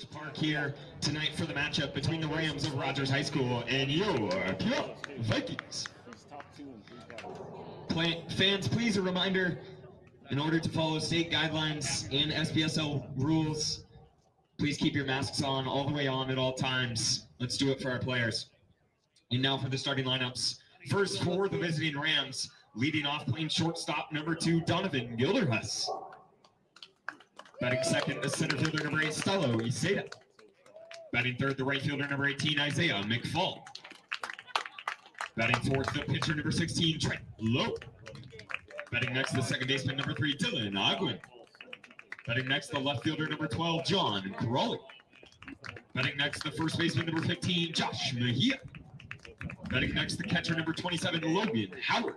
Park here tonight for the matchup between the Rams of Rogers High School and your Puyallup Vikings. Fans, please a reminder, in order to follow state guidelines and SPSL rules, please keep your masks on all the way on at all times. Let's do it for our players. And now for the starting lineups. First for the visiting Rams, leading off playing shortstop number 2, Donovan Gilderhus. Batting second, the center fielder number 8, Stelo Iseda. Batting third, the right fielder number 18, Isaiah Mcfaul. Batting fourth, the pitcher number 16, Trent Lowe. Batting next, the second baseman number 3, Dylan Aguin. Batting next, the left fielder number 12, John Crawley. Batting next, the first baseman number 15, Josh Mejia. Batting next, the catcher number 27, Logan Howard.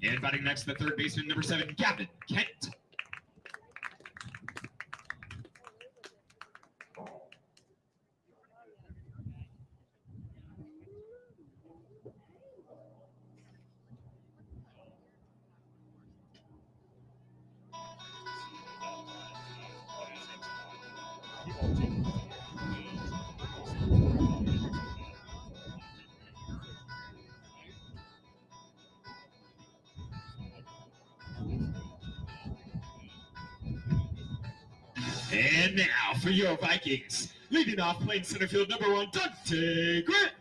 And batting next, the third baseman number 7, Gavin Kent. And now for your Vikings, leading off playing center field number 1, Dante Grant.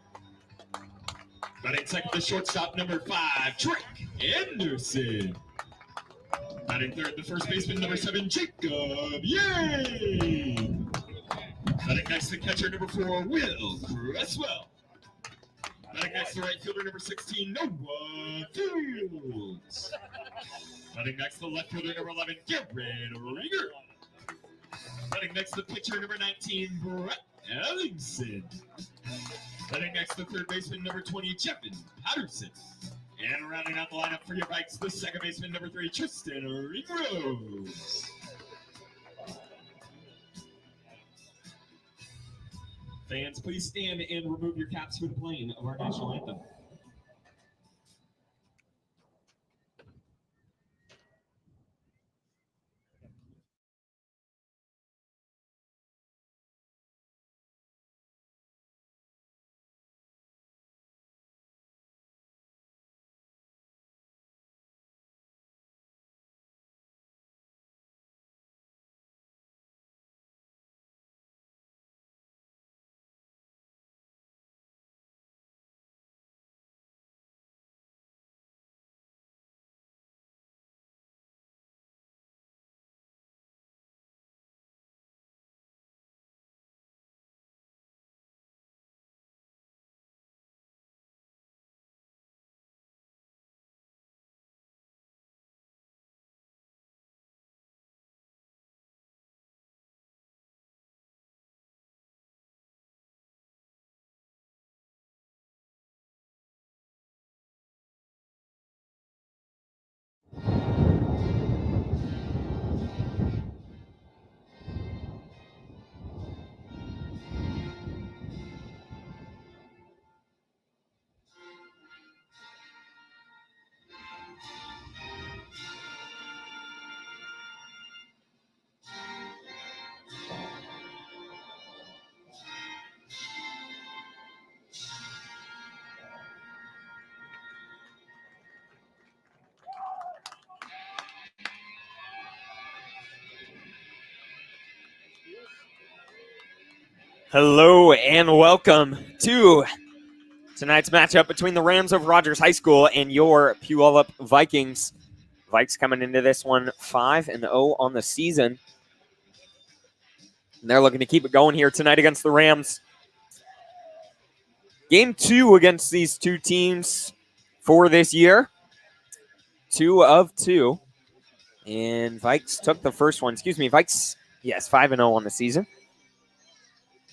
Batting second, the shortstop number 5, Drake Henderson. Batting third, the first baseman number 7, Jacob Yay. Batting next, the catcher number 4, Will Cresswell. Batting next, the right fielder number 16, Noah Fields. Batting next, the left fielder number 11, Garrett Ringer. Batting next, the pitcher number 19, Brett Ellingson. Batting next, the third baseman number 20, Gavin Patterson. And rounding out the lineup for your Vikes, the second baseman number 3, Tristan Ringrose. Fans, please stand and remove your caps for the playing of our national anthem. Hello and welcome to tonight's matchup between the Rams of Rogers High School and your Puyallup Vikings. Vikes coming into this one 5-0 on the season. And they're looking to keep it going here tonight against the Rams. Game 2 against these two teams for this year. 2 of 2. And Vikes took the first one. Vikes, yes, 5-0 on the season.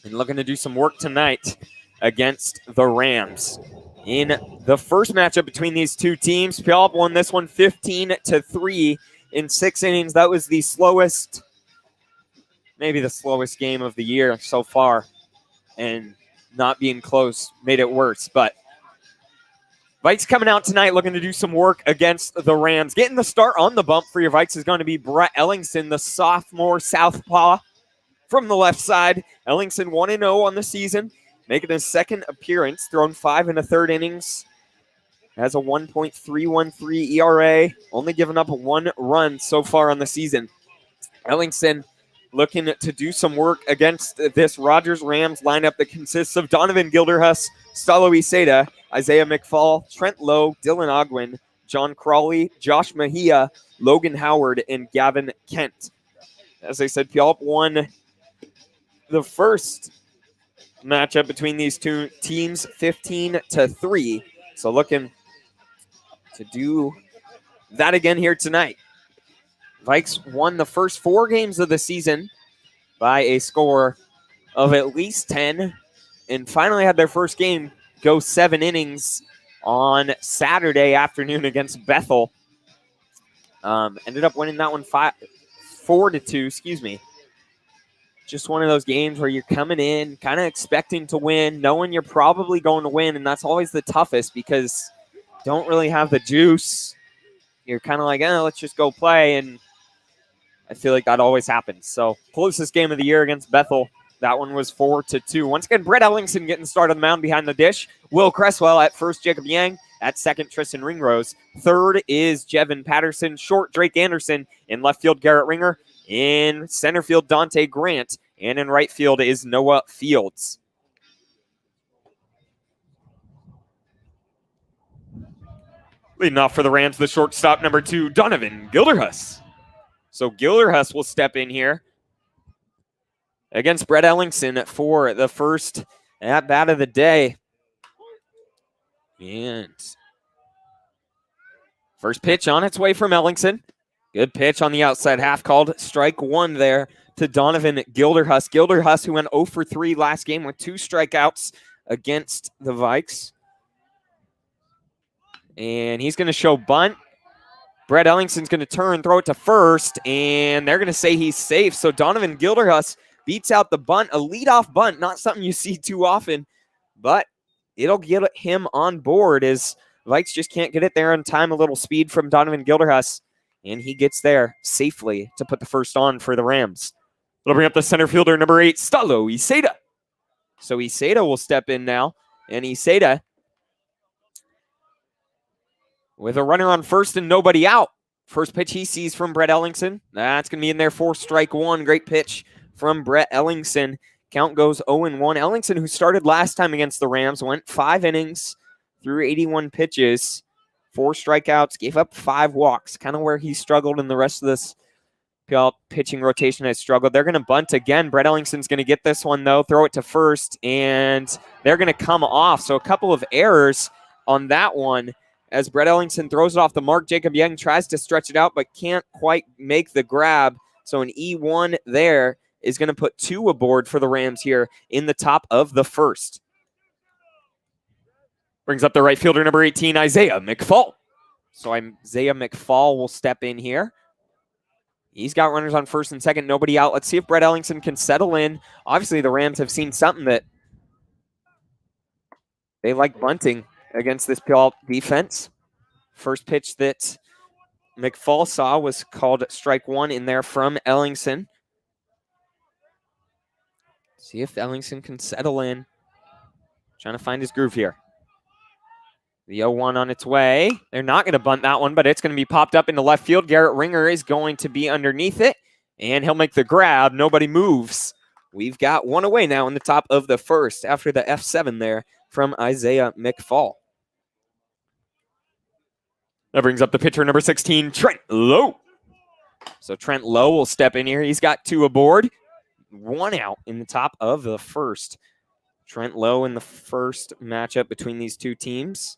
And looking to do some work tonight against the Rams. In the first matchup between these two teams, Puyallup won this one 15-3 in 6 innings. That was the slowest, maybe the slowest game of the year so far. And not being close made it worse. But Vikes coming out tonight looking to do some work against the Rams. Getting the start on the bump for your Vikes is going to be Brett Ellingson, the sophomore southpaw from the left side. Ellingson 1-0 on the season, making his second appearance, thrown 5 in the third innings. Has a 1.313 ERA, only given up 1 run so far on the season. Ellingson looking to do some work against this Rogers-Rams lineup that consists of Donovan Gilderhus, Stalo Iseda, Isaiah Mcfaul, Trent Lowe, Dylan Ogwin, John Crawley, Josh Mejia, Logan Howard, and Gavin Kent. As I said, Puyallup won the first matchup between these two teams 15-3. So looking to do that again here tonight. Vikes won the first 4 games of the season by a score of at least 10 and finally had their first game go 7 innings on Saturday afternoon against Bethel. Ended up winning that one 4-2, excuse me. Just one of those games where you're coming in, kind of expecting to win, knowing you're probably going to win, and that's always the toughest because you don't really have the juice. You're kind of like, let's just go play, and I feel like that always happens. So, closest game of the year against Bethel. That one was 4-2. Once again, Brett Ellingson getting started on the mound behind the dish. Will Cresswell at first, Jacob Yang. At second, Tristan Ringrose. Third is Jevin Patterson. Short, Drake Anderson. In left field, Garrett Ringer. In center field, Dante Grant. And in right field is Noah Fields. Leading off for the Rams, the shortstop, number 2, Donovan Gilderhus. So Gilderhus will step in here against Brett Ellingson for the first at-bat of the day. And first pitch on its way from Ellingson. Good pitch on the outside half, called strike 1 there to Donovan Gilderhus. Gilderhus, who went 0 for 3 last game with 2 strikeouts against the Vikes. And he's going to show bunt. Brett Ellingson's going to turn, throw it to first, and they're going to say he's safe. So Donovan Gilderhus beats out the bunt, a leadoff bunt, not something you see too often, but it'll get him on board as Vikes just can't get it there in time. A little speed from Donovan Gilderhus, and he gets there safely to put the first on for the Rams. It'll bring up the center fielder, number 8, Stalo Iseda. So Iseda will step in now, and Iseda, with a runner on first and nobody out. First pitch he sees from Brett Ellingson. That's going to be in there for strike 1. Great pitch from Brett Ellingson. Count goes 0-1. Ellingson, who started last time against the Rams, went 5 innings through 81 pitches, 4 strikeouts, gave up 5 walks, kind of where he struggled, and the rest of this pitching rotation has struggled. They're going to bunt again. Brett Ellingson's going to get this one, though, throw it to first, and they're going to come off. So a couple of errors on that one as Brett Ellingson throws it off the mark. Jacob Young tries to stretch it out, but can't quite make the grab. So an E1 there is going to put 2 aboard for the Rams here in the top of the first. Brings up the right fielder, number 18, Isaiah Mcfaul. So Isaiah Mcfaul will step in here. He's got runners on first and second, nobody out. Let's see if Brett Ellingson can settle in. Obviously, the Rams have seen something that they like bunting against this Puyallup defense. First pitch that Mcfaul saw was called strike 1 in there from Ellingson. See if Ellingson can settle in. Trying to find his groove here. The 0-1 on its way. They're not going to bunt that one, but it's going to be popped up into left field. Garrett Ringer is going to be underneath it, and he'll make the grab. Nobody moves. We've got 1 away now in the top of the first after the F7 there from Isaiah Mcfaul. That brings up the pitcher, number 16, Trent Lowe. So Trent Lowe will step in here. He's got 2 aboard. 1 out in the top of the first. Trent Lowe in the first matchup between these two teams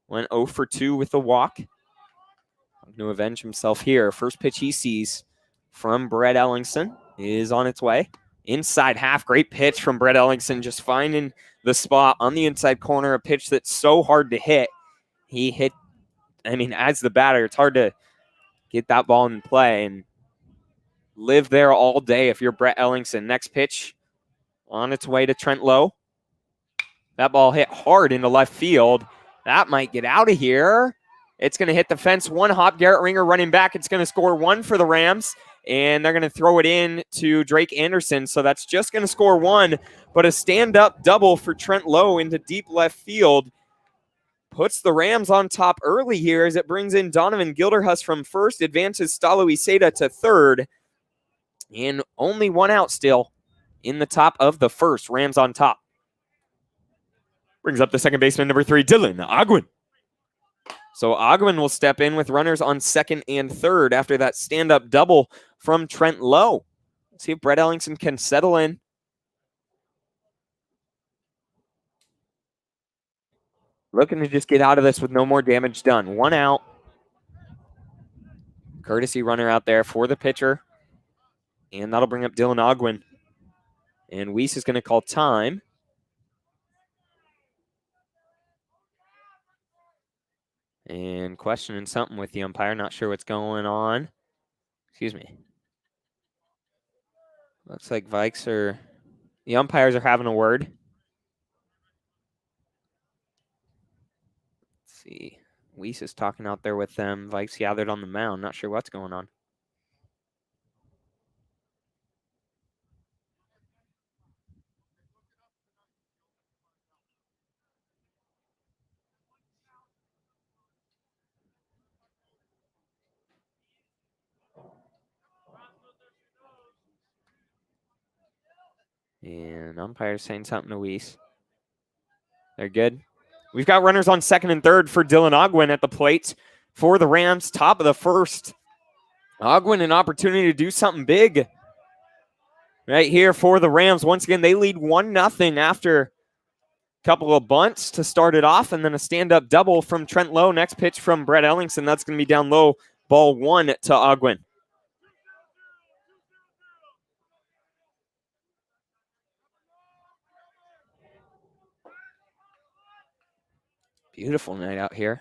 went 0 for 2 with the walk. Going to avenge himself here. First pitch he sees from Brett Ellingson is on its way. Inside half, great pitch from Brett Ellingson, just finding the spot on the inside corner, a pitch that's so hard to hit. He hit, as the batter, it's hard to get that ball in play and live there all day if you're Brett Ellingson. Next pitch on its way to Trent Lowe. That ball hit hard into left field. That might get out of here. It's going to hit the fence. 1 hop. Garrett Ringer running back. It's going to score 1 for the Rams. and they're going to throw it in to Drake Anderson. So that's just going to score one, but a stand-up double for Trent Lowe into deep left field puts the Rams on top early here as it brings in Donovan Gilderhus from first, advances Stalo Iseda to third, and only one out still in the top of the first. Rams on top. Brings up the second baseman, number 3, Dylan Ogwin. So Ogwin will step in with runners on second and third after that stand-up double from Trent Lowe. Let's see if Brett Ellingson can settle in. Looking to just get out of this with no more damage done. One out. Courtesy runner out there for the pitcher. And that'll bring up Dylan Ogwin. And Weiss is going to call time. And questioning something with the umpire. Not sure what's going on. Excuse me. Looks like the umpires are having a word. Let's see. Weiss is talking out there with them. Vikes gathered on the mound. Not sure what's going on. And umpire saying something to Weiss. They're good. We've got runners on second and third for Dylan Ogwin at the plate for the Rams. Top of the first. Ogwin an opportunity to do something big right here for the Rams. Once again, they lead 1-0 after a couple of bunts to start it off, and then a stand-up double from Trent Lowe. Next pitch from Brett Ellingson. That's going to be down low. Ball 1 to Ogwin. Beautiful night out here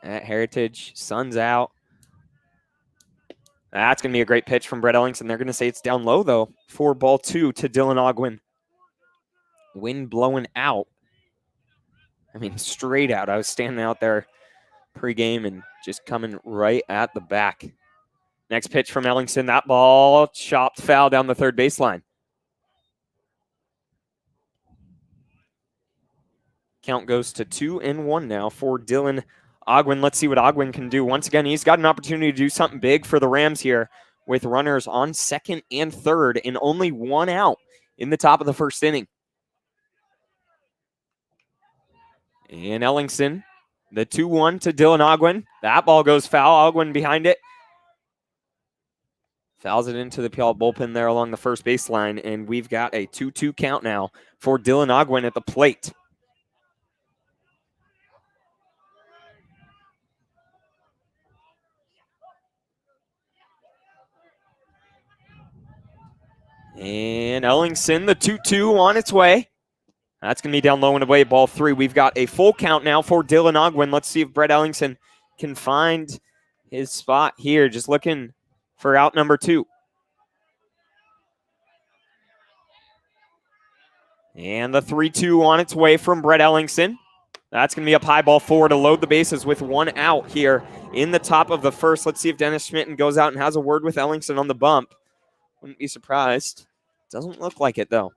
at Heritage. Sun's out. That's going to be a great pitch from Brett Ellingson. They're going to say it's down low, though, for ball 2 to Dylan Ogwin. Wind blowing out. I mean, straight out. I was standing out there pregame and just coming right at the back. Next pitch from Ellingson. That ball chopped foul down the third baseline. Count goes to 2-1 now for Dylan Ogwin. Let's see what Ogwin can do. Once again, he's got an opportunity to do something big for the Rams here with runners on second and third and only one out in the top of the first inning. And Ellingson, the 2-1 to Dylan Ogwin. That ball goes foul. Ogwin behind it. Fouls it into the Puyallup bullpen there along the first baseline, and we've got a 2-2 count now for Dylan Ogwin at the plate. And Ellingson, the 2-2 on its way. That's going to be down low and away, ball 3. We've got a full count now for Dylan Ogwin. Let's see if Brett Ellingson can find his spot here. Just looking for out number 2. And the 3-2 on its way from Brett Ellingson. That's going to be up high, ball 4 to load the bases with one out here in the top of the first. Let's see if Dennis Schmitten goes out and has a word with Ellingson on the bump. Wouldn't be surprised. Doesn't look like it, though.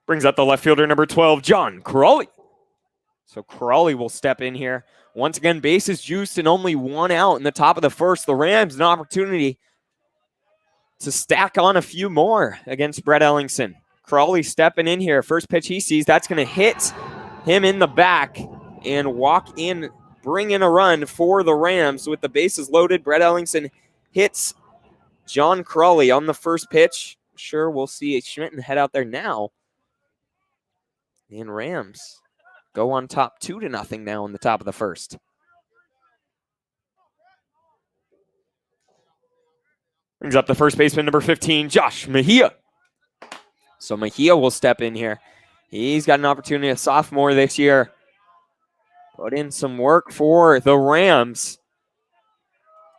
Brings up the left fielder, number 12, John Crawley. So Crawley will step in here. Once again, bases juiced and only one out in the top of the first. The Rams an opportunity to stack on a few more against Brett Ellingson. Crawley stepping in here. First pitch he sees, that's going to hit him in the back and walk in, bring in a run for the Rams with the bases loaded. Brett Ellingson hits John Crawley on the first pitch. Sure, we'll see Schmitten head out there now. And Rams go on top 2-0 now in the top of the first. Brings up the first baseman, number 15, Josh Mejia. So Mejia will step in here. He's got an opportunity, a sophomore this year. Put in some work for the Rams.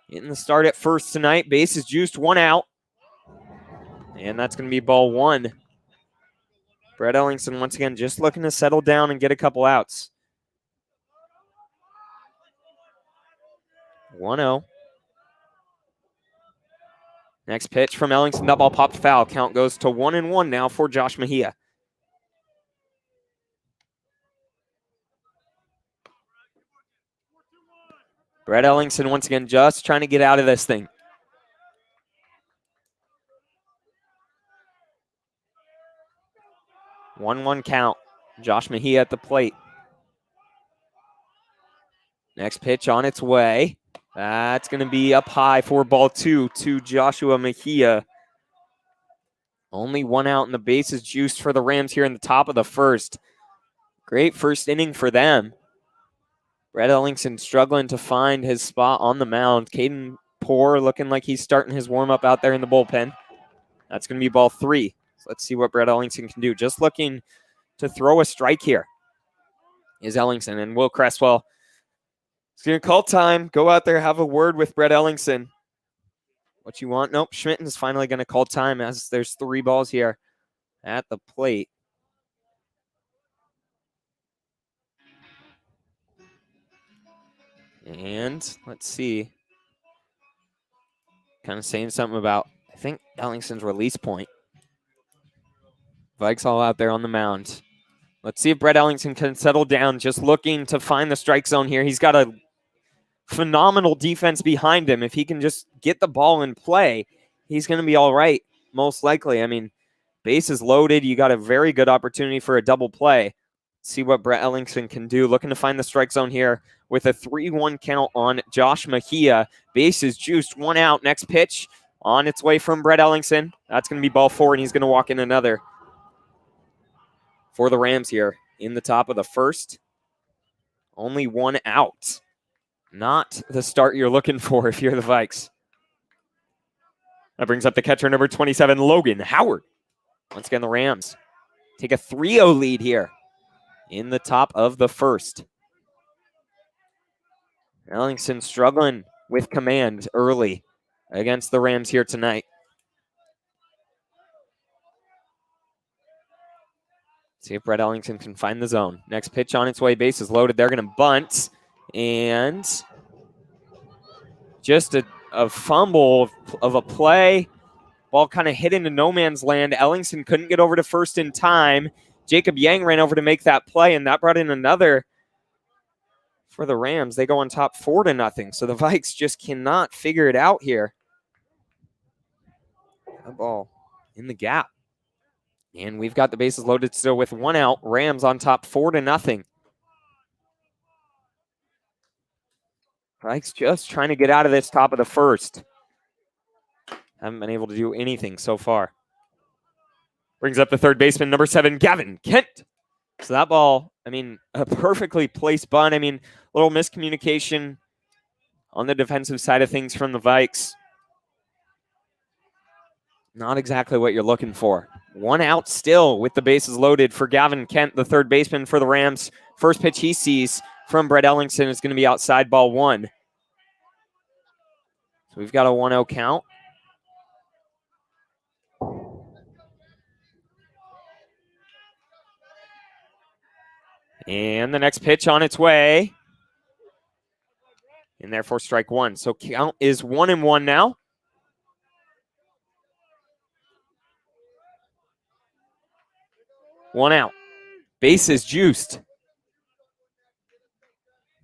Getting the start at first tonight. Bases juiced, one out. And that's going to be ball 1. Brett Ellingson, once again, just looking to settle down and get a couple outs. 1-0. Next pitch from Ellingson. That ball popped foul. Count goes to 1-1 now for Josh Mejia. Brett Ellingson once again just trying to get out of this thing. 1-1 count. Josh Mejia at the plate. Next pitch on its way. That's going to be up high for ball 2 to Joshua Mejia. Only one out and the bases juiced for the Rams here in the top of the first. Great first inning for them. Brett Ellingson struggling to find his spot on the mound. Caden Poor looking like he's starting his warm-up out there in the bullpen. That's going to be ball 3. So let's see what Brett Ellingson can do. Just looking to throw a strike here is Ellingson. And Will Cresswell is going to call time. Go out there, have a word with Brett Ellingson. What you want? Nope, Schmitten is finally going to call time as there's 3 balls here at the plate. And let's see. Kind of saying something about, I think, Ellingson's release point. Vikes all out there on the mound. Let's see if Brett Ellingson can settle down, just looking to find the strike zone here. He's got a phenomenal defense behind him. If he can just get the ball in play, he's going to be all right, most likely. I mean, bases loaded. You got a very good opportunity for a double play. See what Brett Ellingson can do. Looking to find the strike zone here with a 3-1 count on Josh Mejia. Bases juiced, 1 out. Next pitch on its way from Brett Ellingson. That's going to be ball 4, and he's going to walk in another for the Rams here in the top of the first. Only 1 out. Not the start you're looking for if you're the Vikes. That brings up the catcher, number 27, Logan Howard. Once again, the Rams take a 3-0 lead here in the top of the first. Ellingson struggling with command early against the Rams here tonight. See if Brett Ellingson can find the zone. Next pitch on its way, bases loaded. They're going to bunt. And just a fumble of a play. Ball kind of hit into no man's land. Ellingson couldn't get over to first in time. Jacob Yang ran over to make that play, and that brought in another for the Rams. They go on top 4-0. So the Vikes just cannot figure it out here. That ball in the gap. And we've got the bases loaded still with 1 out. Rams on top 4-0. Vikes just trying to get out of this top of the first. Haven't been able to do anything so far. Brings up the third baseman, number 7, Gavin Kent. So that ball, I mean, a perfectly placed bunt. I mean, a little miscommunication on the defensive side of things from the Vikes. Not exactly what you're looking for. 1 out still with the bases loaded for Gavin Kent, the third baseman for the Rams. First pitch he sees from Brett Ellingson is going to be outside, ball 1. So we've got a 1-0 count. And the next pitch on its way. And therefore strike 1. So count is 1-1 now. One out. Bases juiced.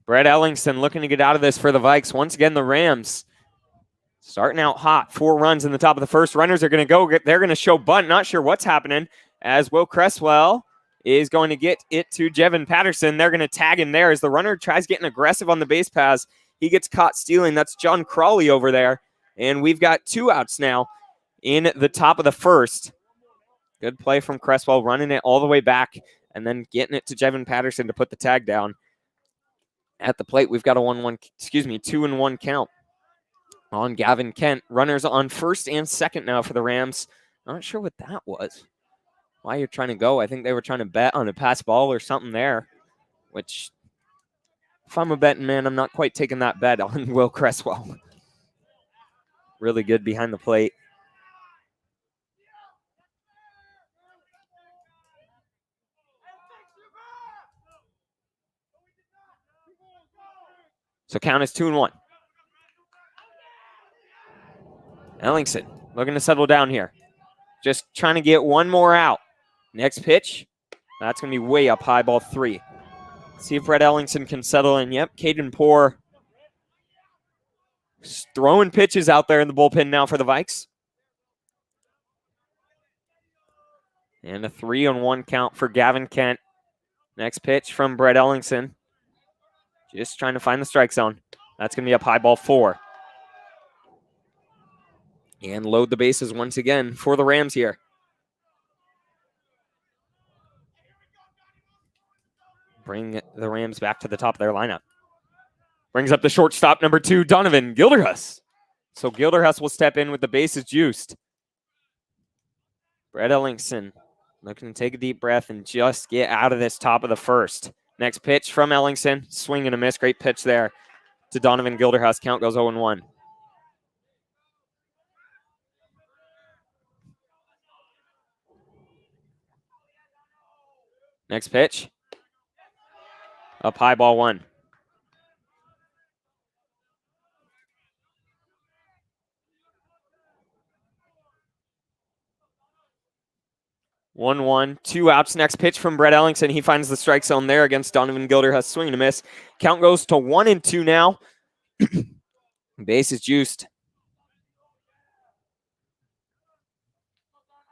Brett Ellingson looking to get out of this for the Vikes. Once again, the Rams starting out hot. 4 runs in the top of the first. Runners are going to go. They're going to show bunt. Not sure what's happening as Will Cresswell is going to get it to Jevin Patterson. They're going to tag him there as the runner tries getting aggressive on the base pass. He gets caught stealing. That's John Crawley over there. And we've got 2 outs now in the top of the first. Good play from Cresswell, running it all the way back and then getting it to Jevin Patterson to put the tag down. At the plate, we've got a 2-1 count on Gavin Kent. Runners on first and second now for the Rams. Not sure what that was. Why you're trying to go. I think they were trying to bet on a pass ball or something there, which if I'm a betting man, I'm not quite taking that bet on Will Cresswell. Really good behind the plate. So count is 2-1. Ellingson looking to settle down here. Just trying to get one more out. Next pitch. That's going to be way up high, ball 3. See if Brett Ellingson can settle in. Yep, Caden Poor throwing pitches out there in the bullpen now for the Vikes. And a 3-1 count for Gavin Kent. Next pitch from Brett Ellingson. Just trying to find the strike zone. That's going to be up high, ball 4. And load the bases once again for the Rams here. Bring the Rams back to the top of their lineup. Brings up the shortstop, number 2, Donovan Gilderhus. So Gilderhus will step in with the bases juiced. Brett Ellingson looking to take a deep breath and just get out of this top of the first. Next pitch from Ellingson. Swing and a miss. Great pitch there to Donovan Gilderhus. Count goes 0-1. Next pitch. Up high, ball 1. 1-1, 2 outs. Next pitch from Brett Ellingson. He finds the strike zone there against Donovan Gilderhus. Swing and a miss. Count goes to 1-2 now. Base is juiced.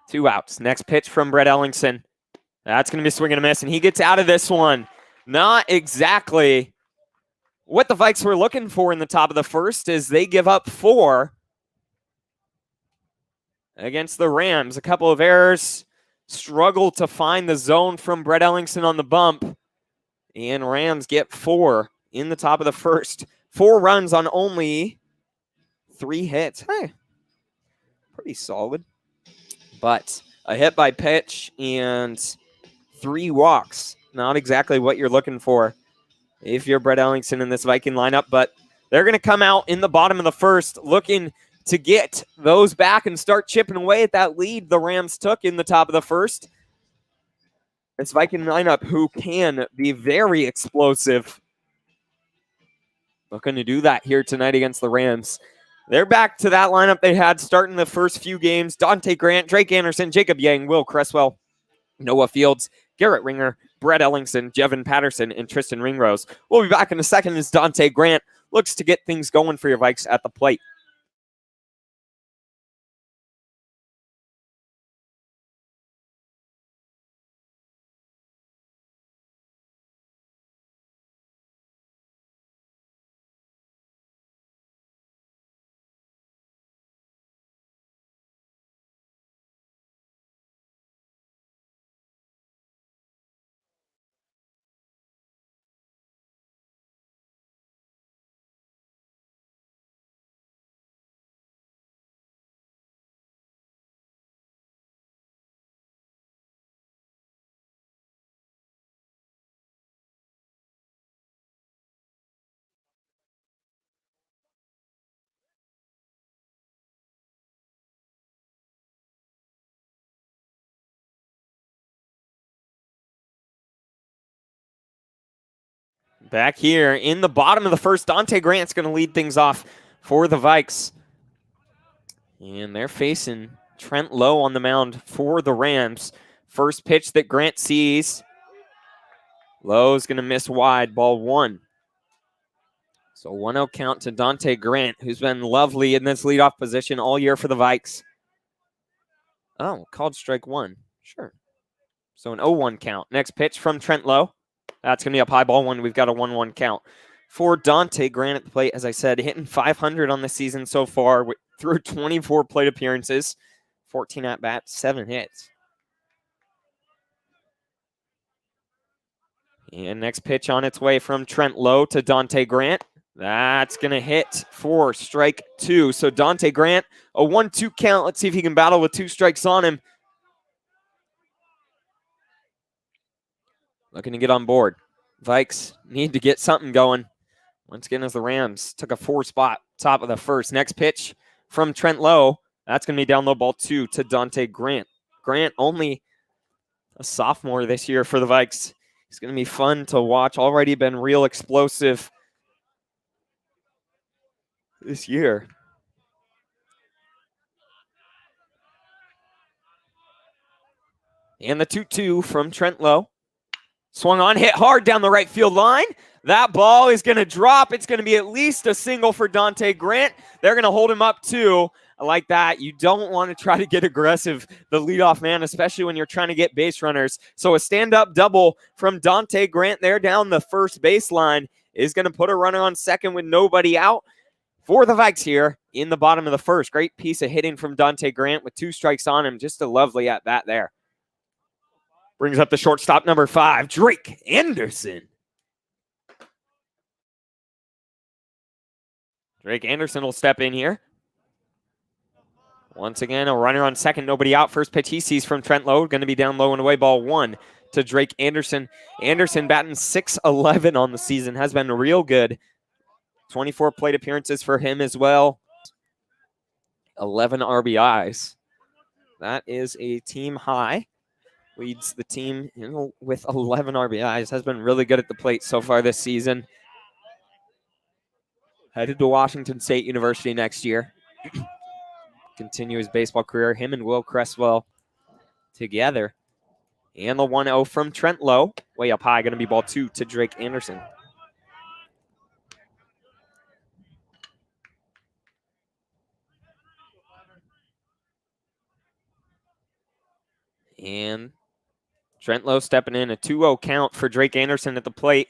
2 outs. Next pitch from Brett Ellingson. That's going to be a swing and a miss, and he gets out of this one. Not exactly what the Vikes were looking for in the top of the first, as they give up 4 against the Rams. A couple of errors. Struggle to find the zone from Brett Ellingson on the bump. And Rams get 4 in the top of the first. 4 runs on only 3 hits. Hey, pretty solid. But a hit by pitch and 3 walks. Not exactly what you're looking for if you're Brett Ellingson in this Viking lineup. But they're going to come out in the bottom of the first looking to get those back and start chipping away at that lead the Rams took in the top of the first. This Viking lineup who can be very explosive. Looking to do that here tonight against the Rams. They're back to that lineup they had starting the first few games. Dante Grant, Drake Anderson, Jacob Yang, Will Cresswell, Noah Fields, Garrett Ringer, Brett Ellingson, Jevin Patterson, and Tristan Ringrose. We'll be back in a second as Dante Grant looks to get things going for your Vikes at the plate. Back here in the bottom of the first, Dante Grant's going to lead things off for the Vikes. And they're facing Trent Lowe on the mound for the Rams. First pitch that Grant sees. Lowe's going to miss wide, ball 1. So 1-0 count to Dante Grant, who's been lovely in this leadoff position all year for the Vikes. Oh, called strike 1. Sure. So an 0-1 count. Next pitch from Trent Lowe. That's going to be up high, ball 1. We've got a 1-1 count for Dante Grant at the plate. As I said, hitting .500 on the season so far through 24 plate appearances, 14 at-bats, 7 hits. And next pitch on its way from Trent Lowe to Dante Grant. That's going to hit for strike 2. So Dante Grant, a 1-2 count. Let's see if he can battle with 2 strikes on him. Looking to get on board. Vikes need to get something going. Once again, as the Rams took a 4-spot top of the first. Next pitch from Trent Lowe. That's going to be down low, ball 2 to Dante Grant. Grant only a sophomore this year for the Vikes. He's going to be fun to watch. Already been real explosive this year. And the 2-2 from Trent Lowe. Swung on, hit hard down the right field line. That ball is going to drop. It's going to be at least a single for Dante Grant. They're going to hold him up too. I like that. You don't want to try to get aggressive, the leadoff man, especially when you're trying to get base runners. So a stand-up double from Dante Grant there down the first baseline is going to put a runner on second with nobody out for the Vikes here in the bottom of the first. Great piece of hitting from Dante Grant with 2 strikes on him. Just a lovely at-bat there. Brings up the shortstop, number 5, Drake Anderson. Drake Anderson will step in here. Once again, a runner on second, nobody out. First pitch he sees from Trent Lowe, going to be down low and away, ball 1 to Drake Anderson. Anderson batting .611 on the season, has been real good. 24 plate appearances for him as well. 11 RBIs. That is a team high. Leads the team with 11 RBIs. Has been really good at the plate so far this season. Headed to Washington State University next year. Continue his baseball career. Him and Will Cresswell together. And the 1-0 from Trent Lowe. Way up high. Going to be ball 2 to Drake Anderson. And Trent Lowe stepping in. A 2-0 count for Drake Anderson at the plate.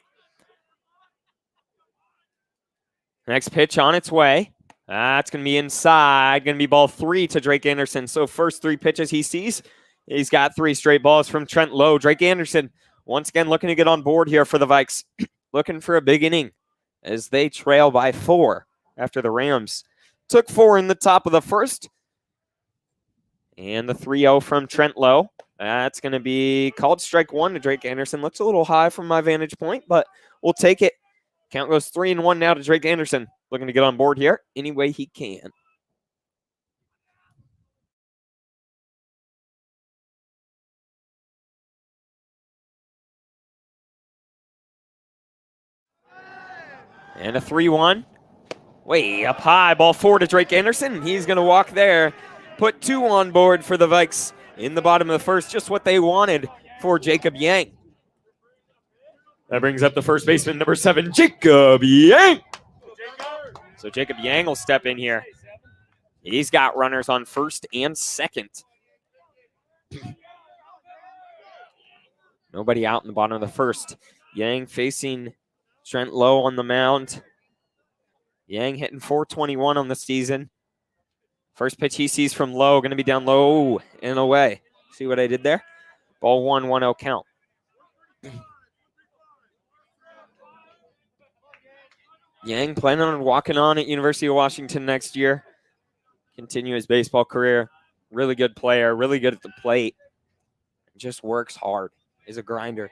Next pitch on its way. That's going to be inside. Going to be ball 3 to Drake Anderson. So first 3 pitches he sees, he's got 3 straight balls from Trent Lowe. Drake Anderson once again looking to get on board here for the Vikes. Looking for a big inning as they trail by 4 after the Rams took 4 in the top of the first. And the 3-0 from Trent Lowe. That's going to be called strike 1 to Drake Anderson. Looks a little high from my vantage point, but we'll take it. Count goes 3-1 now to Drake Anderson. Looking to get on board here any way he can. And a 3-1. Way up high. Ball 4 to Drake Anderson. He's going to walk there. Put 2 on board for the Vikes in the bottom of the first. Just what they wanted for Jacob Yang. That brings up the first baseman, number 7, Jacob Yang. So Jacob Yang will step in here. He's got runners on first and second. Nobody out in the bottom of the first. Yang facing Trent Lowe on the mound. Yang hitting .421 on the season. First pitch he sees from Lowe, going to be down low and away. See what I did there? Ball 1, 1-0 count. Yang planning on walking on at University of Washington next year. Continue his baseball career. Really good player, really good at the plate. Just works hard. Is a grinder.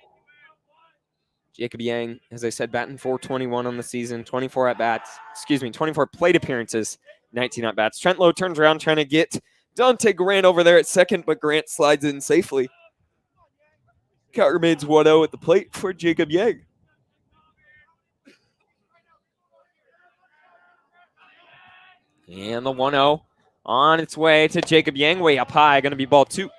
Jacob Yang, as I said, batting .421 on the season. 24 at-bats. 24 plate appearances. 19 at-bats. Trent Lowe turns around trying to get Dante Grant over there at second, but Grant slides in safely. Count remains 1-0 at the plate for Jacob Yang. And the 1-0 on its way to Jacob Yang. Way up high. Going to be ball 2.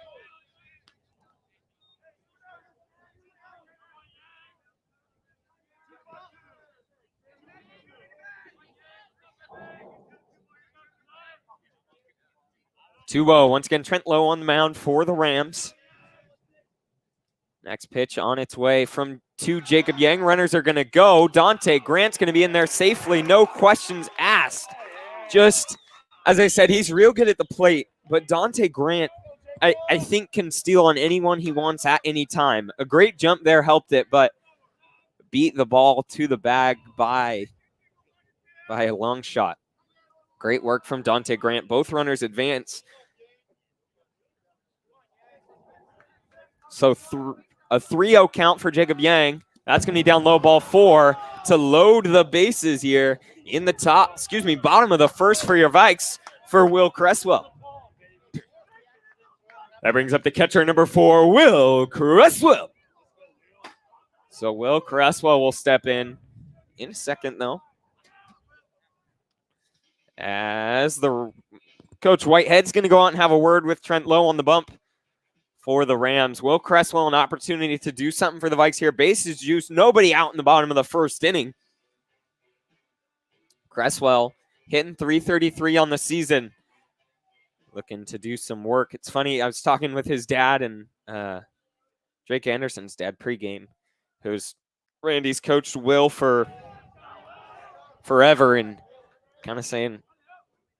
Once again, Trent Lowe on the mound for the Rams. Next pitch on its way from Jacob Yang. Runners are going to go. Dante Grant's going to be in there safely. No questions asked. Just, as I said, he's real good at the plate. But Dante Grant, I think, can steal on anyone he wants at any time. A great jump there helped it, but beat the ball to the bag by a long shot. Great work from Dante Grant. Both runners advance. So a 3-0 count for Jacob Yang. That's going to be down low, ball 4 to load the bases here in the bottom of the first for your Vikes for Will Cresswell. That brings up the catcher, number 4, Will Cresswell. So Will Cresswell will step in a second, though, as the Coach Whitehead's going to go out and have a word with Trent Lowe on the bump for the Rams. Will Cresswell an opportunity to do something for the Vikes here. Bases juiced. Nobody out in the bottom of the first inning. Cresswell hitting .333 on the season. Looking to do some work. It's funny, I was talking with his dad and Drake Anderson's dad pregame, who's Randy's coached Will for forever, and kind of saying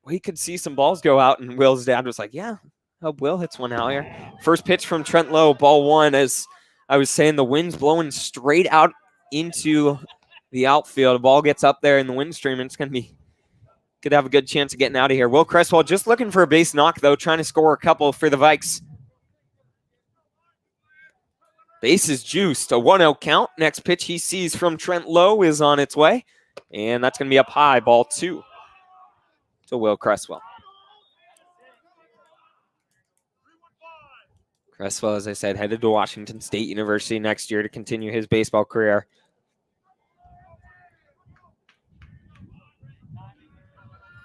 we could see some balls go out, and Will's dad was like, yeah, I hope Will hits one out here. First pitch from Trent Lowe, ball one. As I was saying, the wind's blowing straight out into the outfield. The ball gets up there in the wind stream, and it's going to be, could have a good chance of getting out of here. Will Cresswell just looking for a base knock, though, trying to score a couple for the Vikes. Bases juiced, a 1-0 count. Next pitch he sees from Trent Lowe is on its way, and that's going to be up high, ball two to Will Cresswell. Cresswell, as I said, headed to Washington State University next year to continue his baseball career.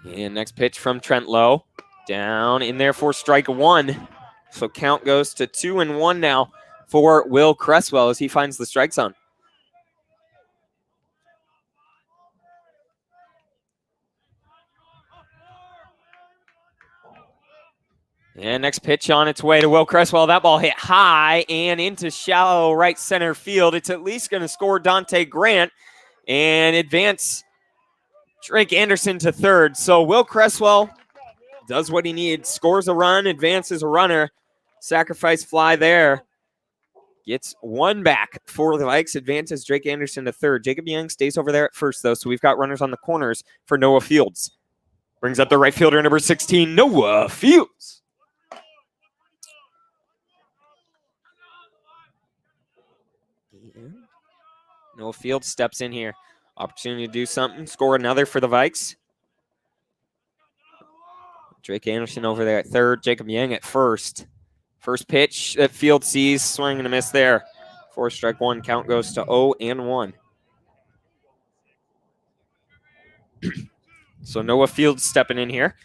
And next pitch from Trent Lowe. Down in there for strike one. So count goes to 2-1 now for Will Cresswell as he finds the strike zone. And next pitch on its way to Will Cresswell. That ball hit high and into shallow right center field. It's at least going to score Dante Grant and advance Drake Anderson to third. So Will Cresswell does what he needs, scores a run, advances a runner. Sacrifice fly there. Gets one back for the Vikes, advances Drake Anderson to third. Jacob Young stays over there at first, though, so we've got runners on the corners for Noah Fields. Brings up the right fielder, number 16, Noah Fields. Noah Fields steps in here. Opportunity to do something, score another for the Vikes. Drake Anderson over there at third, Jacob Young at first. First pitch that Fields sees, swing and a miss there. 4-strike-1, count goes to 0-1. So Noah Fields stepping in here.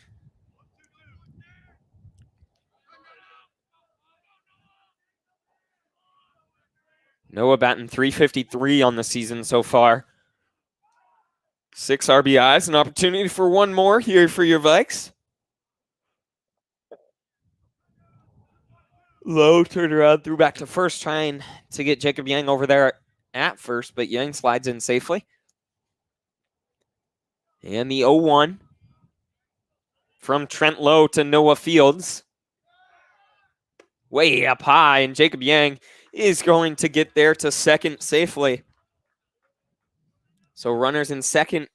Noah batting .353 on the season so far. 6 RBIs, an opportunity for one more here for your Vikes. Low turned around, threw back to first, trying to get Jacob Young over there at first, but Young slides in safely. And the 0-1 from Trent Lowe to Noah Fields. Way up high, and Jacob Young is going to get there to second safely. So runners in second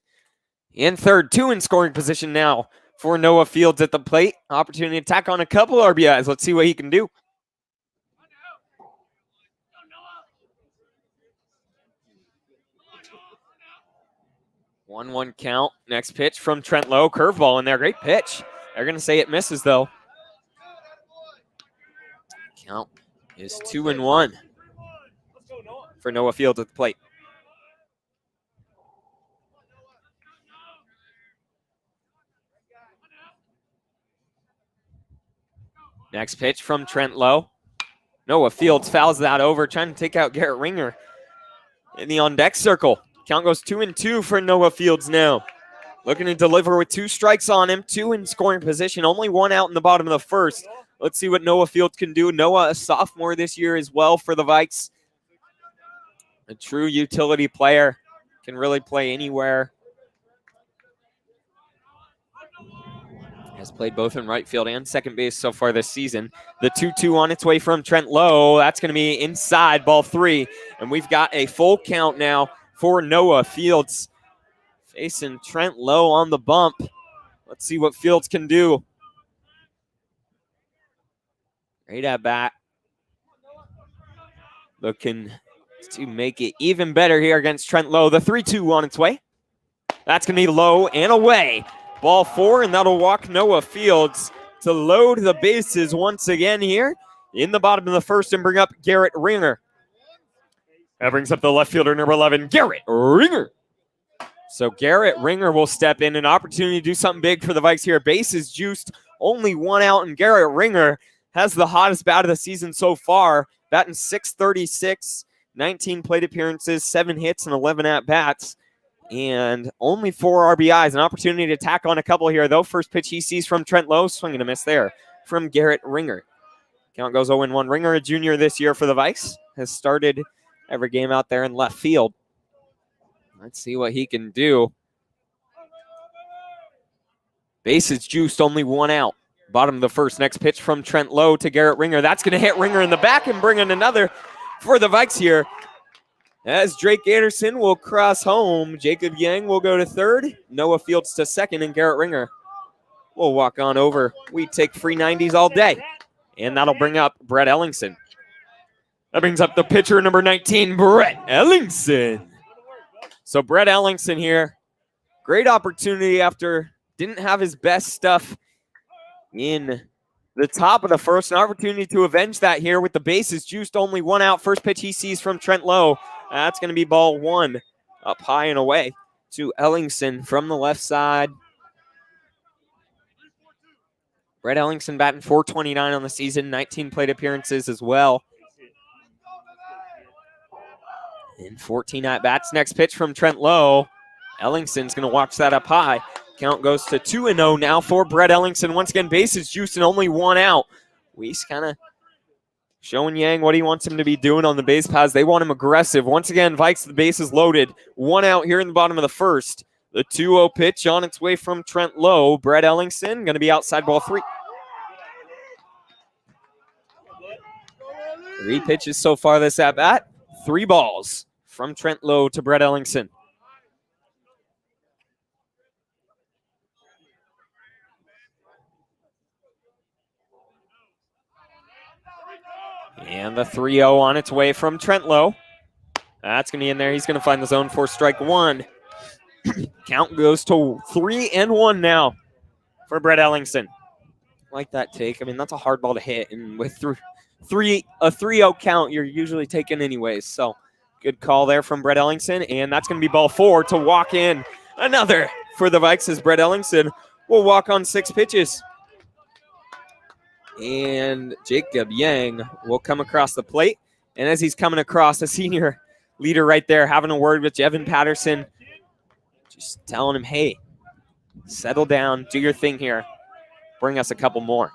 and third, 2 in scoring position now for Noah Fields at the plate. Opportunity to tack on a couple RBIs. Let's see what he can do. One count. Next pitch from Trent Lowe. Curveball in there. Great pitch. They're going to say it misses, though. Count is 2-1 for Noah Fields at the plate. Next pitch from Trent Lowe. Noah Fields fouls that over, trying to take out Garrett Ringer in the on-deck circle. Count goes 2-2 for Noah Fields now. Looking to deliver with 2 strikes on him, 2 in scoring position, only 1 out in the bottom of the first. Let's see what Noah Fields can do. Noah, a sophomore this year as well for the Vikes. A true utility player, can really play anywhere. Has played both in right field and second base so far this season. The 2-2 on its way from Trent Lowe. That's going to be inside, ball 3. And we've got a full count now for Noah Fields. Facing Trent Lowe on the bump. Let's see what Fields can do. Great at bat. Looking to make it even better here against Trent Lowe. The 3-2 on its way. That's going to be low and away. Ball 4, and that'll walk Noah Fields to load the bases once again here in the bottom of the first and bring up Garrett Ringer. That brings up the left fielder, number 11, Garrett Ringer. So Garrett Ringer will step in, an opportunity to do something big for the Vikes here. Bases juiced, only 1 out, and Garrett Ringer has the hottest bat of the season so far, batting .636, 19 plate appearances, 7 hits, and 11 at-bats, and only 4 RBIs. An opportunity to tack on a couple here, though. First pitch he sees from Trent Lowe, swinging a miss there from Garrett Ringer. Count goes 0-1. Ringer, a junior this year for the Vikes, has started every game out there in left field. Let's see what he can do. Bases juiced, only 1 out. Bottom of the first. Next pitch from Trent Lowe to Garrett Ringer. That's going to hit Ringer in the back and bring in another for the Vikes here. As Drake Anderson will cross home, Jacob Yang will go to third, Noah Fields to second, and Garrett Ringer will walk on over. We take free 90s all day. And that'll bring up Brett Ellingson. That brings up the pitcher number 19, Brett Ellingson. So Brett Ellingson here. Great opportunity after didn't have his best stuff in the top of the first. An opportunity to avenge that here with the bases juiced, only 1 out. First pitch he sees from Trent Lowe. That's going to be ball 1 up high and away to Ellingson from the left side. Brett Ellingson batting .429 on the season, 19 plate appearances as well. And 14 at-bats. Next pitch from Trent Lowe. Ellingson's going to watch that up high. Count goes to 2-0 now for Brett Ellingson. Once again, bases juiced and only 1 out. Weiss kind of showing Yang what he wants him to be doing on the base paths. They want him aggressive. Once again, Vikes, the bases loaded. 1 out here in the bottom of the first. The 2-0 pitch on its way from Trent Lowe. Brett Ellingson going to be outside ball 3. 3 pitches so far this at-bat. 3 balls from Trent Lowe to Brett Ellingson. And the 3-0 on its way from Trent Lowe. That's going to be in there. He's going to find the zone for strike 1. Count goes to 3-1 now for Brett Ellingson. Like that take. I mean, that's a hard ball to hit. And with a 3-0 count, you're usually taking anyways. So good call there from Brett Ellingson. And that's going to be ball 4 to walk in. Another for the Vikes as Brett Ellingson will walk on 6 pitches. And Jacob Yang will come across the plate. And as he's coming across, a senior leader right there having a word with Gavin Patterson. Just telling him, hey, settle down, do your thing here. Bring us a couple more.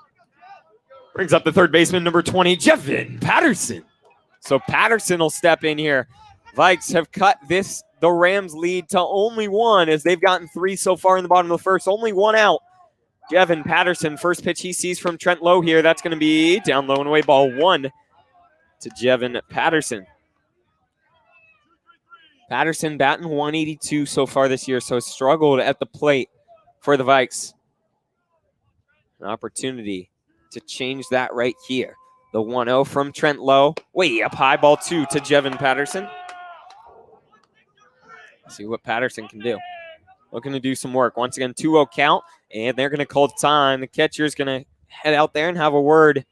Brings up the third baseman, number 20, Gavin Patterson. So Patterson will step in here. Vikes have cut the Rams lead to only 1 as they've gotten 3 so far in the bottom of the first. Only 1 out. Gavin Patterson, first pitch he sees from Trent Lowe here. That's going to be down low and away, ball 1 to Gavin Patterson. Patterson batting .182 so far this year, so struggled at the plate for the Vikes. An opportunity to change that right here. The 1-0 from Trent Lowe. Way up high, ball 2 to Gavin Patterson. Let's see what Patterson can do. Looking to do some work. Once again, 2-0 count, and they're going to call time. The catcher's going to head out there and have a word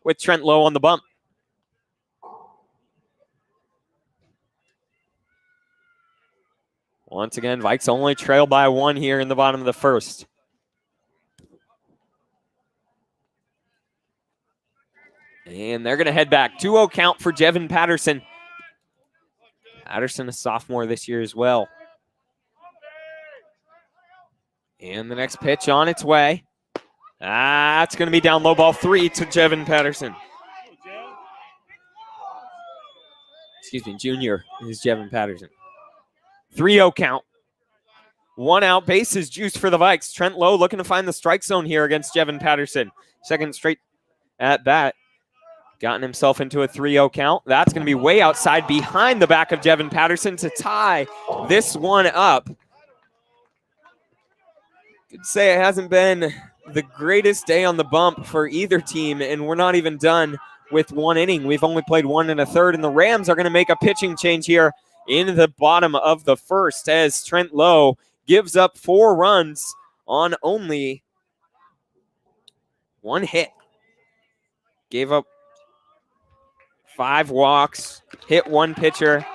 with Trent Lowe on the bump. Once again, Vikes only trail by 1 here in the bottom of the first. And they're going to head back. 2-0 count for Gavin Patterson. Patterson, a sophomore this year as well. And the next pitch on its way. That's going to be down low, ball 3 to Gavin Patterson. Excuse me, junior is Gavin Patterson. 3-0 count. 1 out, bases juiced for the Vikes. Trent Lowe looking to find the strike zone here against Gavin Patterson. Second straight at bat. Gotten himself into a 3-0 count. That's going to be way outside behind the back of Gavin Patterson to tie this one up. Could say it hasn't been the greatest day on the bump for either team, and we're not even done with 1 inning. We've only played 1 1/3, and the Rams are going to make a pitching change here in the bottom of the first as Trent Lowe gives up 4 runs on only 1 hit. Gave up 5 walks, hit 1 batter,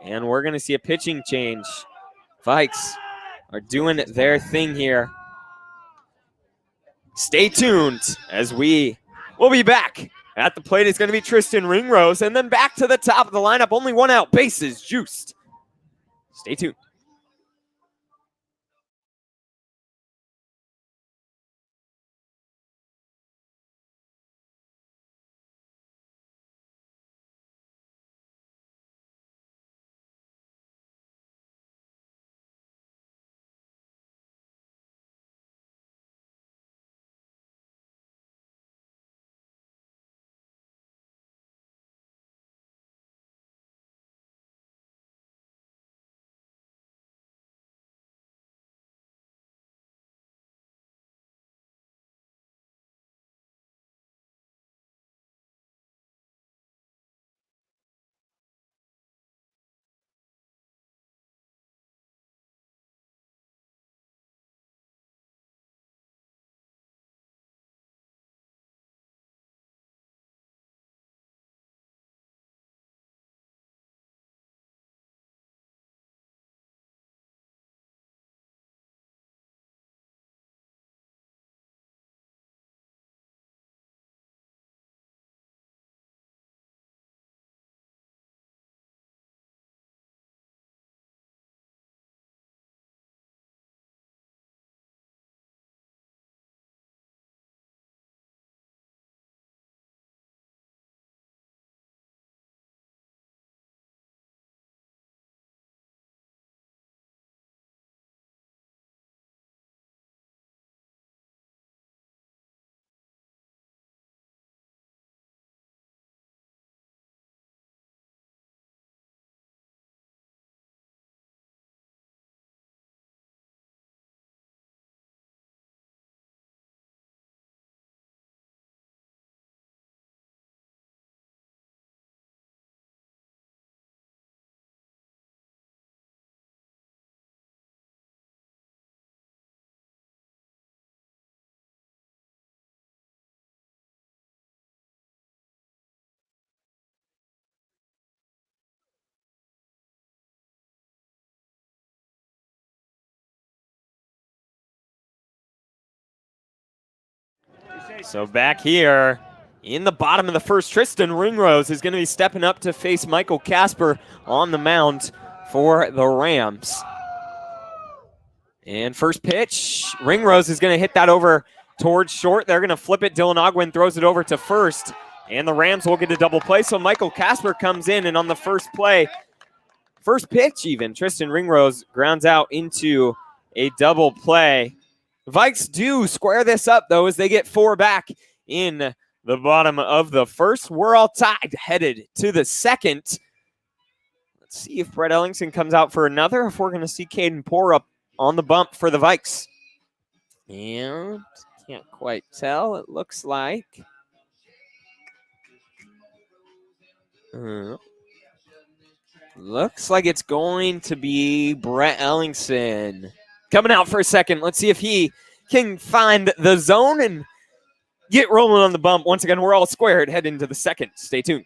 and we're going to see a pitching change. Vikes are doing their thing here. Stay tuned as we'll be back. At the plate is going to be Tristan Ringrose, and then back to the top of the lineup. Only one out, bases juiced. Stay tuned. So back here in the bottom of the first, Tristan Ringrose is going to be stepping up to face Michael Casper on the mound for the Rams. And first pitch, Ringrose is going to hit that over towards short. They're going to flip it. Dylan Ogwin throws it over to first, and the Rams will get a double play. So Michael Casper comes in, and on the first play, first pitch even, Tristan Ringrose grounds out into a double play. Vikes do square this up, though, as they get 4 back in the bottom of the first. We're all tied, headed to the second. Let's see if Brett Ellingson comes out for another, if we're going to see Caden Porup on the bump for the Vikes. And can't quite tell. It looks like it's going to be Brett Ellingson coming out for a second. Let's see if he can find the zone and get rolling on the bump. Once again, we're all squared, head into the second. Stay tuned.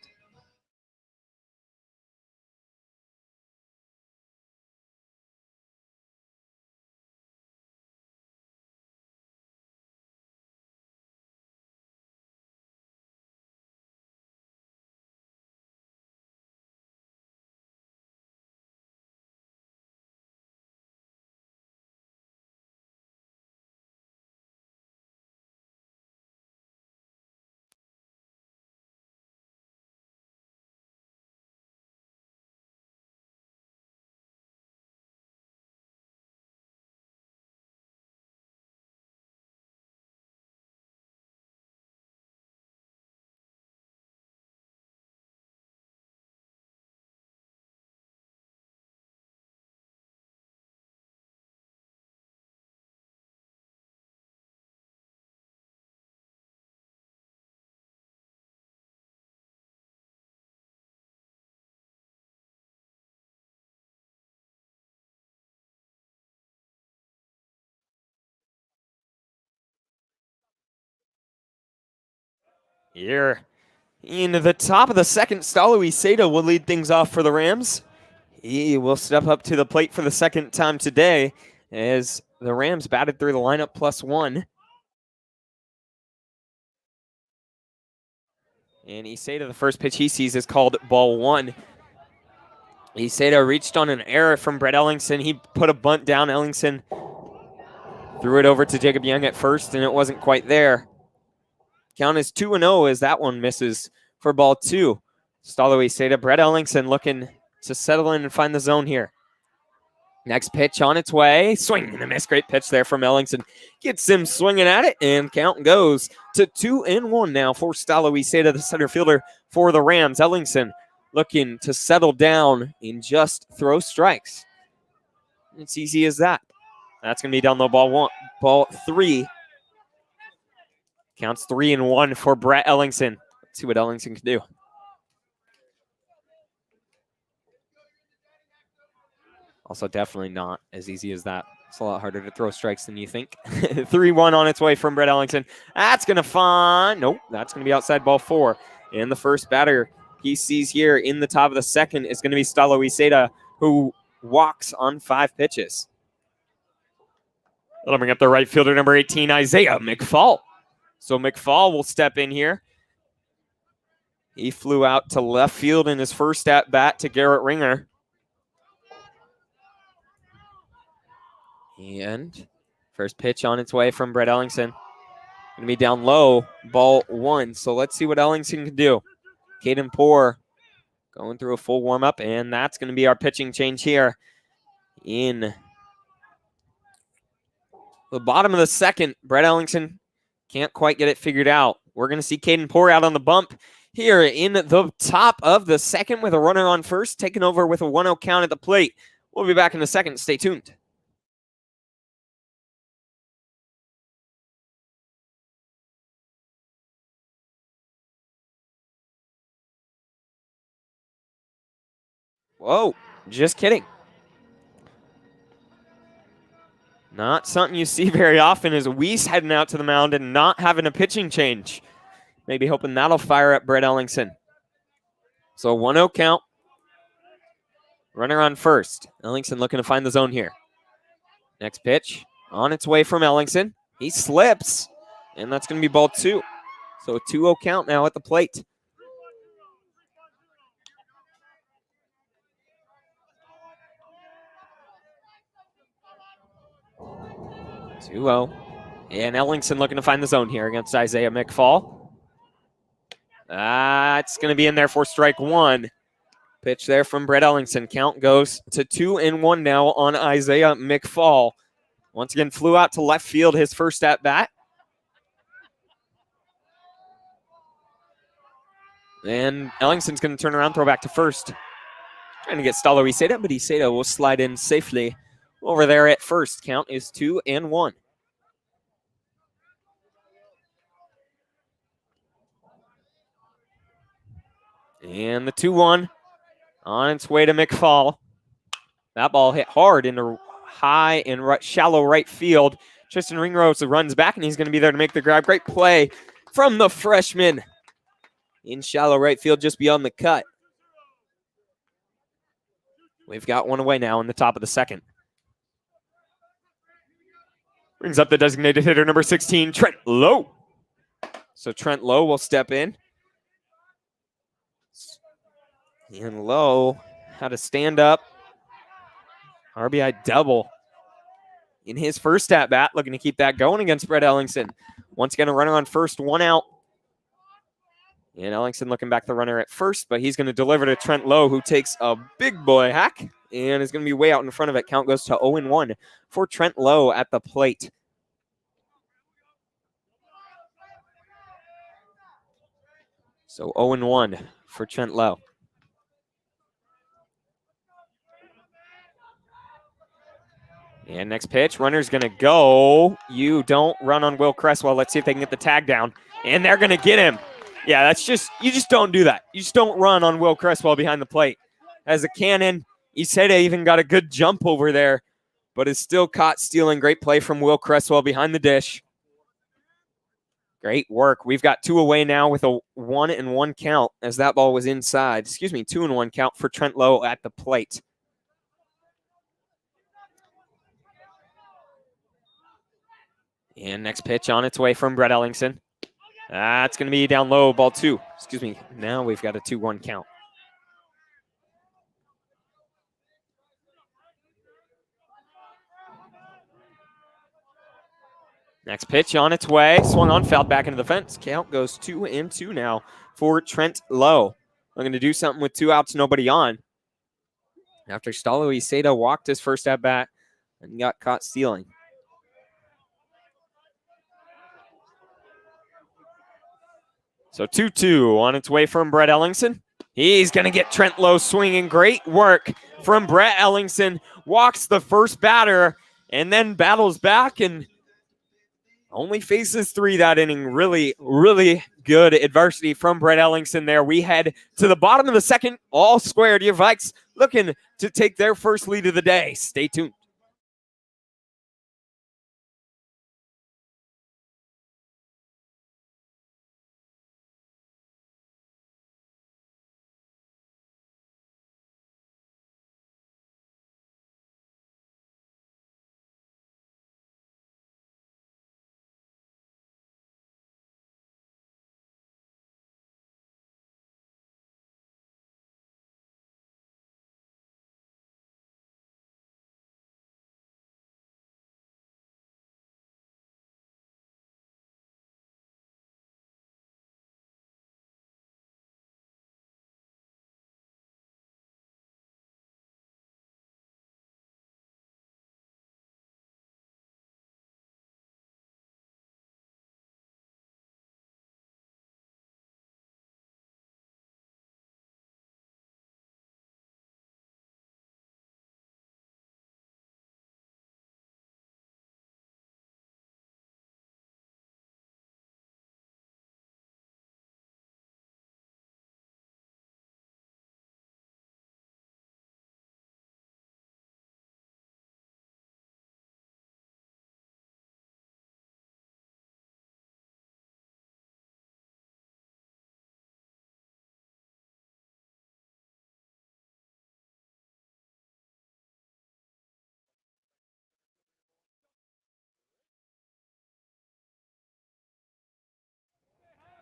Here in the top of the second, Stalo Iseda will lead things off for the Rams. He will step up to the plate for the second time today as the Rams batted through the lineup +1. And Iseda, the first pitch he sees is called ball 1. Iseda reached on an error from Brett Ellingson. He put a bunt down. Ellingson threw it over to Jacob Young at first, and it wasn't quite there. Count is 2-0 as that one misses for ball 2. Stalo Iseda, Brett Ellingson looking to settle in and find the zone here. Next pitch on its way. Swing and a miss. Great pitch there from Ellingson. Gets him swinging at it, and count goes to 2-1 now for Stalo Iseda, the center fielder for the Rams. Ellingson looking to settle down and just throw strikes. It's easy as that. That's going to be down low, ball 3. Counts 3-1 for Brett Ellingson. Let's see what Ellingson can do. Also, definitely not as easy as that. It's a lot harder to throw strikes than you think. 3-1 on its way from Brett Ellingson. That's going to find. Nope, that's going to be outside ball 4. And the first batter he sees here in the top of the second is going to be Stalo Iseda, who walks on 5 pitches. That'll bring up the right fielder, number 18, Isaiah Mcfaul. So Mcfaul will step in here. He flew out to left field in his first at-bat to Garrett Ringer. And first pitch on its way from Brett Ellingson. Going to be down low, ball 1. So let's see what Ellingson can do. Caden Poor going through a full warm-up, and that's going to be our pitching change here in the bottom of the second. Brett Ellingson can't quite get it figured out. We're going to see Caden Poor out on the bump here in the top of the second with a runner on first, taking over with a 1-0 count at the plate. We'll be back in a second. Stay tuned. Whoa, just kidding. Not something you see very often is Weiss heading out to the mound and not having a pitching change. Maybe hoping that'll fire up Brett Ellingson. So 1-0 count. Runner on first. Ellingson looking to find the zone here. Next pitch on its way from Ellingson. He slips, and that's going to be ball 2. So a 2-0 count now at the plate. 2-0. And Ellingson looking to find the zone here against Isaiah Mcfaul. It's going to be in there for strike 1. Pitch there from Brett Ellingson. Count goes to 2-1 now on Isaiah Mcfaul. Once again, flew out to left field his first at-bat. And Ellingson's going to turn around, throw back to first. Trying to get Stalo Iseda, but Iseda will slide in safely over there at first. Count is 2-1. And the 2-1 on its way to Mcfaul. That ball hit hard into high and shallow right field. Tristan Ringrose runs back, and he's going to be there to make the grab. Great play from the freshman in shallow right field just beyond the cut. We've got one away now in the top of the second. Brings up the designated hitter, number 16, Trent Lowe. So Trent Lowe will step in. And Lowe had a stand-up RBI double in his first at-bat, looking to keep that going against Brett Ellingson. Once again, a runner on first, 1 out. And Ellingson looking back the runner at first, but he's going to deliver to Trent Lowe, who takes a big boy hack and is going to be way out in front of it. Count goes to 0-1 for Trent Lowe at the plate. So 0-1 for Trent Lowe. And next pitch, runner's going to go. You don't run on Will Cresswell. Let's see if they can get the tag down. And they're going to get him. Yeah, you just don't do that. You just don't run on Will Cresswell behind the plate. As a cannon, Iseda even got a good jump over there, but is still caught stealing. Great play from Will Cresswell behind the dish. Great work. We've got 2 away now with a 1-1 count as that ball was inside. 2-1 count for Trent Lowe at the plate. And next pitch on its way from Brett Ellingson. That's going to be down low, ball 2. Excuse me. Now we've got a 2-1 count. Next pitch on its way. Swung on, fouled back into the fence. Count goes 2-2 now for Trent Lowe. Looking to do something with 2 outs, nobody on. After Stalo Iseda walked his first at bat and got caught stealing. So 2-2 on its way from Brett Ellingson. He's going to get Trent Lowe swinging. Great work from Brett Ellingson. Walks the first batter and then battles back and only faces 3 that inning. Really, really good adversity from Brett Ellingson there. We head to the bottom of the second, all squared. Your Vikes looking to take their first lead of the day. Stay tuned.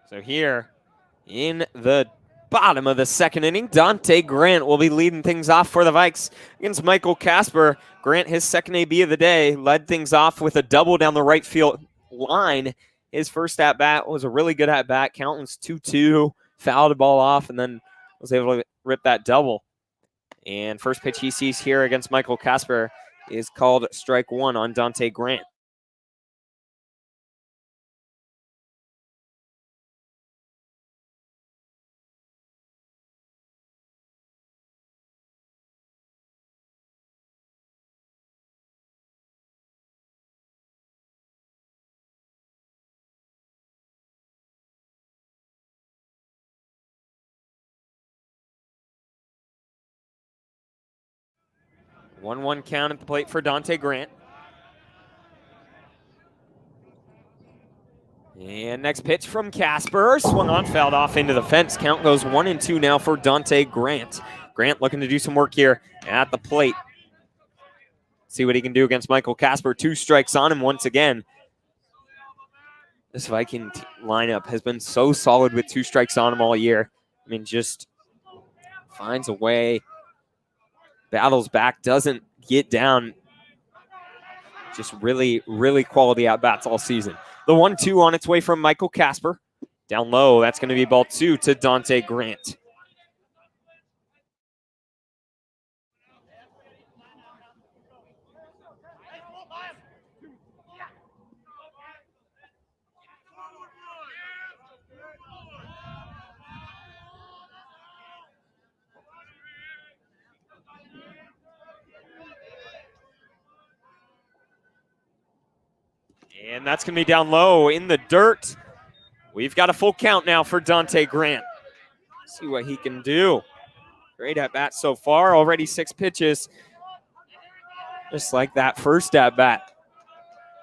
So here in the bottom of the second inning, Dante Grant will be leading things off for the Vikes against Michael Casper. Grant, his second AB of the day, led things off with a double down the right field line. His first at-bat was a really good at-bat. Count was 2-2, fouled the ball off, and then was able to rip that double. And first pitch he sees here against Michael Casper is called strike 1 on Dante Grant. One count at the plate for Dante Grant. And next pitch from Casper. Swung on, fouled off into the fence. Count goes 1-2 now for Dante Grant. Grant looking to do some work here at the plate. See what he can do against Michael Casper. 2 strikes on him once again. This Viking lineup has been so solid with 2 strikes on him all year. I mean, just finds a way. Battles back, doesn't get down. Just really, really quality at-bats all season. The 1-2 on its way from Michael Casper. Down low, that's going to be ball 2 to Dante Grant. And that's going to be down low in the dirt. We've got a full count now for Dante Grant. See what he can do. Great at bat so far. Already 6 pitches. Just like that first at bat.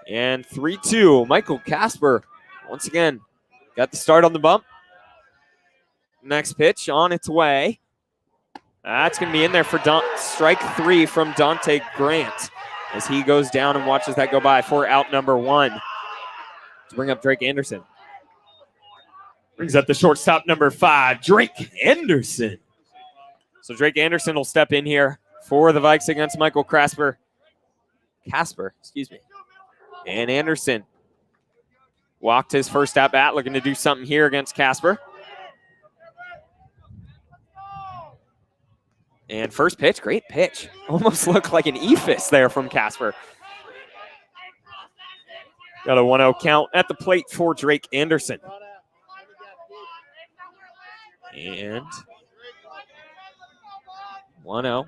And 3-2. Michael Casper, once again, got the start on the bump. Next pitch on its way. That's going to be in there for strike 3 from Dante Grant as he goes down and watches that go by for out number 1 to bring up Drake Anderson. Brings up the shortstop, number 5, Drake Henderson. So Drake Anderson will step in here for the Vikes against Michael Casper, excuse me. And Anderson walked his first at bat, looking to do something here against Casper. And first pitch, great pitch. Almost looked like an ephus there from Casper. Got a 1-0 count at the plate for Drake Anderson. And 1-0.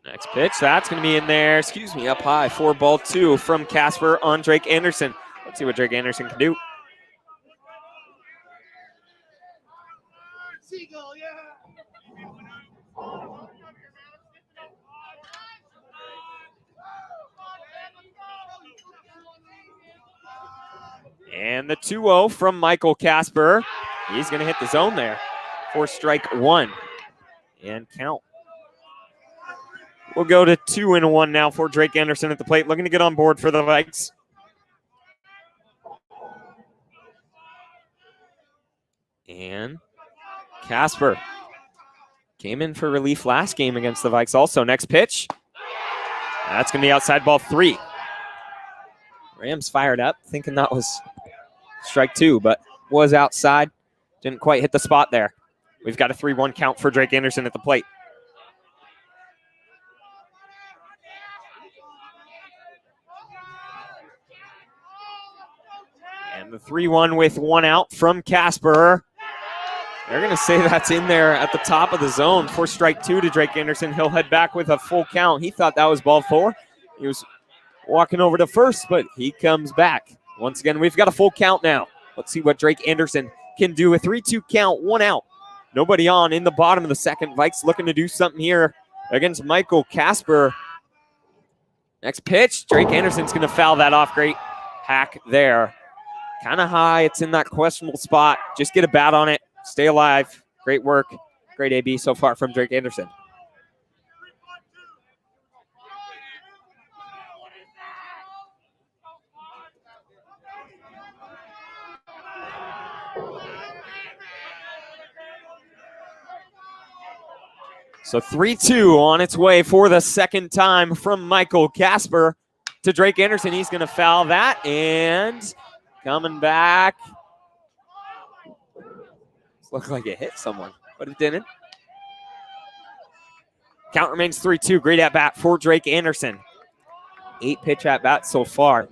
Next pitch, that's going to be in there. Excuse me, up high. 4-2 from Casper on Drake Anderson. Let's see what Drake Anderson can do. And the 2-0 from Michael Casper. He's going to hit the zone there for strike 1 and count. We'll go to 2-1 now for Drake Anderson at the plate, looking to get on board for the Vikes. And Casper came in for relief last game against the Vikes also. Next pitch. That's going to be outside ball 3. Rams fired up, thinking that was strike 2, but was outside. Didn't quite hit the spot there. We've got a 3-1 count for Drake Anderson at the plate. And the 3-1 with 1 out from Casper. They're going to say that's in there at the top of the zone for strike 2 to Drake Anderson. He'll head back with a full count. He thought that was ball 4. He was walking over to first, but he comes back. Once again, we've got a full count now. Let's see what Drake Anderson can do. A 3-2 count, 1 out. Nobody on in the bottom of the second. Vikes looking to do something here against Michael Casper. Next pitch, Drake Anderson's going to foul that off. Great hack there. Kind of high. It's in that questionable spot. Just get a bat on it. Stay alive. Great work. Great AB so far from Drake Anderson. So 3-2 on its way for the second time from Michael Casper to Drake Anderson. He's going to foul that, and coming back. Looked like it hit someone, but it didn't. Count remains 3-2. Great at bat for Drake Anderson. 8 pitch at bat so far.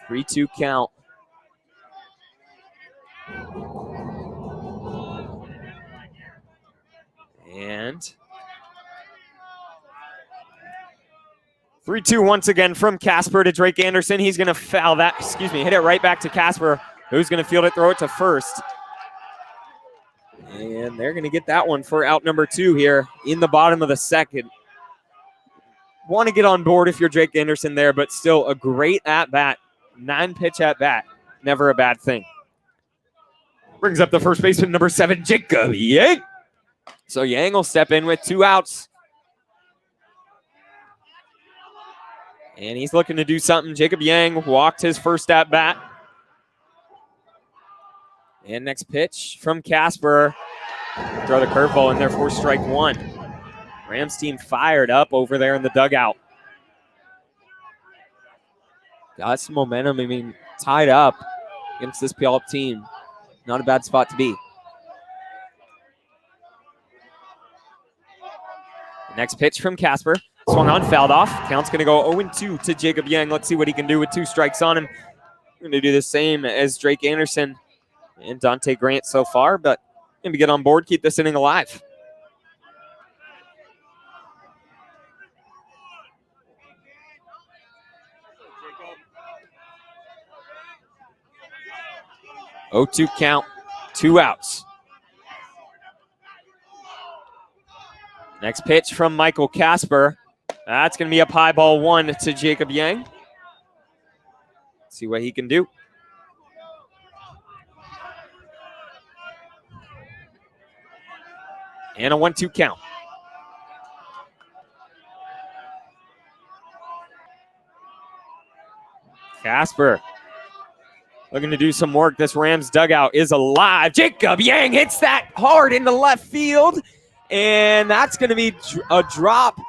3-2 count. And 3-2 once again from Casper to Drake Anderson. He's going to foul that, hit it right back to Casper, who's going to field it, throw it to first. And they're going to get that one for out number 2 here in the bottom of the second. Want to get on board if you're Drake Anderson there, but still a great at-bat. 9 pitch at-bat. Never a bad thing. Brings up the first baseman, number 7, Jacob Yang. So Yang will step in with 2 outs. And he's looking to do something. Jacob Yang walked his first at-bat. And next pitch from Casper. Throw the curveball in there for strike 1. Rams team fired up over there in the dugout. Got some momentum. I mean, tied up against this Puyallup team. Not a bad spot to be. Next pitch from Casper. Swung on, fouled off. Count's going to go 0-2 to Jacob Yang. Let's see what he can do with 2 strikes on him. We're going to do the same as Drake Anderson and Dante Grant so far, but maybe get on board, keep this inning alive. Oh, 2 count, 2 outs. Next pitch from Michael Casper. That's going to be up high, ball 1 to Jacob Yang. See what he can do. And a 1-2 count. Casper looking to do some work. This Rams dugout is alive. Jacob Yang hits that hard into left field, and that's going to be a drop.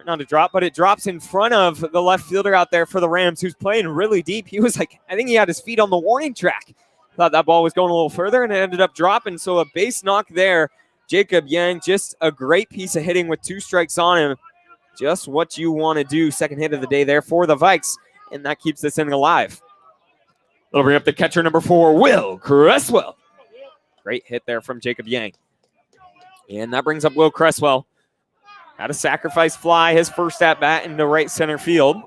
Not a drop, but it drops in front of the left fielder out there for the Rams, who's playing really deep. He was like, I think he had his feet on the warning track. Thought that ball was going a little further, and it ended up dropping. So a base knock there. Jacob Yang, just a great piece of hitting with 2 strikes on him. Just what you want to do. Second hit of the day there for the Vikes, and that keeps this inning alive. That'll bring up the catcher, number 4, Will Cresswell. Great hit there from Jacob Yang. And that brings up Will Cresswell. Had a sacrifice fly, his first at bat into right center field.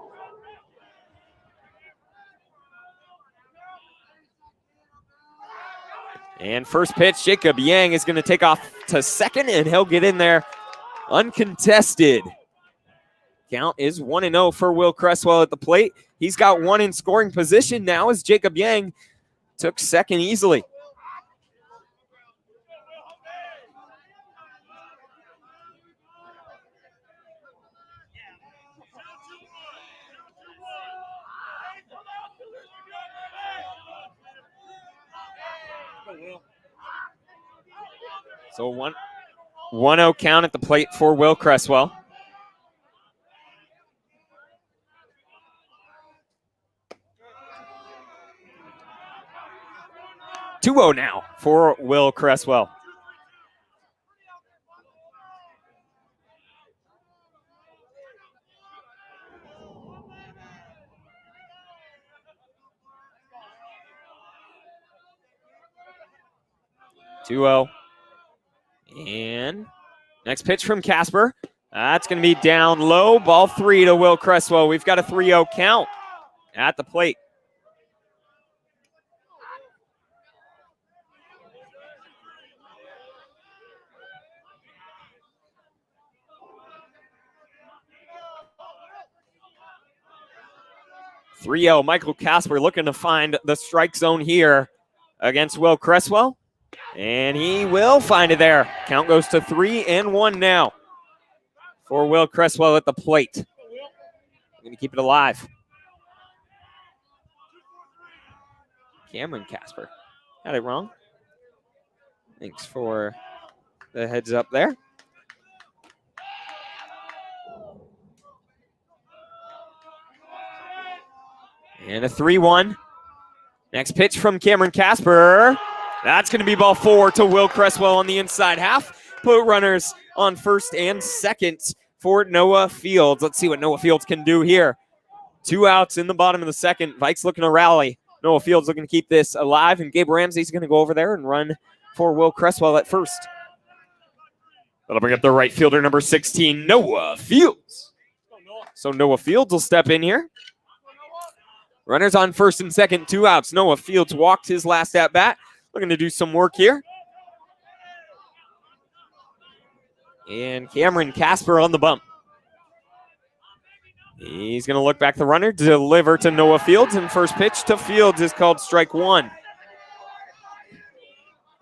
And first pitch, Jacob Yang is going to take off to second, and he'll get in there uncontested. Count is 1-0 for Will Cresswell at the plate. He's got 1 in scoring position now as Jacob Yang took second easily. So 1-0 count at the plate for Will Cresswell. (2-0) now for Will Cresswell. And next pitch from Casper. That's going to be down low. Ball 3 to Will Cresswell. We've got a 3-0 count at the plate. Michael Casper looking to find the strike zone here against Will Cresswell. And he will find it there. Count goes to 3-1 now for Will Cresswell at the plate. Going to keep it alive. Cameron Casper. Had it wrong. Thanks for the heads up there. And a 3-1. Next pitch from Cameron Casper. That's going to be ball 4 to Will Cresswell on the inside half. Put runners on first and second for Noah Fields. Let's see what Noah Fields can do here. 2 outs in the bottom of the second. Vikes looking to rally. Noah Fields looking to keep this alive, and Gabe Ramsey's going to go over there and run for Will Cresswell at first. That'll bring up the right fielder, number 16, Noah Fields. So Noah Fields will step in here. Runners on first and second, 2 outs. Noah Fields walked his last at bat. Looking to do some work here. And Cameron Casper on the bump. He's going to look back the runner, deliver to Noah Fields, and first pitch to Fields is called strike 1.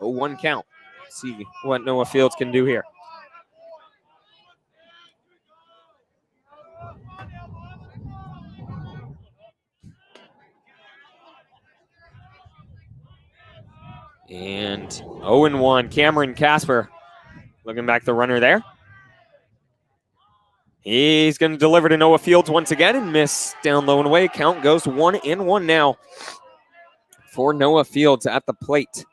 0-1 count. See what Noah Fields can do here. And 0-1, Cameron Casper looking back the runner there. He's going to deliver to Noah Fields once again and miss down low and away. Count goes 1-1 now for Noah Fields at the plate.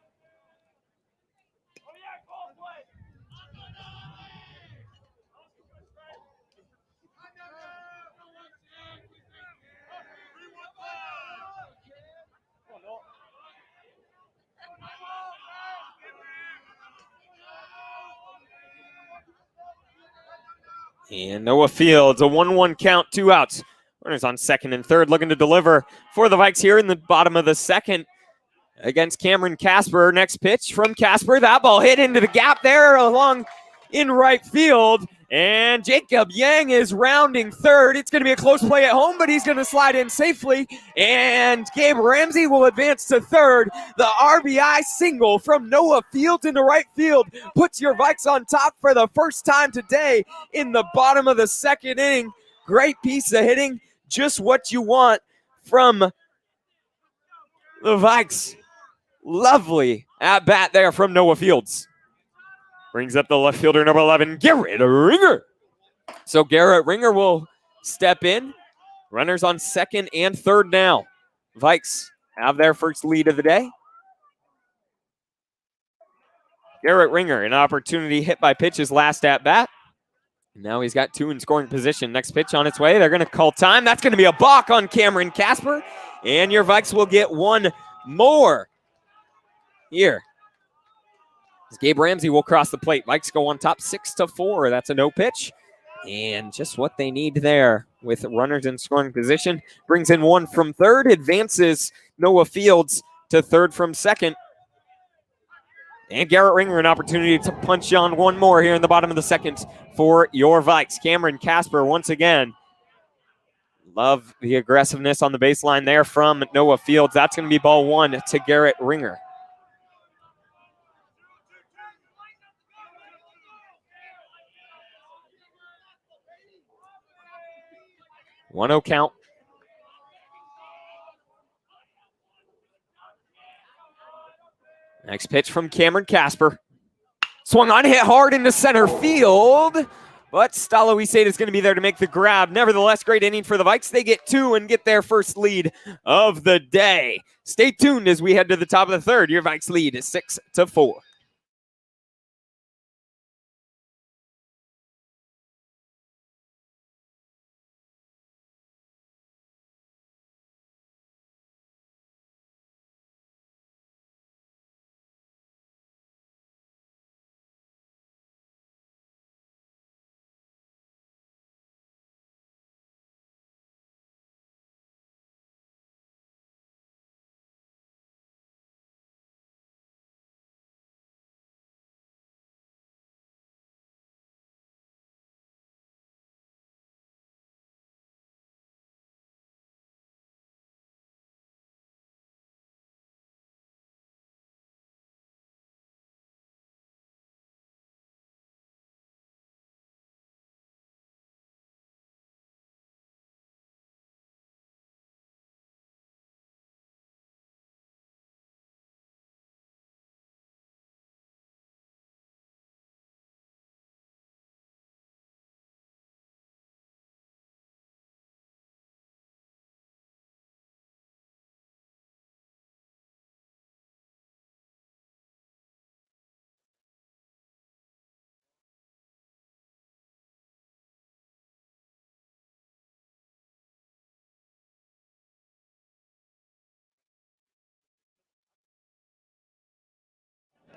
And Noah Fields, a 1-1 count, 2 outs. Runners on second and third, looking to deliver for the Vikes here in the bottom of the second against Cameron Casper. Next pitch from Casper. That ball hit into the gap there along in right field. And Jacob Yang is rounding third. It's going to be a close play at home, but he's going to slide in safely. And Gabe Ramsey will advance to third. The RBI single from Noah Fields into right field puts your Vikes on top for the first time today in the bottom of the second inning. Great piece of hitting, just what you want from the Vikes. Lovely at bat there from Noah Fields. Brings up the left fielder, number 11, Garrett Ringer. So Garrett Ringer will step in. Runners on second and third now. Vikes have their first lead of the day. Garrett Ringer, an opportunity hit by pitch his last at bat. Now he's got two in scoring position. Next pitch on its way. They're going to call time. That's going to be a balk on Cameron Casper. And your Vikes will get one more here. Gabe Ramsey will cross the plate. Vikes go on top 6-4. That's a no pitch. And just what they need there with runners in scoring position. Brings in one from third. Advances Noah Fields to third from second. And Garrett Ringer, an opportunity to punch on one more here in the bottom of the second for your Vikes. Cameron Casper once again. Love the aggressiveness on the baseline there from Noah Fields. That's going to be ball one to Garrett Ringer. One 0 count. Next pitch from Cameron Casper. Swung on, hit hard into center field. But Staloisate is going to be there to make the grab. Nevertheless, great inning for the Vikes. They get two and get their first lead of the day. Stay tuned as we head to the top of the third. Your Vikes lead is 6-4.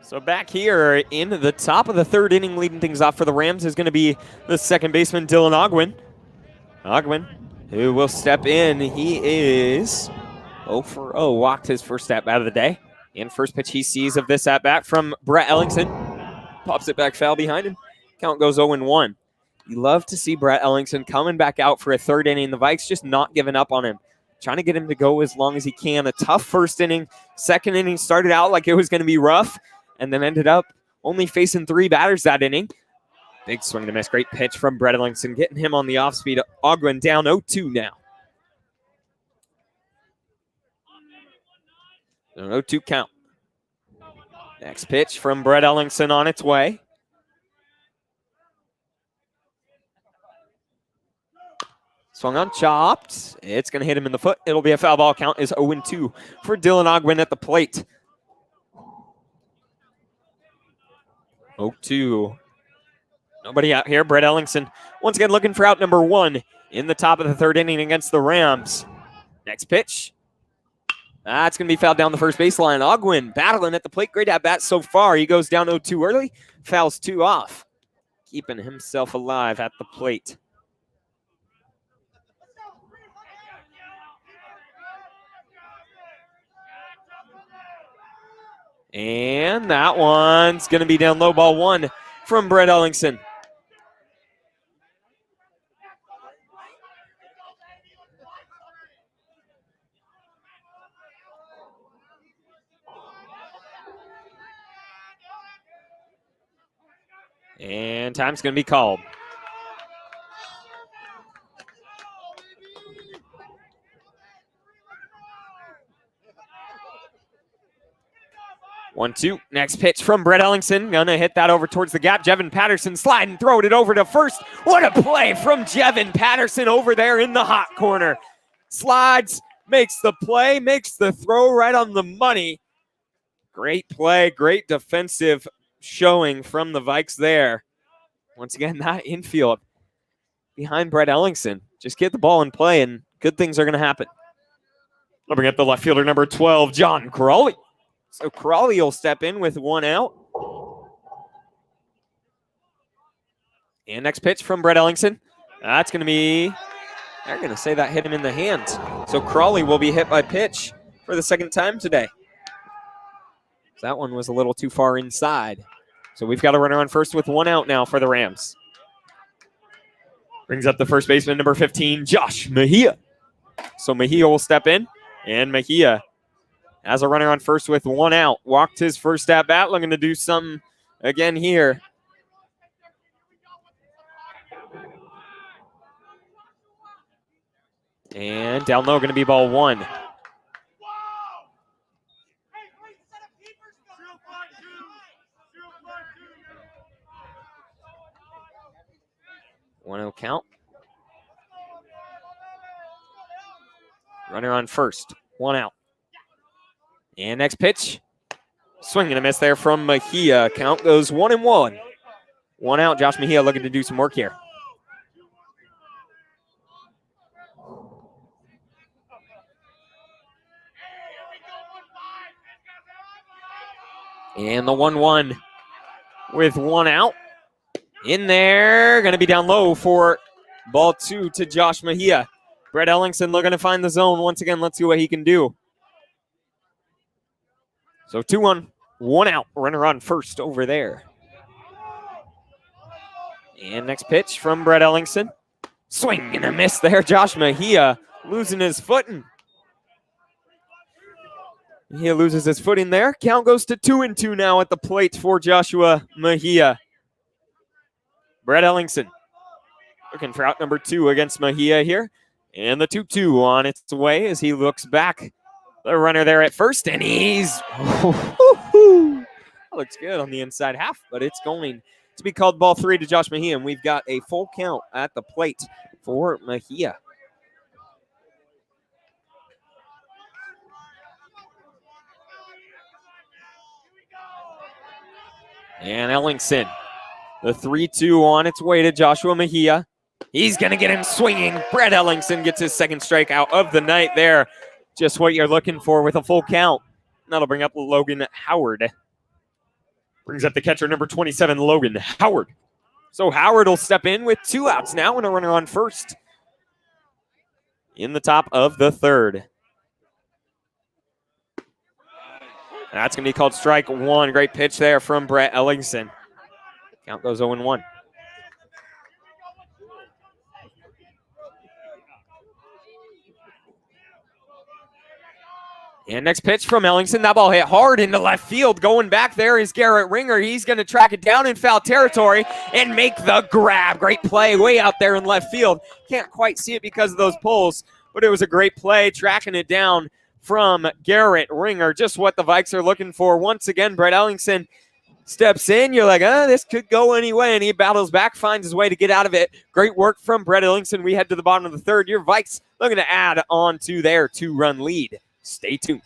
So back here in the top of the third inning, leading things off for the Rams is going to be the second baseman, Dylan Ogwin. Ogwin, who will step in. He is 0 for 0, walked his first at-bat of the day. And first pitch he sees of this at-bat from Brett Ellingson. Pops it back foul behind him. Count goes 0-1. You love to see Brett Ellingson coming back out for a third inning. The Vikes just not giving up on him. Trying to get him to go as long as he can. A tough first inning. Second inning started out like it was going to be rough, and then ended up only facing three batters that inning. Big swing to miss. Great pitch from Brett Ellingson, getting him on the off-speed. Ogwin down 0-2 now. An 0-2 count. Next pitch from Brett Ellingson on its way. Swung on, chopped. It's going to hit him in the foot. It'll be a foul ball. Count is 0-2 for Dylan Ogwin at the plate. 0-2. Nobody out here. Brett Ellingson once again looking for out number one in the top of the third inning against the Rams. Next pitch. That's going to be fouled down the first baseline. Ogwin battling at the plate. Great at bat so far. He goes down 0-2 early. Fouls two off. Keeping himself alive at the plate. And that one's going to be down low, ball one from Brett Ellingson. And time's going to be called. 1-2. Next pitch from Brett Ellingson. Gonna hit that over towards the gap. Jevin Patterson sliding, throwing it over to first. What a play from Jevin Patterson over there in the hot corner. Slides, makes the play, makes the throw right on the money. Great play, great defensive showing from the Vikes there. Once again, not infield behind Brett Ellingson. Just get the ball in play and good things are going to happen. I'll bring up the left fielder, number 12, John Crawley. So Crawley will step in with 1 out. And next pitch from Brett Ellingson. That's going to be, they're going to say that hit him in the hand. So Crawley will be hit by pitch for the second time today. That one was a little too far inside. So we've got a runner on first with 1 out now for the Rams. Brings up the first baseman, number 15, Josh Mejia. So Mejia will step in, and Mejia has a runner on first with 1 out. Walked his first at bat, looking to do something again here. And down low, going to be ball 1. One out count. Runner on first, 1 out. And next pitch, swing and a miss there from Mejia. Count goes 1-1. 1 out, Josh Mejia looking to do some work here. And the 1-1 with 1 out. In there, going to be down low for ball 2 to Josh Mejia. Brett Ellingson looking to find the zone. Once again, let's see what he can do. So 2-1, 1 out. Runner on first over there. And next pitch from Brett Ellingson. Swing and a miss there. Josh Mejia losing his footing. He loses his footing there. Count goes to 2-2 now at the plate for Joshua Mejia. Brett Ellingson looking for out number 2 against Mejia here. And the 2-2 on its way as he looks back. The runner there at first, and he's... that looks good on the inside half, but it's going to be called ball 3 to Josh Mejia, and we've got a full count at the plate for Mejia. And Ellingson, the 3-2 on its way to Joshua Mejia. He's going to get him swinging. Brett Ellingson gets his second strikeout of the night there. Just what you're looking for with a full count. That'll bring up Logan Howard. Brings up the catcher, number 27, Logan Howard. So Howard will step in with 2 outs now and a runner on first in the top of the 3rd. That's going to be called strike 1. Great pitch there from Brett Ellingson. Count goes 0-1. And next pitch from Ellingson. That ball hit hard into left field. Going back there is Garrett Ringer. He's going to track it down in foul territory and make the grab. Great play way out there in left field. Can't quite see it because of those poles, but it was a great play tracking it down from Garrett Ringer. Just what the Vikes are looking for. Once again, Brett Ellingson steps in. You're like, this could go any way, and he battles back, finds his way to get out of it. Great work from Brett Ellingson. We head to the bottom of the 3rd. Your Vikes looking to add on to their 2-run lead. Stay tuned.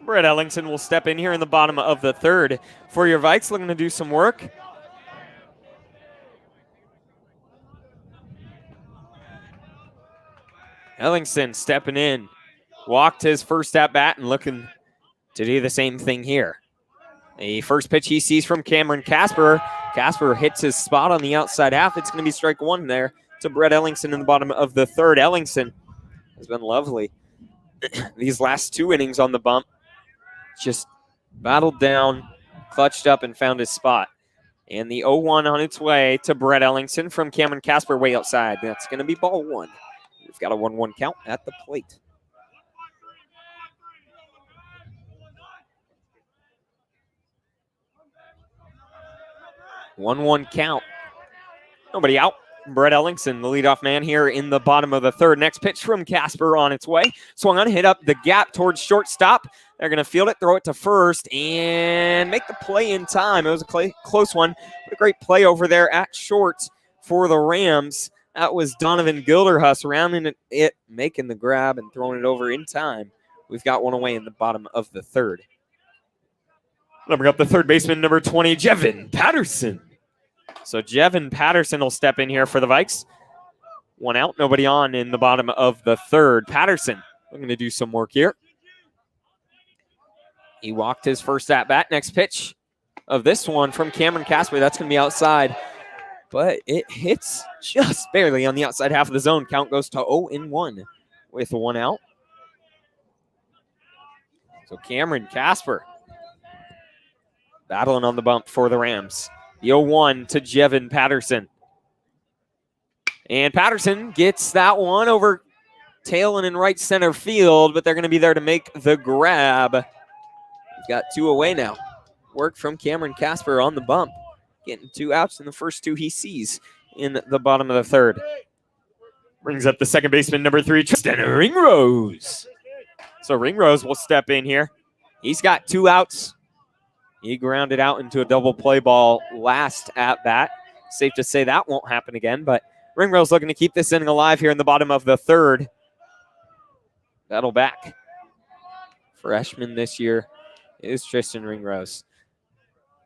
Brett Ellingson will step in here in the bottom of the third for your Vikes, looking to do some work. Ellingson stepping in, walked his first at bat and looking to do the same thing here. The first pitch he sees from Cameron Casper. Casper hits his spot on the outside half. It's going to be strike one there to Brett Ellingson in the bottom of the third. Ellingson has been lovely these last two innings on the bump. Just battled down, clutched up, and found his spot. And the 0-1 on its way to Brett Ellingson from Cameron Casper way outside. That's going to be ball one. We've got a 1-1 count at the plate. One count. Nobody out. Brett Ellingson, the leadoff man here in the bottom of the third. Next pitch from Casper on its way. Swung on, hit up the gap towards shortstop. They're going to field it, throw it to first, and make the play in time. It was a close one. What a great play over there at short for the Rams. That was Donovan Gilderhus rounding it, making the grab, and throwing it over in time. We've got one away in the bottom of the third. Numbering up the third baseman, number 20, Gavin Patterson. So Gavin Patterson will step in here for the Vikes. One out, nobody on in the bottom of the third. Patterson looking to do some work here. He walked his first at bat. Next pitch of this one from Cameron Casper. That's going to be outside, but it hits just barely on the outside half of the zone. Count goes to 0-1 with one out. So Cameron Casper battling on the bump for the Rams. The 0-1 to Gavin Patterson. And Patterson gets that one over tailing in right center field, but they're going to be there to make the grab. We've got two away now. Work from Cameron Casper on the bump. Getting two outs in the first two he sees in the bottom of the third. Brings up the second baseman, number 3, Tristan Ringrose. So Ringrose will step in here. He's got two outs. He grounded out into a double play ball last at bat. Safe to say that won't happen again, but Ringrose looking to keep this inning alive here in the bottom of the third. Battle back. Freshman this year is Tristan Ringrose.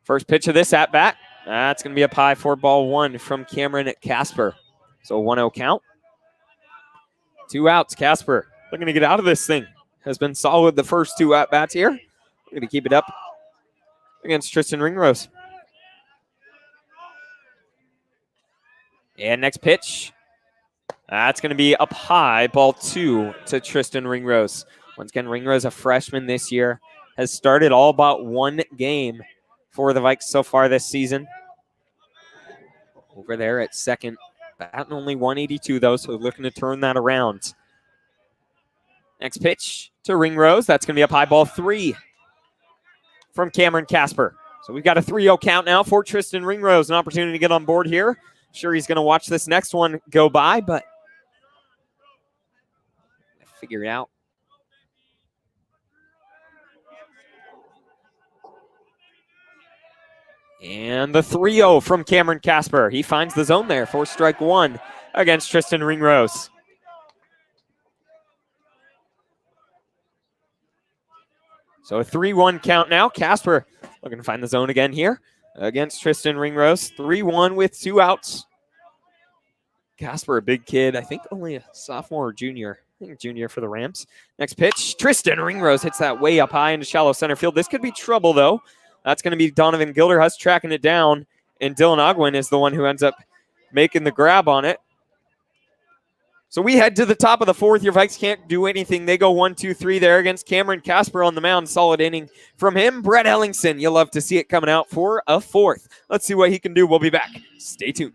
First pitch of this at bat. That's going to be up high for ball one from Cameron Casper. So 1-0 count. Two outs. Casper looking to get out of this thing. Has been solid the first two at bats here. We're going to keep it up against Tristan Ringrose. And next pitch. That's going to be up high, ball two to Tristan Ringrose. Once again, Ringrose, a freshman this year, has started all but one game for the Vikes so far this season. Over there at second, batting only 182 though, so looking to turn that around. Next pitch to Ringrose. That's going to be up high, ball three from Cameron Casper. So we've got a 3-0 count now for Tristan Ringrose. An opportunity to get on board here. Sure, he's going to watch this next one go by, but figure it out. And the 3-0 from Cameron Casper. He finds the zone there for strike one against Tristan Ringrose. So a 3-1 count now. Casper looking to find the zone again here against Tristan Ringrose. 3-1 with two outs. Casper, a big kid. I think only a sophomore or junior. I think junior for the Rams. Next pitch. Tristan Ringrose hits that way up high into shallow center field. This could be trouble, though. That's going to be Donovan Gilderhus tracking it down. And Dylan Ogwin is the one who ends up making the grab on it. So we head to the top of the fourth. Your Vikes can't do anything. They go 1-2-3 there against Cameron Casper on the mound. Solid inning from him. Brett Ellingson. You'll love to see it coming out for a fourth. Let's see what he can do. We'll be back. Stay tuned.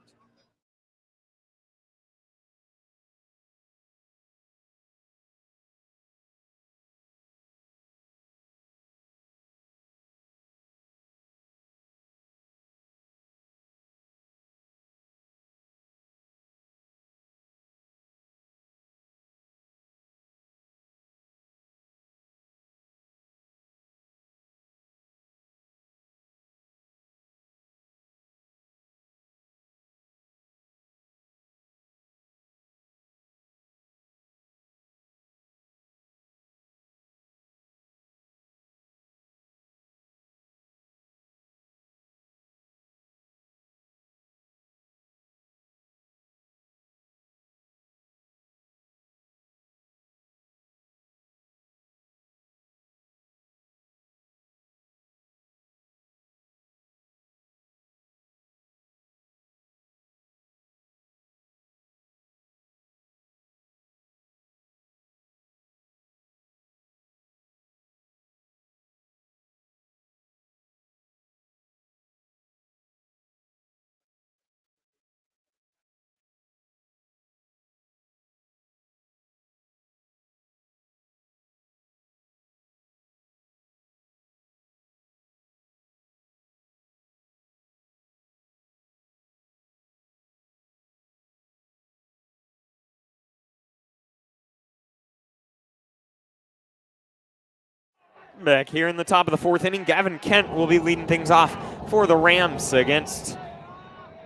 Back here in the top of the fourth inning, Gavin Kent will be leading things off for the Rams against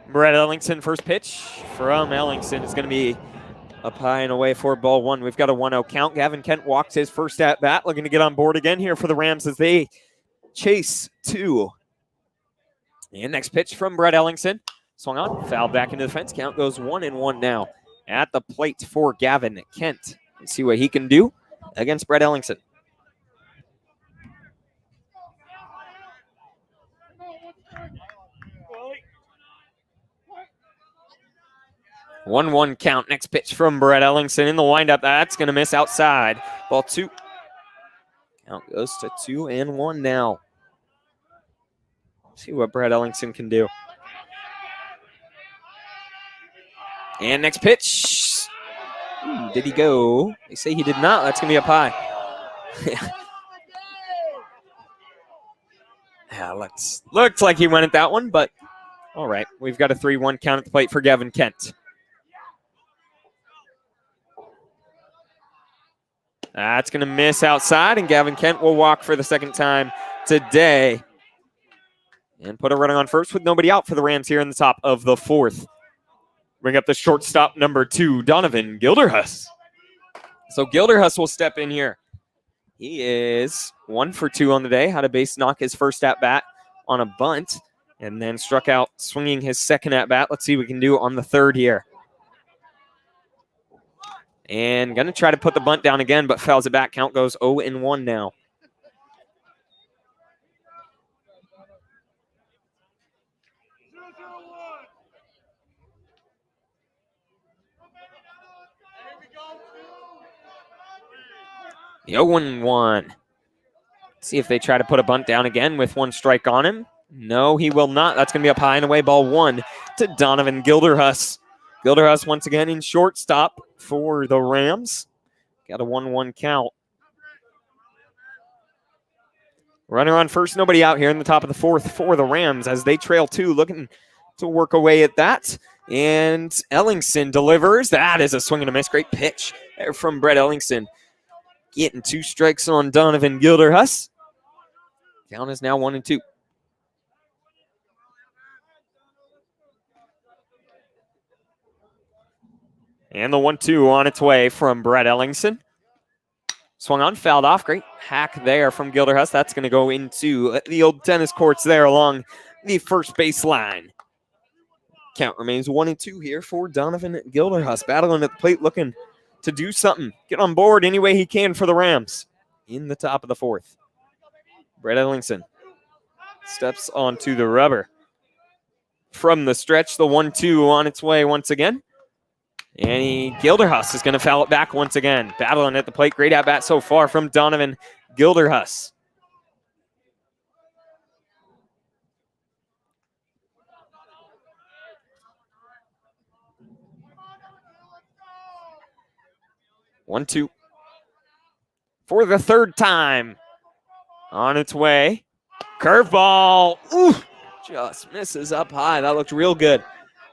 Brett Ellingson. First pitch from Ellingson is going to be up high and away for ball one. We've got a 1-0 count. Gavin Kent walks his first at bat, looking to get on board again here for the Rams as they chase two. And next pitch from Brett Ellingson. Swung on, fouled back into the fence. Count goes 1-1 now at the plate for Gavin Kent. Let's see what he can do against Brett Ellingson. 1-1 count. Next pitch from Brett Ellingson in the windup. That's going to miss outside. Ball two. Count goes to 2-1 now. See what Brett Ellingson can do. And next pitch. Did he go? They say he did not. That's going to be up high. Yeah, looks like he went at that one, but all right. We've got a 3-1 count at the plate for Gavin Kent. That's going to miss outside, and Gavin Kent will walk for the second time today and put a runner on first with nobody out for the Rams here in the top of the fourth. Bring up the shortstop, number 2, Donovan Gilderhus. So Gilderhus will step in here. He is 1 for 2 on the day. Had a base knock his first at-bat on a bunt, and then struck out swinging his second at-bat. Let's see what we can do on the third here. And going to try to put the bunt down again, but fouls it back. Count goes 0-1 now. The 0-1. See if they try to put a bunt down again with 1 strike on him. No, he will not. That's going to be up high and away. Ball 1 to Donovan Gilderhus. Gilderhus once again in shortstop for the Rams. Got a 1-1 count. Runner on first, nobody out here in the top of the fourth for the Rams as they trail 2, looking to work away at that. And Ellingson delivers. That is a swing and a miss. Great pitch there from Brett Ellingson. Getting 2 strikes on Donovan Gilderhus. Count is now 1-2. And the 1-2 on its way from Brett Ellingson. Swung on, fouled off. Great hack there from Gilderhus. That's going to go into the old tennis courts there along the first base line. Count remains 1-2 here for Donovan Gilderhus. Battling at the plate, looking to do something. Get on board any way he can for the Rams in the top of the fourth. Brett Ellingson steps onto the rubber. From the stretch, the 1-2 on its way once again. And Gilderhus is going to foul it back once again. Battling at the plate. Great at-bat so far from Donovan Gilderhus. One, two. For the third time. On its way. Curveball. Ooh, just misses up high. That looked real good.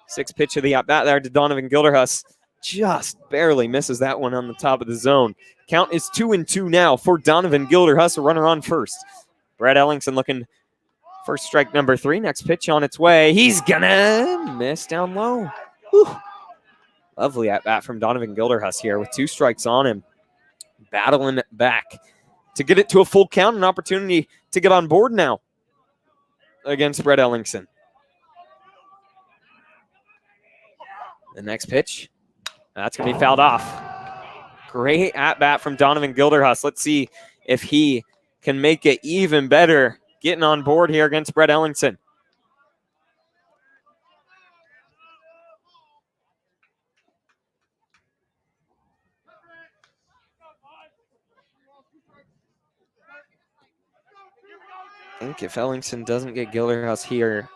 6th pitch of the at-bat there to Donovan Gilderhus. Just barely misses that one on the top of the zone. Count is 2-2 now for Donovan Gilderhus, a runner on first. Brett Ellingson looking for strike number 3. Next pitch on its way. He's gonna miss down low. Whew. Lovely at-bat from Donovan Gilderhus here with 2 strikes on him. Battling back to get it to a full count, an opportunity to get on board now against Brett Ellingson. The next pitch, that's going to be fouled off. Great at-bat from Donovan Gilderhus. Let's see if he can make it even better getting on board here against Brett Ellingson. I think if Ellingson doesn't get Gilderhus here,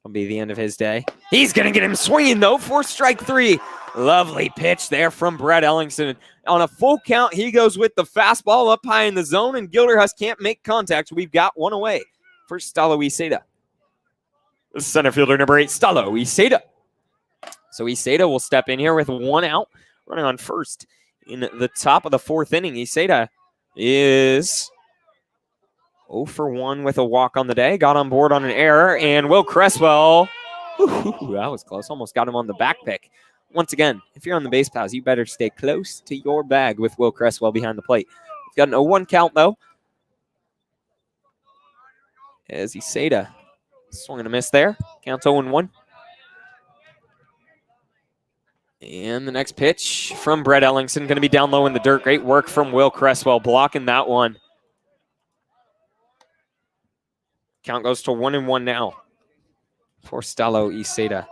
will be the end of his day. He's going to get him swinging, though, for strike 3. Lovely pitch there from Brett Ellingson. On a full count, he goes with the fastball up high in the zone, and Gilderhus can't make contact. We've got 1 away for Stalo Iseda. The center fielder, number 8, Stalo Iseda. So Iseda will step in here with 1 out, running on first in the top of the 4th inning. Iseda is 0 for 1 with a walk on the day. Got on board on an error, and Will Cresswell, that was close. Almost got him on the back pick. Once again, if you're on the base paths, you better stay close to your bag with Will Cresswell behind the plate. We've got an 0-1 count, though. As Iseda swung and a miss there. Counts 0-1. And the next pitch from Brett Ellingson, going to be down low in the dirt. Great work from Will Cresswell, blocking that one. Count goes to 1-1 now for Stalo Iseda.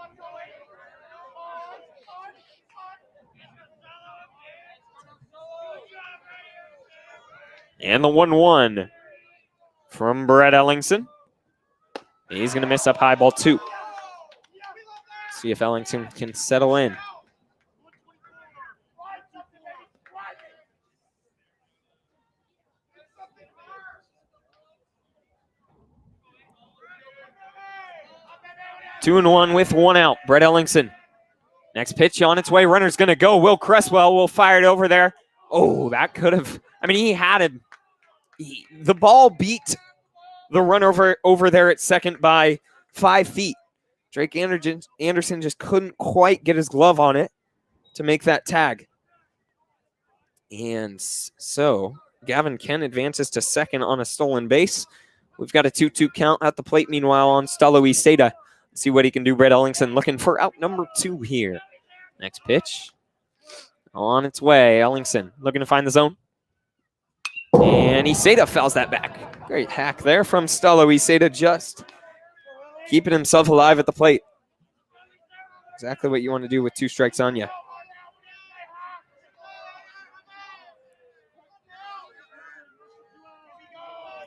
And the 1-1 from Brett Ellingson. He's going to miss up high, ball 2. See if Ellingson can settle in. Two and one with 1 out. Brett Ellingson. Next pitch on its way. Runner's going to go. Will Cresswell will fire it over there. Oh, that could have. I mean, he had him. The ball beat the run over there at second by 5 feet. Drake Anderson just couldn't quite get his glove on it to make that tag. And so Gavin Kent advances to second on a stolen base. We've got a 2-2 count at the plate. Meanwhile, on Stalo Iseda. See what he can do. Brett Ellingson looking for out number 2 here. Next pitch. On its way. Ellingson looking to find the zone. And Iseda fouls that back. Great hack there from Stalo Iseda, just keeping himself alive at the plate. Exactly what you want to do with 2 strikes on you.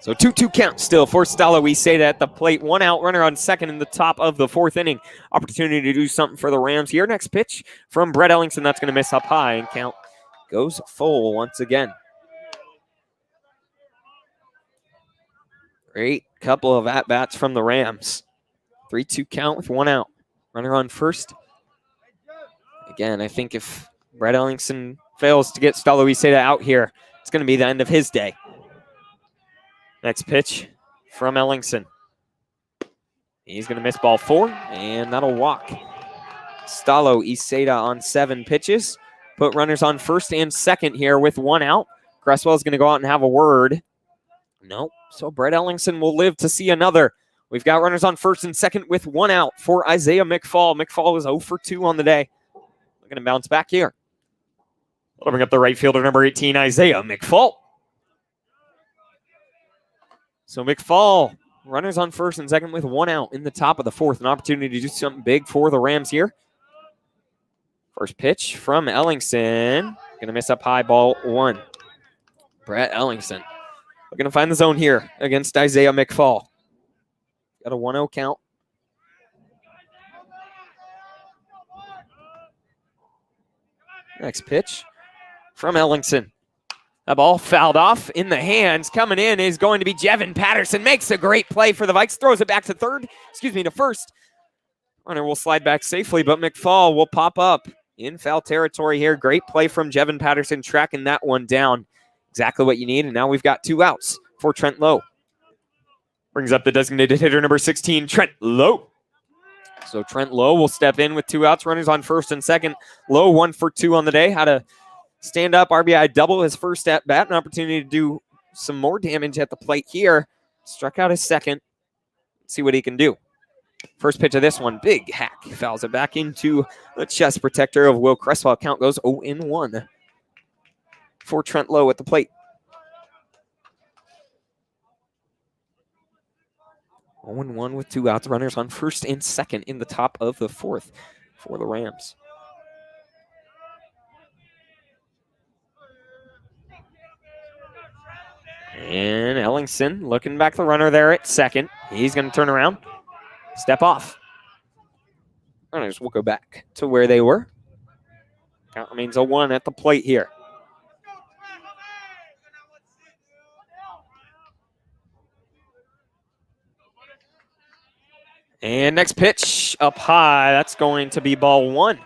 So 2-2 count still for Stalo Iseda at the plate. 1 out, runner on second in the top of the 4th inning. Opportunity to do something for the Rams here. Next pitch from Brett Ellingson. That's going to miss up high, and count goes full once again. Great couple of at-bats from the Rams. 3-2 count with 1 out. Runner on first. Again, I think if Brett Ellingson fails to get Stalo Iseda out here, it's going to be the end of his day. Next pitch from Ellingson. He's going to miss ball 4, and that'll walk. Stalo Iseda on 7 pitches. Put runners on first and second here with 1 out. Cresswell's going to go out and have a word. Nope. So Brett Ellingson will live to see another. We've got runners on first and second with 1 out for Isaiah Mcfaul. Mcfaul is 0 for 2 on the day. We're going to bounce back here. We'll bring up the right fielder, number 18, Isaiah Mcfaul. So Mcfaul, runners on first and second with 1 out in the top of the 4th. An opportunity to do something big for the Rams here. First pitch from Ellingson. Going to miss up high, ball 1. Brett Ellingson. We're going to find the zone here against Isaiah Mcfaul. Got a 1-0 count. Next pitch from Ellingson. That ball fouled off in the hands. Coming in is going to be Jevin Patterson. Makes a great play for the Vikes. Throws it back to to first. Runner will slide back safely, but Mcfaul will pop up in foul territory here. Great play from Jevin Patterson, tracking that one down. Exactly what you need, and now we've got 2 outs for Trent Lowe. Brings up the designated hitter, number 16, Trent Lowe. So Trent Lowe will step in with 2 outs. Runners on first and second. Lowe 1 for 2 on the day. Had a stand-up RBI double his first at-bat. An opportunity to do some more damage at the plate here. Struck out his second. Let's see what he can do. First pitch of this one, big hack. Fouls it back into the chest protector of Will Cresswell. Count goes 0-1 for Trent Lowe at the plate. 0-1 with 2 outs. Runners on first and second in the top of the 4th for the Rams. And Ellingson looking back the runner there at second. He's going to turn around, step off. Runners will go back to where they were. Count remains 0-1 at the plate here. And next pitch up high. That's going to be ball 1.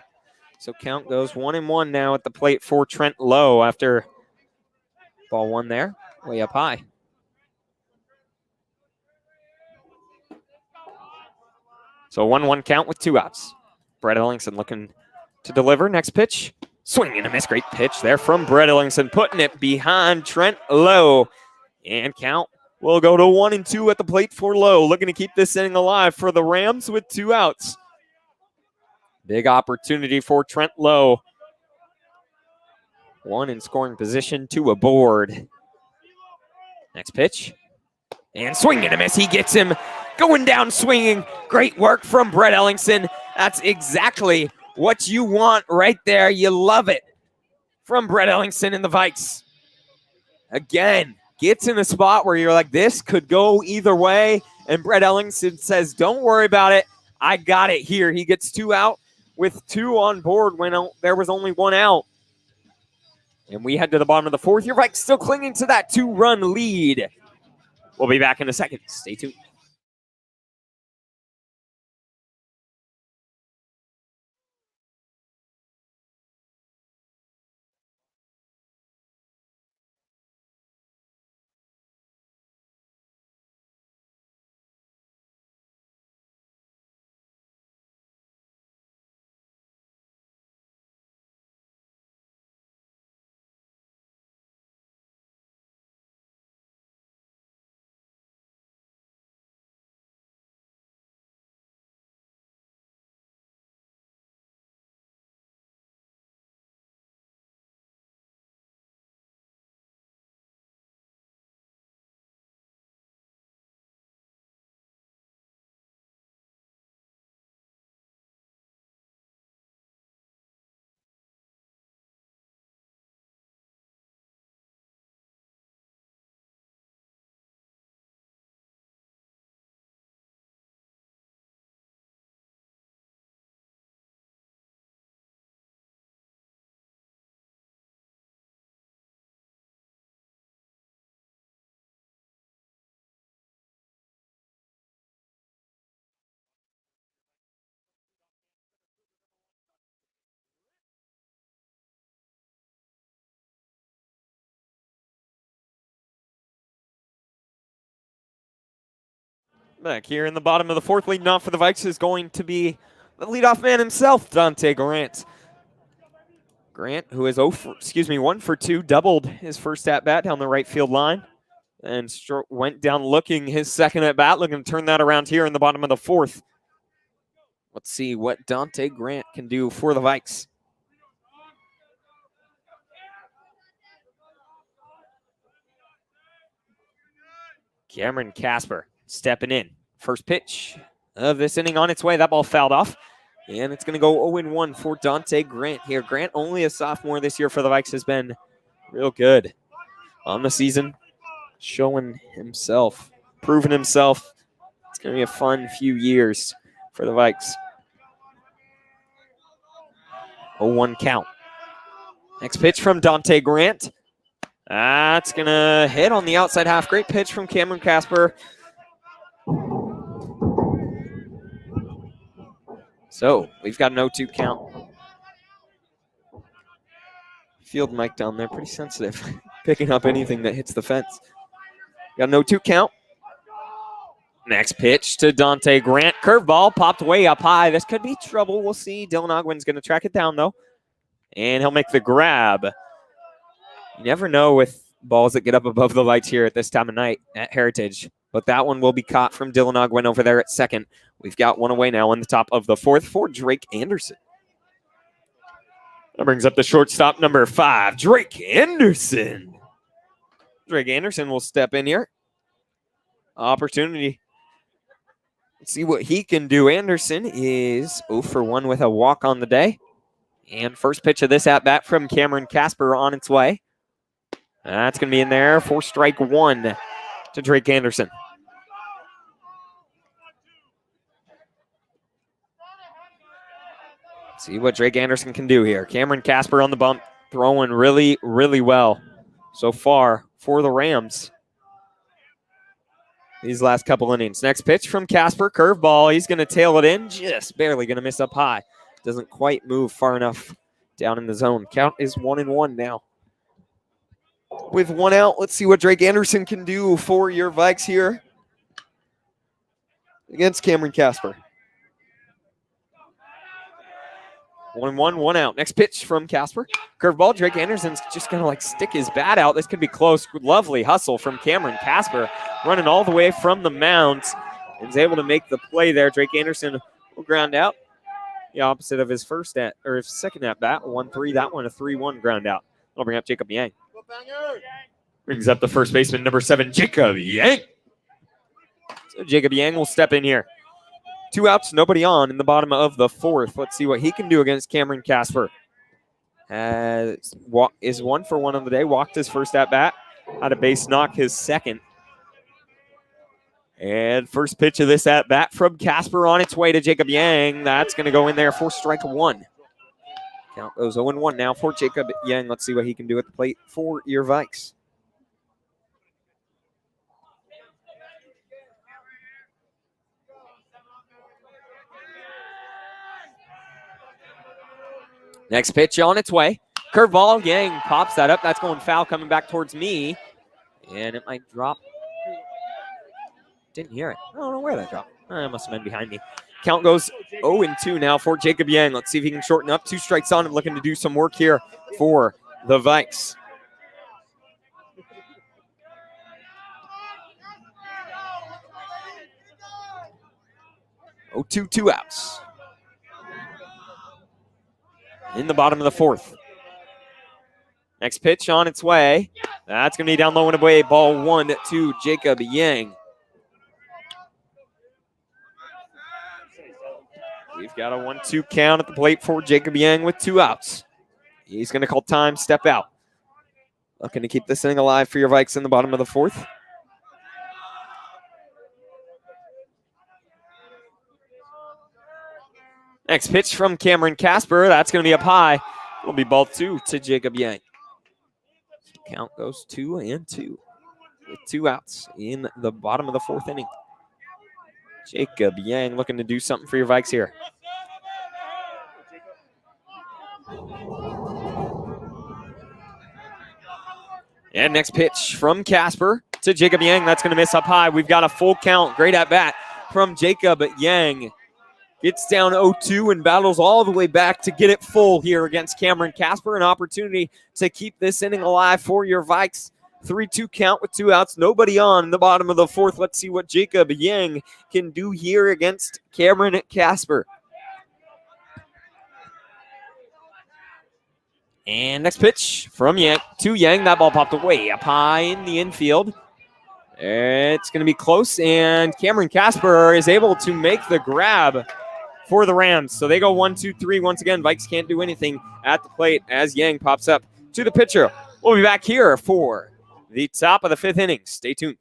So count goes 1-1 now at the plate for Trent Lowe after ball 1 there, way up high. So 1-1 count with 2 outs. Brett Ellingson looking to deliver. Next pitch. Swing and a miss. Great pitch there from Brett Ellingson, putting it behind Trent Lowe. And count will go to 1-2 at the plate for Lowe. Looking to keep this inning alive for the Rams with 2 outs. Big opportunity for Trent Lowe. 1 in scoring position, 2 aboard. Next pitch. And swing and a miss. He gets him going down swinging. Great work from Brett Ellingson. That's exactly what you want right there. You love it from Brett Ellingson and the Vikes. Again, gets in a spot where you're like, this could go either way. And Brett Ellingson says, don't worry about it. I got it here. He gets 2 out with 2 on board when there was only 1 out. And we head to the bottom of the 4th. Your Vikes still clinging to that 2-run lead. We'll be back in a second. Stay tuned. Back here in the bottom of the 4th, leading off for the Vikes is going to be the leadoff man himself, Dante Grant. Grant, who is 1 for 2, doubled his first at-bat down the right field line. And went down looking his second at-bat, looking to turn that around here in the bottom of the 4th. Let's see what Dante Grant can do for the Vikes. Cameron Casper stepping in. First pitch of this inning on its way. That ball fouled off. And it's going to go 0-1 for Dante Grant here. Grant, only a sophomore this year for the Vikes, has been real good on the season. Showing himself, proving himself. It's going to be a fun few years for the Vikes. 0-1 count. Next pitch from Dante Grant. That's going to hit on the outside half. Great pitch from Cameron Casper. So we've got an 0-2 count. Field mic down there, pretty sensitive. Picking up anything that hits the fence. Got an 0-2 count. Next pitch to Dante Grant. Curveball popped way up high. This could be trouble. We'll see. Dylan Ogwin's going to track it down, though. And he'll make the grab. You never know with balls that get up above the lights here at this time of night at Heritage. But that one will be caught from Dylan Ogwin over there at second. We've got 1 away now in the top of the 4th for Drake Anderson. That brings up the shortstop, number 5, Drake Anderson. Drake Anderson will step in here. Opportunity. Let's see what he can do. Anderson is 0 for 1 with a walk on the day. And first pitch of this at-bat from Cameron Casper on its way. That's going to be in there for strike 1 to Drake Anderson. See what Drake Anderson can do here. Cameron Casper on the bump, throwing really, really well so far for the Rams these last couple innings. Next pitch from Casper, curveball. He's going to tail it in, just barely going to miss up high. Doesn't quite move far enough down in the zone. Count is 1-1 now. With 1 out, let's see what Drake Anderson can do for your Vikes here against Cameron Casper. 1-1, 1 out. Next pitch from Casper. Curveball. Drake Anderson's just going to like stick his bat out. This could be close. Lovely hustle from Cameron Casper, running all the way from the mound. And is able to make the play there. Drake Anderson will ground out. The opposite of his second at bat. 1-3. That one a 3-1 ground out. That'll bring up Jacob Yang. Brings up the first baseman, number 7, Jacob Yang. So Jacob Yang will step in here. 2 outs, nobody on in the bottom of the 4th. Let's see what he can do against Cameron Casper. Is 1 for 1 on the day. Walked his first at bat. Had a base knock his second. And first pitch of this at bat from Casper on its way to Jacob Yang. That's going to go in there for strike 1. Count goes 0-1 now for Jacob Yang. Let's see what he can do at the plate for your Vikes. Next pitch on its way. Curveball. Yang pops that up. That's going foul, coming back towards me. And it might drop. Didn't hear it. I don't know where that dropped. It must have been behind me. Count goes 0-2 now for Jacob Yang. Let's see if he can shorten up. 2 strikes on him, looking to do some work here for the Vikes. Oh, 2 outs. In the bottom of the 4th. Next pitch on its way. That's going to be down low and away. Ball 1 to Jacob Yang. We've got a 1-2 count at the plate for Jacob Yang with 2 outs. He's going to call time, step out. Looking to keep this inning alive for your Vikes in the bottom of the 4th. Next pitch from Cameron Casper. That's going to be up high. It'll be ball 2 to Jacob Yang. Count goes 2-2 with 2 outs in the bottom of the 4th inning. Jacob Yang looking to do something for your Vikes here. And next pitch from Casper to Jacob Yang. That's going to miss up high. We've got a full count. Great at bat from Jacob Yang. Gets down 0-2 and battles all the way back to get it full here against Cameron Casper. An opportunity to keep this inning alive for your Vikes. 3-2 count with 2 outs. Nobody on in the bottom of the 4th. Let's see what Jacob Yang can do here against Cameron Casper. And next pitch from Yang to Yang. That ball popped away up high in the infield. It's going to be close, and Cameron Casper is able to make the grab for the Rams. So they go 1-2-3 once again. Vikes can't do anything at the plate as Yang pops up to the pitcher. We'll be back here for the top of the 5th inning. Stay tuned.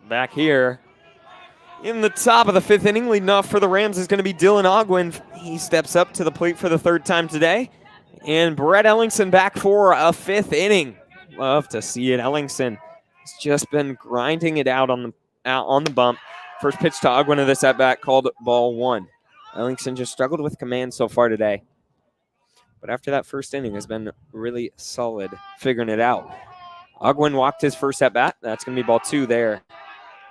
Back here in the top of the 5th inning, leading off for the Rams is going to be Dylan Ogwin. He steps up to the plate for the 3rd time today. And Brett Ellingson back for a 5th inning. Love to see it. Ellingson It's just been grinding it out on the bump. First pitch to Ogwen of this at-bat called ball 1. Ellingson just struggled with command so far today. But after that first inning has been really solid figuring it out. Ogwen walked his first at-bat. That's going to be ball 2 there.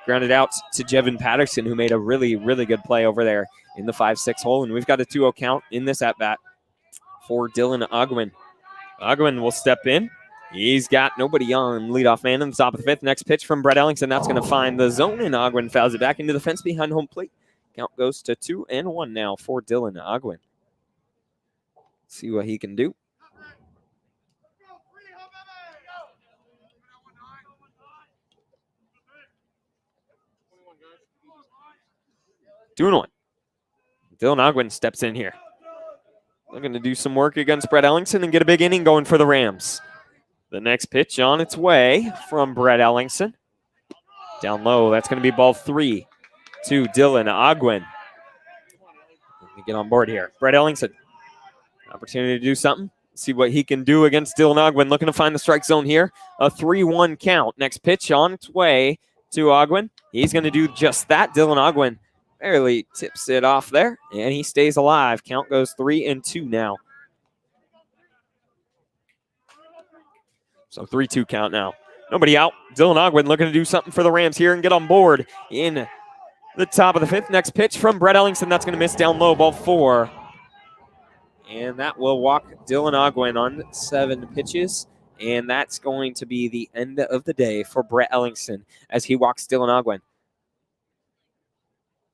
Grounded out to Jevin Patterson, who made a really, really good play over there in the 5-6 hole. And we've got a 2-0 count in this at-bat for Dylan Ogwen. Ogwen will step in. He's got nobody on leadoff man in the top of the 5th. Next pitch from Brett Ellingson. That's going to find the zone, and Ogwen fouls it back into the fence behind home plate. Count goes to 2-1 now for Dylan Ogwen. See what he can do. Doing one. Dylan Ogwen steps in here. Looking to do some work against Brett Ellingson and get a big inning going for the Rams. The next pitch on its way from Brett Ellingson. Down low, that's going to be ball 3 to Dylan Ogwen. Let me get on board here. Brett Ellingson, opportunity to do something. See what he can do against Dylan Ogwen. Looking to find the strike zone here. A 3-1 count. Next pitch on its way to Ogwen. He's going to do just that. Dylan Ogwen barely tips it off there, and he stays alive. Count goes 3-2 now. So 3-2 count now. Nobody out. Dylan Ogwen looking to do something for the Rams here and get on board in the top of the 5th. Next pitch from Brett Ellingson. That's going to miss down low, ball 4. And that will walk Dylan Ogwen on 7 pitches. And that's going to be the end of the day for Brett Ellingson as he walks Dylan Ogwen.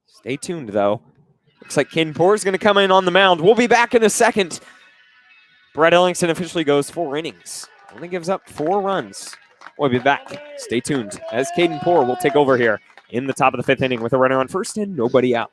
Stay tuned, though. Looks like Caden Poore is going to come in on the mound. We'll be back in a second. Brett Ellingson officially goes 4 innings. Only gives up 4 runs. We'll be back. Stay tuned as Caden Poore will take over here in the top of the 5th inning with a runner on first and nobody out.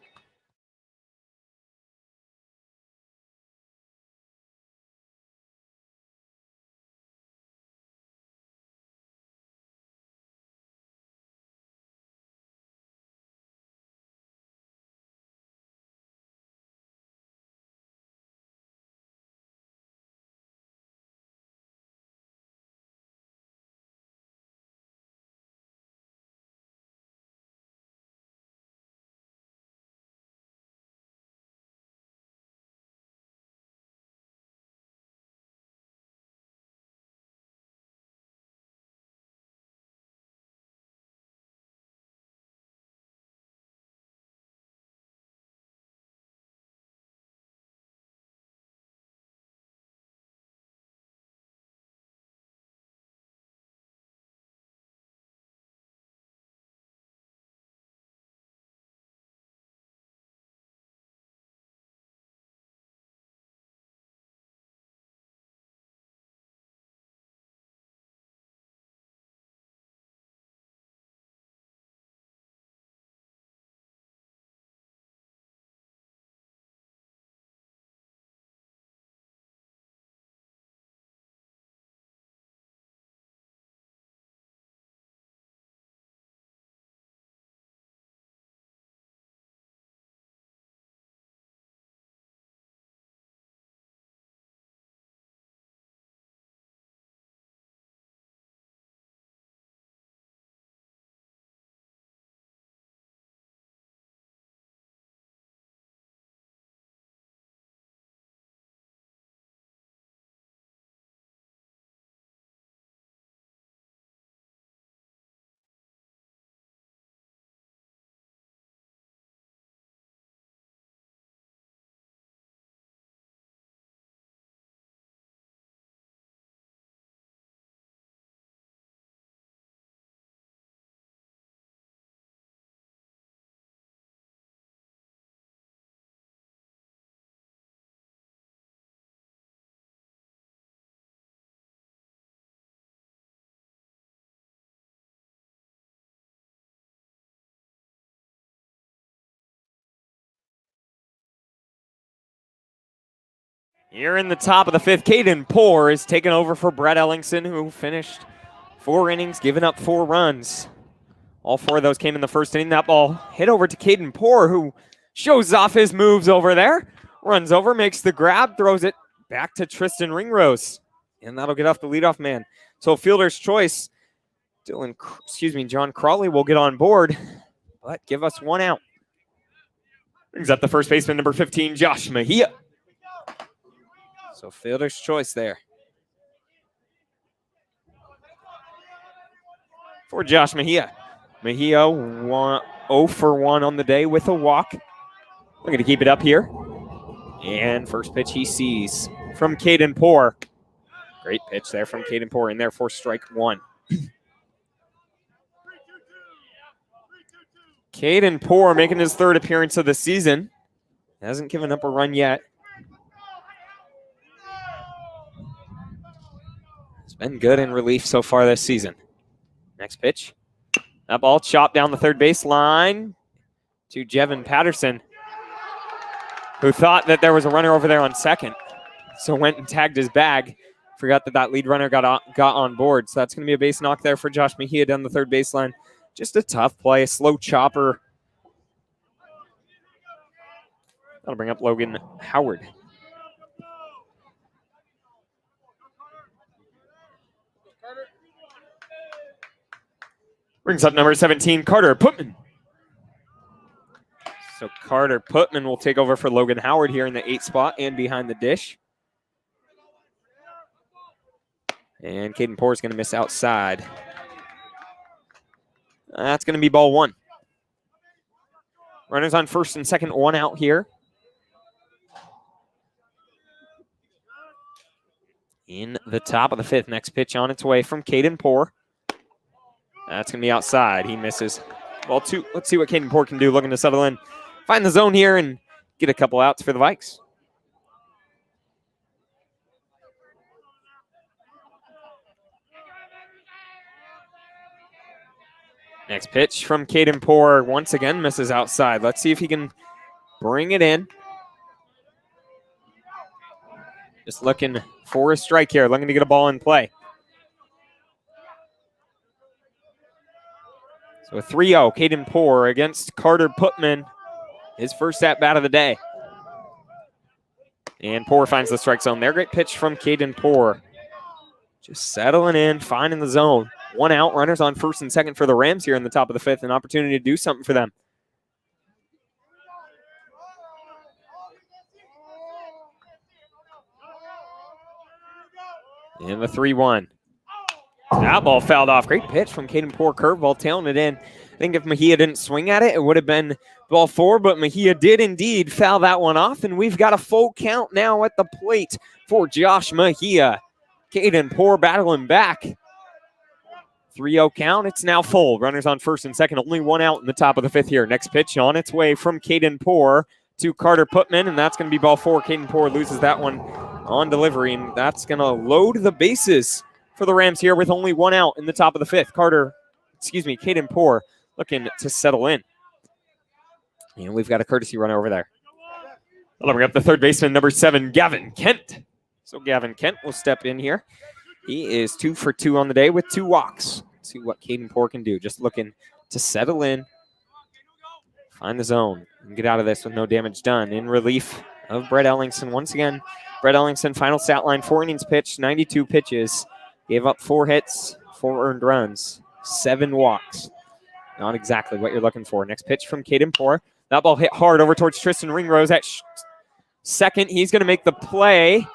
Here in the top of the 5th, Caden Poore is taking over for Brett Ellingson, who finished 4 innings, giving up 4 runs. All 4 of those came in the first inning. That ball hit over to Caden Poore, who shows off his moves over there. Runs over, makes the grab, throws it back to Tristan Ringrose. And that'll get off the leadoff man. So fielder's choice John Crawley will get on board, but give us 1 out. Brings up the first baseman, number 15, Josh Mejia. So fielder's choice there. For Josh Mejia. Mejia 0 for 1 on the day with a walk. Looking to keep it up here. And first pitch he sees from Caden Poor. Great pitch there from Caden Poor in there for strike 1. Caden Poor making his 3rd appearance of the season. Hasn't given up a run yet. It's been good in relief so far this season. Next pitch. That ball chopped down the third baseline to Jevin Patterson, who thought that there was a runner over there on second. So went and tagged his bag. Forgot that lead runner got on board. So that's going to be a base knock there for Josh Mejia down the third baseline. Just a tough play, a slow chopper. That'll bring up Logan Howard. Brings up number 17, Carter Putman. So Carter Putman will take over for Logan Howard here in the 8th spot and behind the dish. And Caden Poor is going to miss outside. That's going to be ball 1. Runners on first and second, 1 out here. In the top of the 5th, next pitch on its way from Caden Poor. That's going to be outside. He misses. Ball 2. Let's see what Caden Poor can do. Looking to settle in, find the zone here, and get a couple outs for the Vikes. Next pitch from Caden Poor once again misses outside. Let's see if he can bring it in. Just looking for a strike here, looking to get a ball in play. So a 3-0, Caden Poor against Carter Putman. His first at-bat of the day. And Poor finds the strike zone there. Great pitch from Caden Poor. Just settling in, finding the zone. 1 out, runners on first and second for the Rams here in the top of the 5th. An opportunity to do something for them. And the 3-1. That ball fouled off. Great pitch from Caden Poor. Curveball tailing it in. I think if Mejia didn't swing at it, it would have been ball 4, but Mejia did indeed foul that one off, and we've got a full count now at the plate for Josh Mejia. Caden Poor battling back. 3-0 count. It's now full. Runners on first and second. Only 1 out in the top of the 5th here. Next pitch on its way from Caden Poor to Carter Putman, and that's going to be ball 4. Caden Poor loses that one on delivery, and that's going to load the bases for the Rams here with only 1 out in the top of the 5th. Caden Poor looking to settle in. And we've got a courtesy runner over there. That'll bring up the third baseman, number 7, Gavin Kent. So Gavin Kent will step in here. He is 2 for 2 on the day with 2 walks. Let's see what Caden Poor can do. Just looking to settle in, find the zone, and get out of this with no damage done. In relief of Brett Ellingson. Once again, Brett Ellingson, final stat line, 4 innings pitched, 92 pitches. Gave up 4 hits, 4 earned runs, 7 walks. Not exactly what you're looking for. Next pitch from Caden Poor. That ball hit hard over towards Tristan Ringrose at second. He's going to make the play.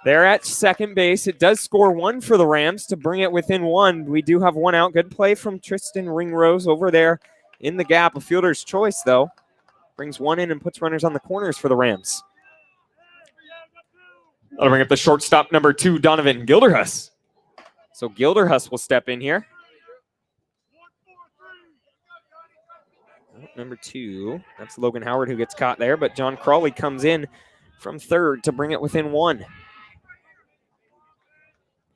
They're at second base. It does score 1 for the Rams to bring it within 1. We do have 1 out. Good play from Tristan Ringrose over there in the gap. A fielder's choice, though. Brings 1 in and puts runners on the corners for the Rams. That'll bring up the shortstop, number 2, Donovan Gilderhus. So Gilderhus will step in here. Number 2, that's Logan Howard who gets caught there, but John Crawley comes in from third to bring it within 1.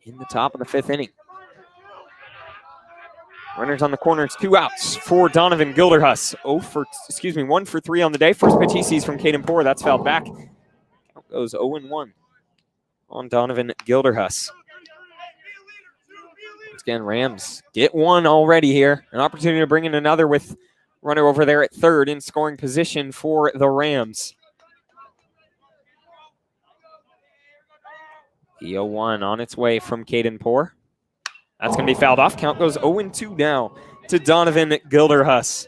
In the top of the 5th inning. Runners on the corners, 2 outs for Donovan Gilderhus. 1 for 3 on the day. First pitch he sees from Caden Poor, that's fouled back. Count goes 0-1 on Donovan Gilderhus. Once again, Rams get 1 already here. An opportunity to bring in another with runner over there at third in scoring position for the Rams. The 0-1 on its way from Caden Poor. That's going to be fouled off. Count goes 0-2 now to Donovan Gilderhus.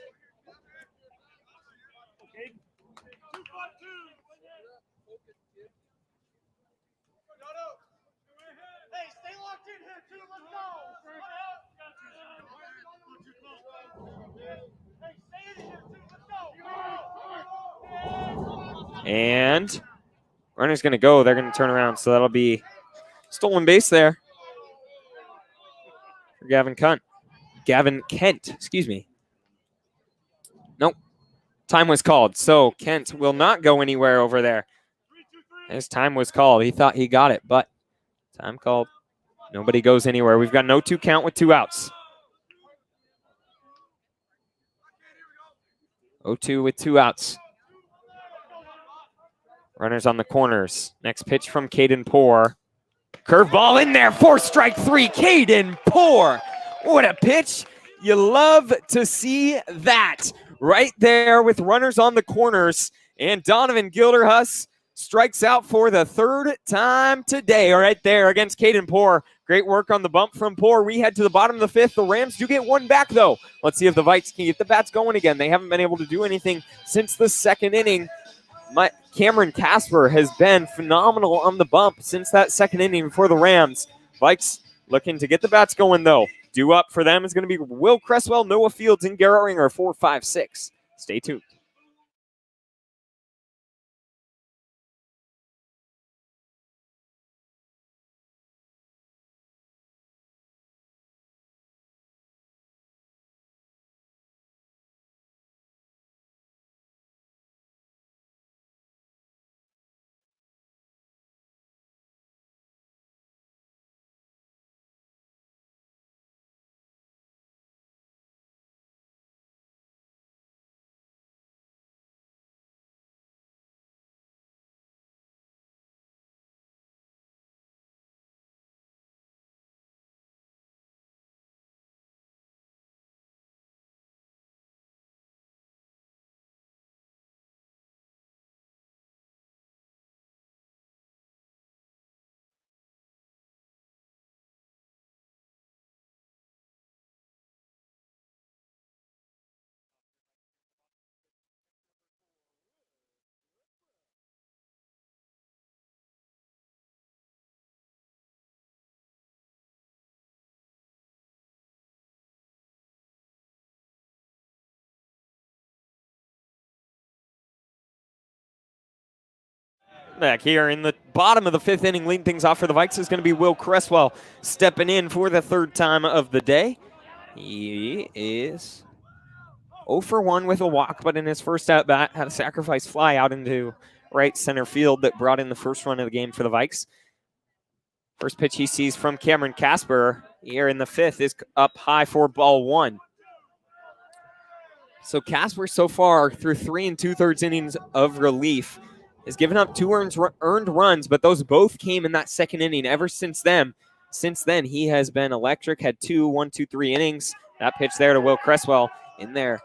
And runner's going to go. They're going to turn around, so that'll be stolen base there for Gavin Kent, excuse me. Nope. Time was called, so Kent will not go anywhere over there. His time was called. He thought he got it, but time called. Nobody goes anywhere. We've got no 2 count with 2 outs. 0-2 with 2 outs. Runners on the corners. Next pitch from Caden Poor. Curveball in there. 4-strike 3. Caden Poor. What a pitch. You love to see that right there with runners on the corners. And Donovan Gilderhus strikes out for the 3rd time today right there against Caden Poor. Great work on the bump from Poor. We head to the bottom of the 5th. The Rams do get 1 back, though. Let's see if the Vikes can get the bats going again. They haven't been able to do anything since the 2nd inning. Cameron Casper has been phenomenal on the bump since that 2nd inning for the Rams. Vikes looking to get the bats going, though. Due up for them is going to be Will Cresswell, Noah Fields, and Garrett Ringer, 4, 5, 6. Stay tuned. Back here in the bottom of the 5th inning, leading things off for the Vikes is going to be Will Cresswell stepping in for the 3rd time of the day. He is 0 for 1 with a walk, but in his first at-bat had a sacrifice fly out into right center field that brought in the first run of the game for the Vikes. First pitch he sees from Cameron Casper here in the 5th is up high for ball 1. So Casper so far through 3 2/3 innings of relief has given up 2 earned runs, but those both came in that 2nd inning. Ever since then, he has been electric, had 2 1-2-3 innings. That pitch there to Will Cresswell in there.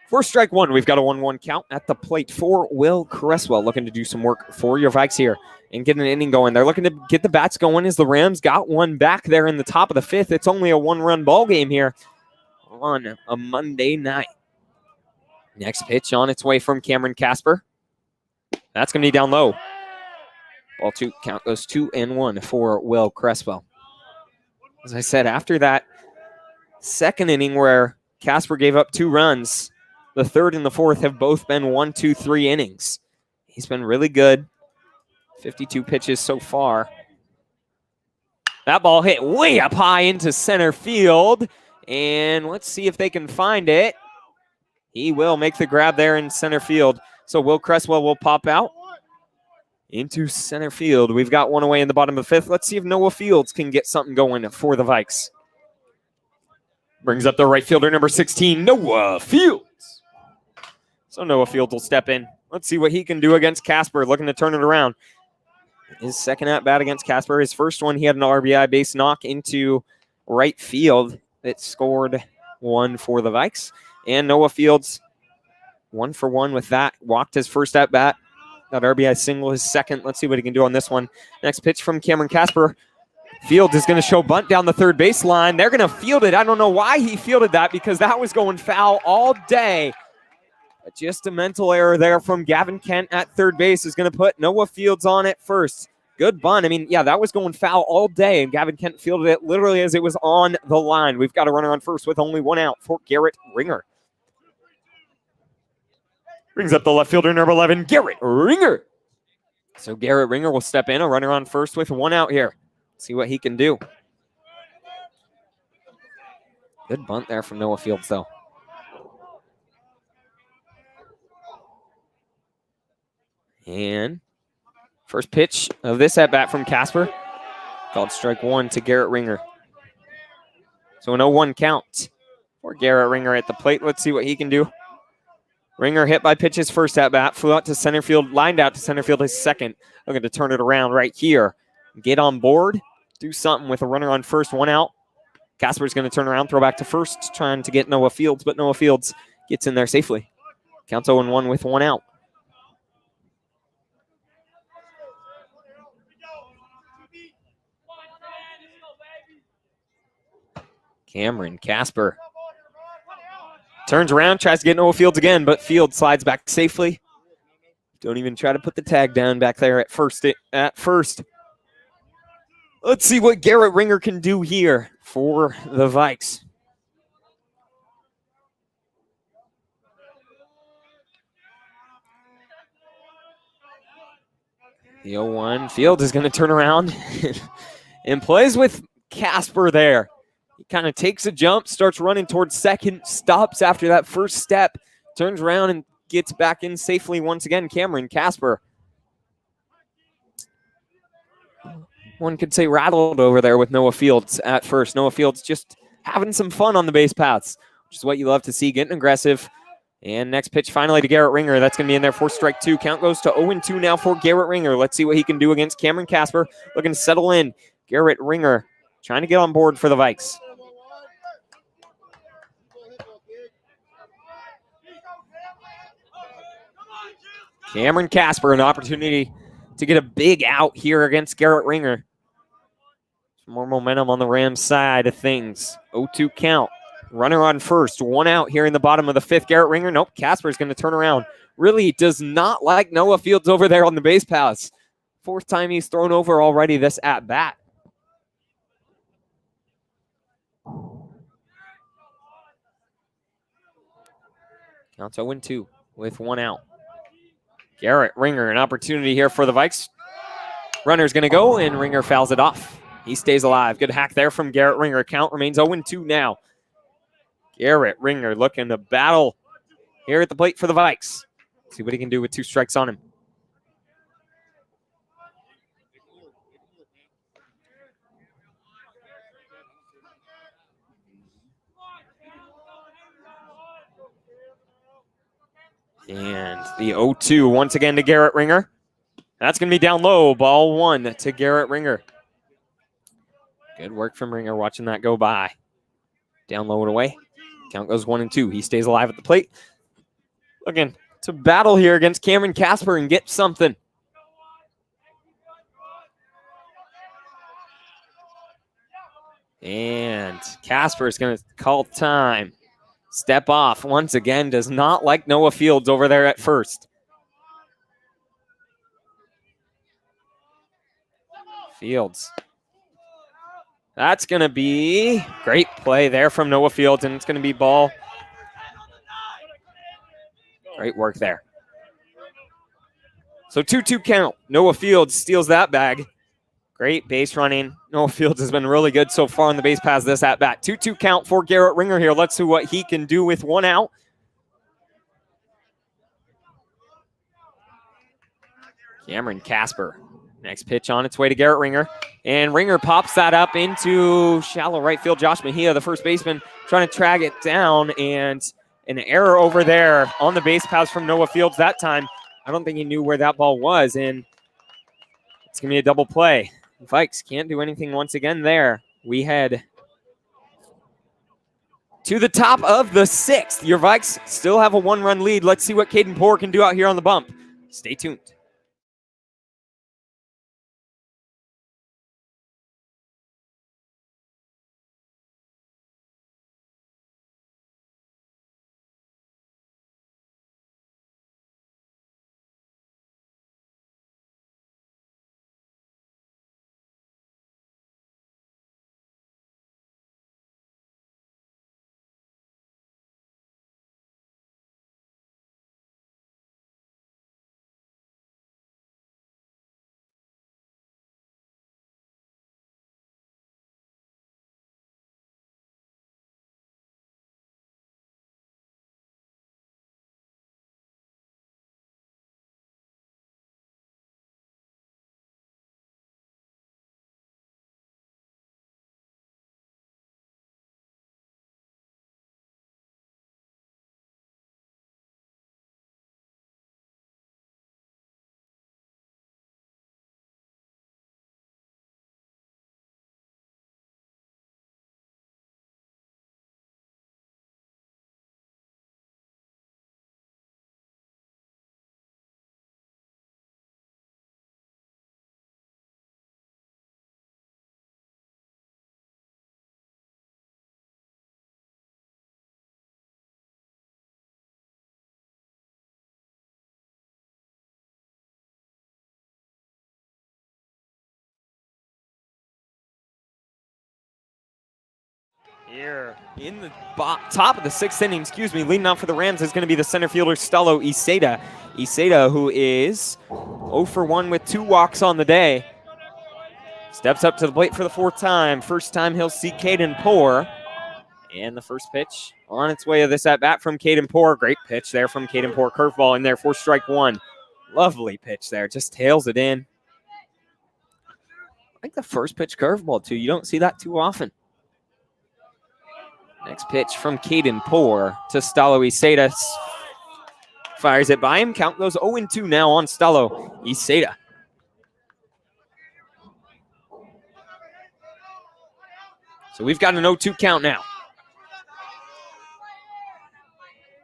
For strike 1, we've got a 1-1 count at the plate for Will Cresswell, looking to do some work for your Vikes here and get an inning going. They're looking to get the bats going as the Rams got 1 back there in the top of the 5th. It's only a 1-run ball game here on a Monday night. Next pitch on its way from Cameron Casper. That's going to be down low. Ball 2, count goes 2-1 for Will Cresswell. As I said, after that 2nd inning where Casper gave up 2 runs, the 3rd and the 4th have both been 1-2-3 innings. He's been really good. 52 pitches so far. That ball hit way up high into center field. And let's see if they can find it. He will make the grab there in center field. So Will Cresswell will pop out into center field. We've got 1 away in the bottom of the 5th. Let's see if Noah Fields can get something going for the Vikes. Brings up the right fielder, number 16, Noah Fields. So Noah Fields will step in. Let's see what he can do against Casper, looking to turn it around. His 2nd at-bat against Casper. His first one, he had an RBI base knock into right field that scored 1 for the Vikes. And Noah Fields, 1 for 1 with that. Walked his first at-bat. That RBI single, his 2nd. Let's see what he can do on this one. Next pitch from Cameron Casper. Fields is going to show bunt down the third baseline. They're going to field it. I don't know why he fielded that because that was going foul all day. But just a mental error there from Gavin Kent at third base is going to put Noah Fields on at first. Good bunt. I mean, yeah, that was going foul all day, and Gavin Kent fielded it literally as it was on the line. We've got a runner on first with only one out for Garrett Ringer. Brings up the left fielder, number 11, Garrett Ringer. So Garrett Ringer will step in, a runner on first with one out here. See what he can do. Good bunt there from Noah Fields, though. And first pitch of this at-bat from Casper. Called strike one to Garrett Ringer. So an 0-1 count for Garrett Ringer at the plate. Let's see what he can do. Ringer hit by pitch his first at-bat, flew out to center field, lined out to center field his second. Looking to turn it around right here. Get on board, do something with a runner on first, one out. Casper's going to turn around, throw back to first, trying to get Noah Fields, but Noah Fields gets in there safely. Counts 0-1 with one out. Cameron Casper turns around, tries to get Noah Fields again, but Fields slides back safely. Don't even try to put the tag down back there at first. Let's see what Garrett Ringer can do here for the Vikes. The 0-1. Fields is going to turn around and plays with Casper there. He kind of takes a jump, starts running towards second, stops after that first step, turns around and gets back in safely once again. Cameron Casper. One could say rattled over there with Noah Fields at first. Noah Fields just having some fun on the base paths, which is what you love to see, getting aggressive. And next pitch finally to Garrett Ringer. That's going to be in there for strike two. Count goes to 0-2 now for Garrett Ringer. Let's see what he can do against Cameron Casper. Looking to settle in. Garrett Ringer trying to get on board for the Vikes. Cameron Casper, an opportunity to get a big out here against Garrett Ringer. Some more momentum on the Rams side of things. 0-2 count. Runner on first. One out here in the bottom of the fifth. Garrett Ringer. Nope. Casper's going to turn around. Really does not like Noah Fields over there on the base paths. Fourth time he's thrown over already this at-bat. Counts 0-2 with one out. Garrett Ringer, an opportunity here for the Vikes. Runner's going to go, and Ringer fouls it off. He stays alive. Good hack there from Garrett Ringer. Count remains 0-2 now. Garrett Ringer looking to battle here at the plate for the Vikes. See what he can do with two strikes on him. And the 0-2 once again to Garrett Ringer. That's going to be down low. Ball one to Garrett Ringer. Good work from Ringer watching that go by. Down low and away. Count goes 1-2. He stays alive at the plate. Looking to battle here against Cameron Casper and get something. And Casper is going to call time. Step off once again. Does not like Noah Fields over there at first. Fields. That's going to be great play there from Noah Fields, and it's going to be ball. Great work there. So 2-2 count. Noah Fields steals that bag. Great base running. Noah Fields has been really good so far on the base paths this at-bat. 2-2 count for Garrett Ringer here. Let's see what he can do with one out. Cameron Casper. Next pitch on its way to Garrett Ringer. And Ringer pops that up into shallow right field. Josh Mejia, the first baseman, trying to track it down. And an error over there on the base paths from Noah Fields that time. I don't think he knew where that ball was. And it's going to be a double play. Vikes can't do anything once again there. We head to the top of the sixth. Your Vikes still have a one-run lead. Let's see what Caden Poor can do out here on the bump. Stay tuned. Here in the top of the 6th inning, leading off for the Rams is going to be the center fielder, Stalo Iseda. Iseda, who is 0 for 1 with 2 walks on the day. Steps up to the plate for the 4th time. First time he'll see Caden Poor. And the first pitch on its way of this at-bat from Caden Poor. Great pitch there from Caden Poor. Curveball in there for strike 1. Lovely pitch there. Just tails it in. I think the first pitch curveball, too. You don't see that too often. Next pitch from Caden Poor to Stalo Iseda. Fires it by him. Count goes 0-2 now on Stalo Iseda. So we've got an 0-2 count now.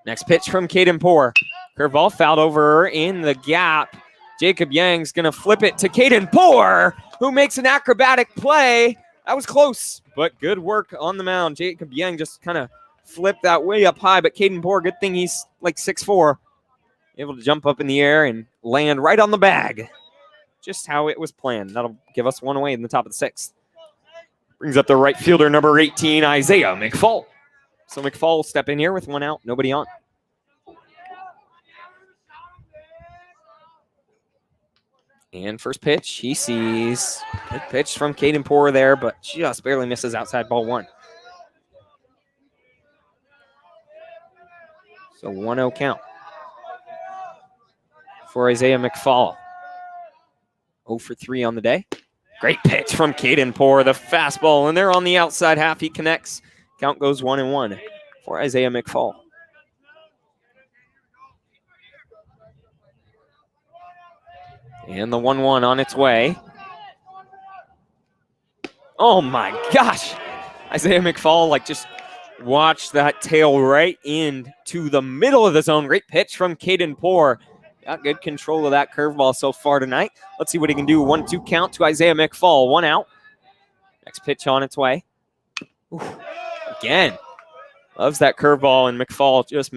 Next pitch from Caden Poor. Curveball fouled over in the gap. Jacob Yang's going to flip it to Caden Poor, who makes an acrobatic play. That was close, but good work on the mound. Jacob Yang just kind of flipped that way up high, but Caden Poor, good thing he's like 6'4", able to jump up in the air and land right on the bag. Just how it was planned. That'll give us 1 away in the top of the 6th. Brings up the right fielder, number 18, Isaiah Mcfaul. So Mcfaul will step in here with 1 out, nobody on. And first pitch, he sees good pitch from Caden Poor there, but just barely misses outside ball 1. So 1-0 count for Isaiah Mcfaul. 0 for 3 on the day. Great pitch from Caden Poor, the fastball, and they're on the outside half. He connects. Count goes 1-1 for Isaiah Mcfaul. And the 1-1 on its way. Oh my gosh. Isaiah Mcfaul just watched that tail right into the middle of the zone. Great pitch from Caden Poor. Got good control of that curveball so far tonight. Let's see what he can do. 1-2 count to Isaiah Mcfaul. 1 out. Next pitch on its way. Oof. Again. Loves that curveball, and Mcfaul just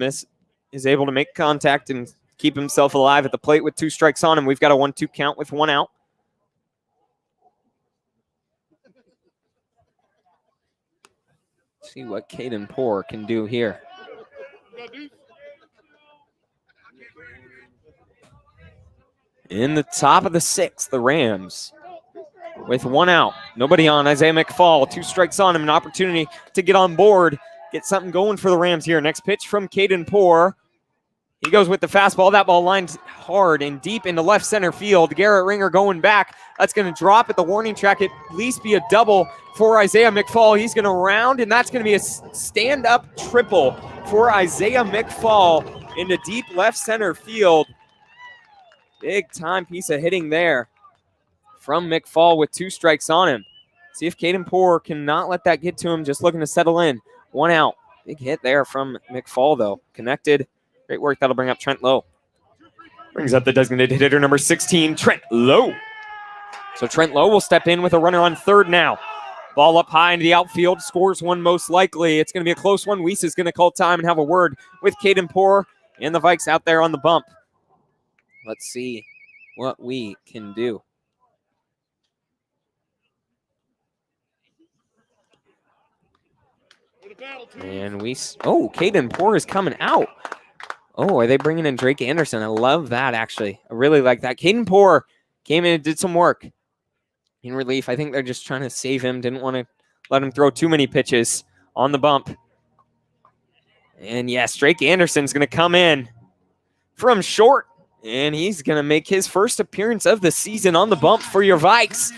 is able to make contact and keep himself alive at the plate with 2 strikes on him. We've got a 1-2 count with 1 out. Let's see what Caden Poor can do here. In the top of the 6th, the Rams with 1 out. Nobody on. Isaiah Mcfaul, 2 strikes on him. An opportunity to get on board, get something going for the Rams here. Next pitch from Caden Poor. He goes with the fastball. That ball lined hard and deep into left center field. Garrett Ringer going back. That's going to drop at the warning track. At least be a double for Isaiah Mcfaul. He's going to round, and that's going to be a stand-up triple for Isaiah Mcfaul into deep left center field. Big-time piece of hitting there from Mcfaul with 2 strikes on him. See if Caden Poor cannot let that get to him. Just looking to settle in. 1 out. Big hit there from Mcfaul, though. Connected. Great work. That'll bring up Trent Lowe. Brings up the designated hitter, number 16, Trent Lowe. So Trent Lowe will step in with a runner on third now. Ball up high into the outfield. Scores one most likely. It's going to be a close one. Weiss is going to call time and have a word with Caden Poor and the Vikes out there on the bump. Let's see what we can do. And Caden Poor is coming out. Oh, are they bringing in Drake Anderson? I love that, actually. I really like that. Caden Poor came in and did some work in relief. I think they're just trying to save him. Didn't want to let him throw too many pitches on the bump. And yes, Drake Anderson's going to come in from short, and he's going to make his first appearance of the season on the bump for your Vikes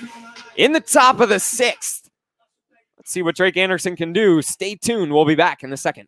in the top of the 6th. Let's see what Drake Anderson can do. Stay tuned. We'll be back in a second.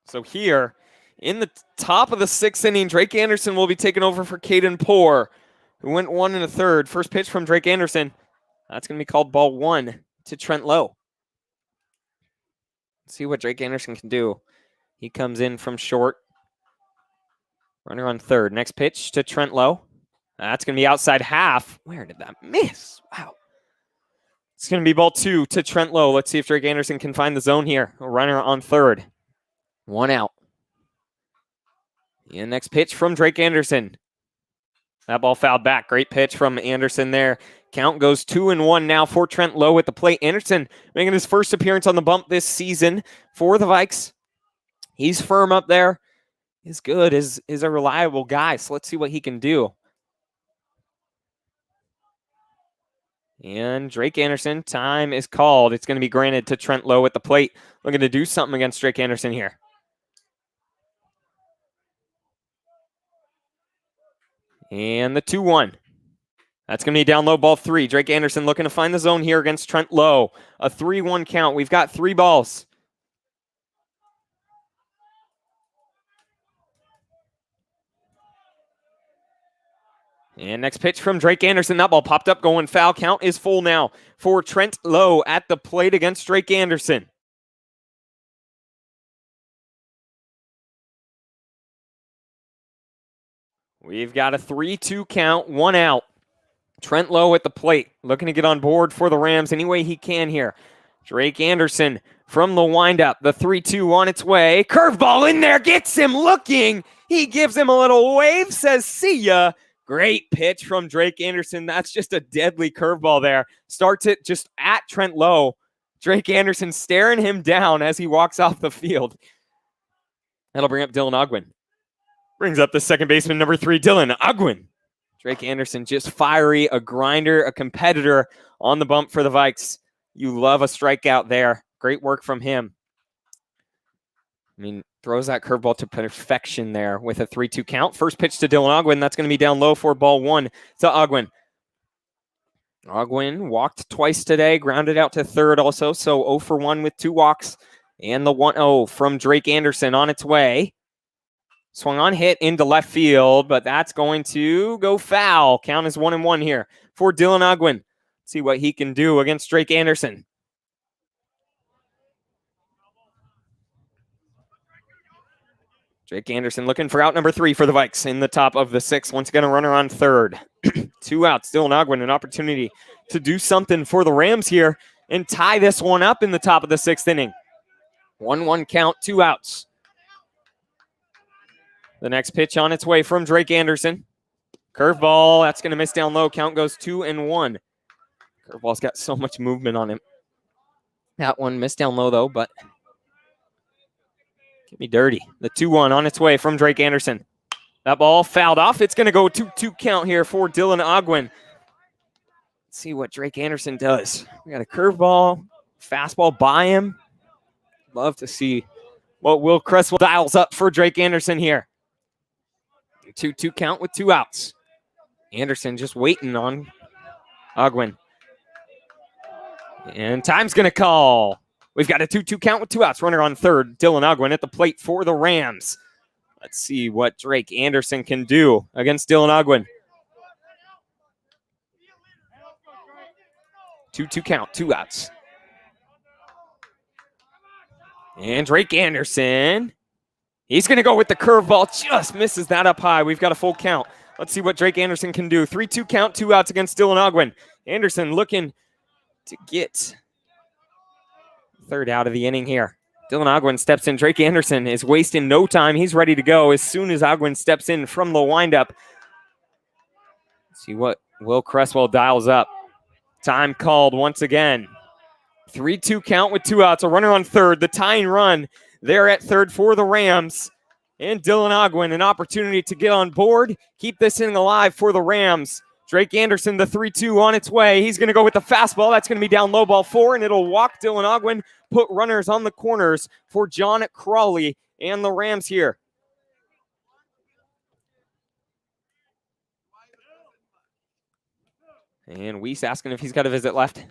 So here, in the top of the 6th inning, Drake Anderson will be taking over for Caden Poor, who went 1 1/3. First pitch from Drake Anderson. That's going to be called ball 1 to Trent Lowe. Let's see what Drake Anderson can do. He comes in from short. Runner on third. Next pitch to Trent Lowe. That's going to be outside half. Where did that miss? Wow. It's going to be ball 2 to Trent Lowe. Let's see if Drake Anderson can find the zone here. A runner on third. 1 out. And next pitch from Drake Anderson. That ball fouled back. Great pitch from Anderson there. Count goes 2-1 now for Trent Lowe at the plate. Anderson making his first appearance on the bump this season for the Vikes. He's firm up there. He's good. Is a reliable guy. So let's see what he can do. And Drake Anderson, time is called. It's going to be granted to Trent Lowe at the plate. Looking to do something against Drake Anderson here. And the 2-1. That's going to be down low, ball 3. Drake Anderson looking to find the zone here against Trent Lowe. A 3-1 count. We've got 3 balls. And next pitch from Drake Anderson. That ball popped up, going foul. Count is full now for Trent Lowe at the plate against Drake Anderson. We've got a 3-2 count, 1 out. Trent Lowe at the plate, looking to get on board for the Rams any way he can here. Drake Anderson from the windup, the 3-2 on its way. Curveball in there, gets him looking. He gives him a little wave, says, see ya. Great pitch from Drake Anderson. That's just a deadly curveball there. Starts it just at Trent Lowe. Drake Anderson staring him down as he walks off the field. That'll bring up Dylan Ogwin. Brings up the second baseman, number 3, Dylan Ogwin. Drake Anderson just fiery, a grinder, a competitor on the bump for the Vikes. You love a strikeout there. Great work from him. I mean, throws that curveball to perfection there with a 3-2 count. First pitch to Dylan Ogwin. That's going to be down low for ball 1 to Ogwin. Ogwin walked twice today, grounded out to third also. So 0 for 1 with 2 walks. And the 1-0 from Drake Anderson on its way. Swung on, hit into left field, but that's going to go foul. Count is 1-1 here for Dylan Ogwin. See what he can do against Drake Anderson. Drake Anderson looking for out number 3 for the Vikes in the top of the 6th. Once again, a runner on third. 2 outs. Dylan Ogwin, an opportunity to do something for the Rams here and tie this one up in the top of the 6th inning. 1-1 count, 2 outs. The next pitch on its way from Drake Anderson. Curveball, that's going to miss down low. Count goes 2-1. Curveball's got so much movement on him. That one missed down low, though, but get me dirty. The 2-1 on its way from Drake Anderson. That ball fouled off. It's going to go 2-2 count here for Dylan Ogwin. Let's see what Drake Anderson does. We got a curveball, fastball by him. Love to see what Will Cresswell dials up for Drake Anderson here. 2-2 count with 2 outs. Anderson just waiting on Ogwin. And time's going to call. We've got a 2-2 count with 2 outs. Runner on third, Dylan Ogwin at the plate for the Rams. Let's see what Drake Anderson can do against Dylan Ogwin. 2-2 count, 2 outs. And Drake Anderson, he's going to go with the curveball. Just misses that up high. We've got a full count. Let's see what Drake Anderson can do. 3-2 count, 2 outs against Dylan Ogwin. Anderson looking to get third out of the inning here. Dylan Ogwin steps in. Drake Anderson is wasting no time. He's ready to go as soon as Ogwin steps in from the windup. Let's see what Will Cresswell dials up. Time called once again. 3-2 count with 2 outs. A runner on third. The tying run there at third for the Rams. And Dylan Ogwin, an opportunity to get on board. Keep this inning alive for the Rams. Drake Anderson, the 3-2 on its way. He's going to go with the fastball. That's going to be down low, ball 4, and it'll walk Dylan Ogwin. Put runners on the corners for John Crawley and the Rams here. And Weiss asking if he's got a visit left.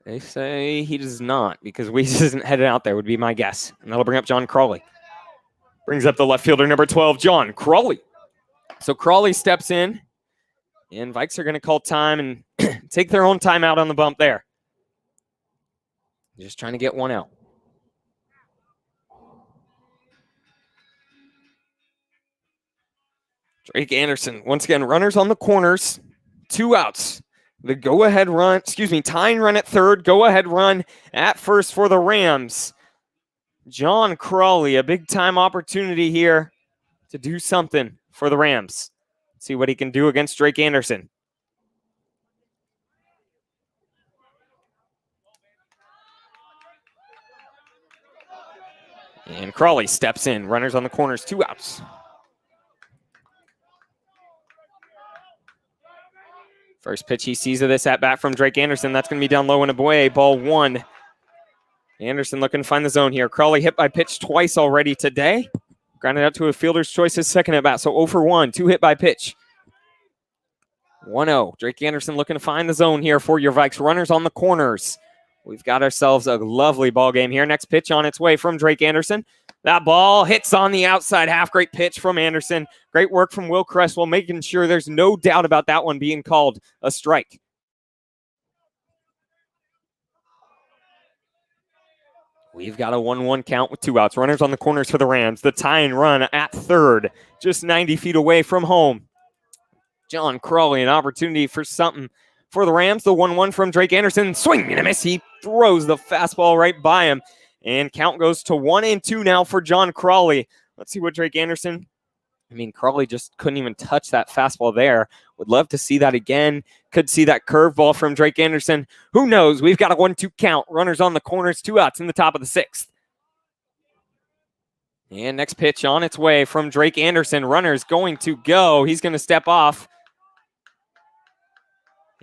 They say he does not, because Weiss isn't headed out there, would be my guess. And that'll bring up John Crawley. Brings up the left fielder, number 12, John Crawley. So Crawley steps in, and Vikes are going to call time and take their own timeout on the bump there. Just trying to get one out. Drake Anderson, once again, runners on the corners, 2 outs. The go-ahead run, tying run at third, go-ahead run at first for the Rams. John Crawley, a big-time opportunity here to do something for the Rams. See what he can do against Drake Anderson. And Crawley steps in, runners on the corners, 2 outs. First pitch he sees of this at-bat from Drake Anderson. That's going to be down low and away. Ball 1. Anderson looking to find the zone here. Crawley hit by pitch twice already today. Grounded out to a fielder's choice his second at-bat. So 0 for 1. 2 hit by pitch. 1-0. Drake Anderson looking to find the zone here for your Vikes. Runners on the corners. We've got ourselves a lovely ball game here. Next pitch on its way from Drake Anderson. That ball hits on the outside half. Great pitch from Anderson. Great work from Will Cresswell, making sure there's no doubt about that one being called a strike. We've got a 1-1 count with 2 outs. Runners on the corners for the Rams. The tying run at third, just 90 feet away from home. John Crawley, an opportunity for something for the Rams. The 1-1 from Drake Anderson. Swing and a miss. He throws the fastball right by him. And count goes to 1-2 now for John Crawley. Let's see what Drake Anderson. Crawley just couldn't even touch that fastball there. Would love to see that again. Could see that curveball from Drake Anderson. Who knows? We've got a 1-2 count. Runners on the corners, 2 outs in the top of the 6th. And next pitch on its way from Drake Anderson. Runner's going to go. He's going to step off.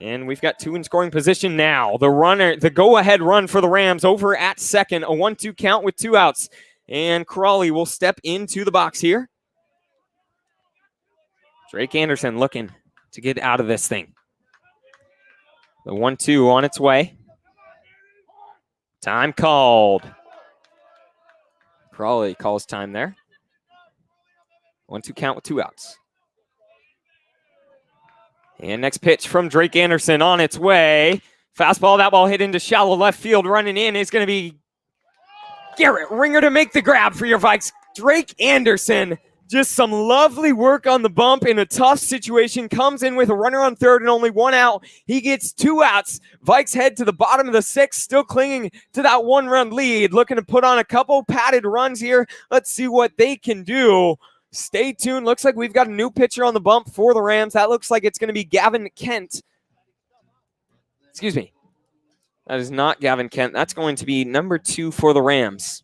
And we've got 2 in scoring position now. The go-ahead run for the Rams over at second. A 1-2 count with 2 outs. And Crawley will step into the box here. Drake Anderson looking to get out of this thing. The 1-2 on its way. Time called. Crawley calls time there. 1-2 count with 2 outs. And next pitch from Drake Anderson on its way. Fastball, that ball hit into shallow left field. Running in is going to be Garrett Ringer to make the grab for your Vikes. Drake Anderson, just some lovely work on the bump in a tough situation. Comes in with a runner on third and only 1 out. He gets 2 outs. Vikes head to the bottom of the 6th, still clinging to that 1-run lead. Looking to put on a couple padded runs here. Let's see what they can do. Stay tuned. Looks like we've got a new pitcher on the bump for the Rams. That looks like it's going to be Gavin Kent. Excuse me. That is not Gavin Kent. That's going to be number 2 for the Rams.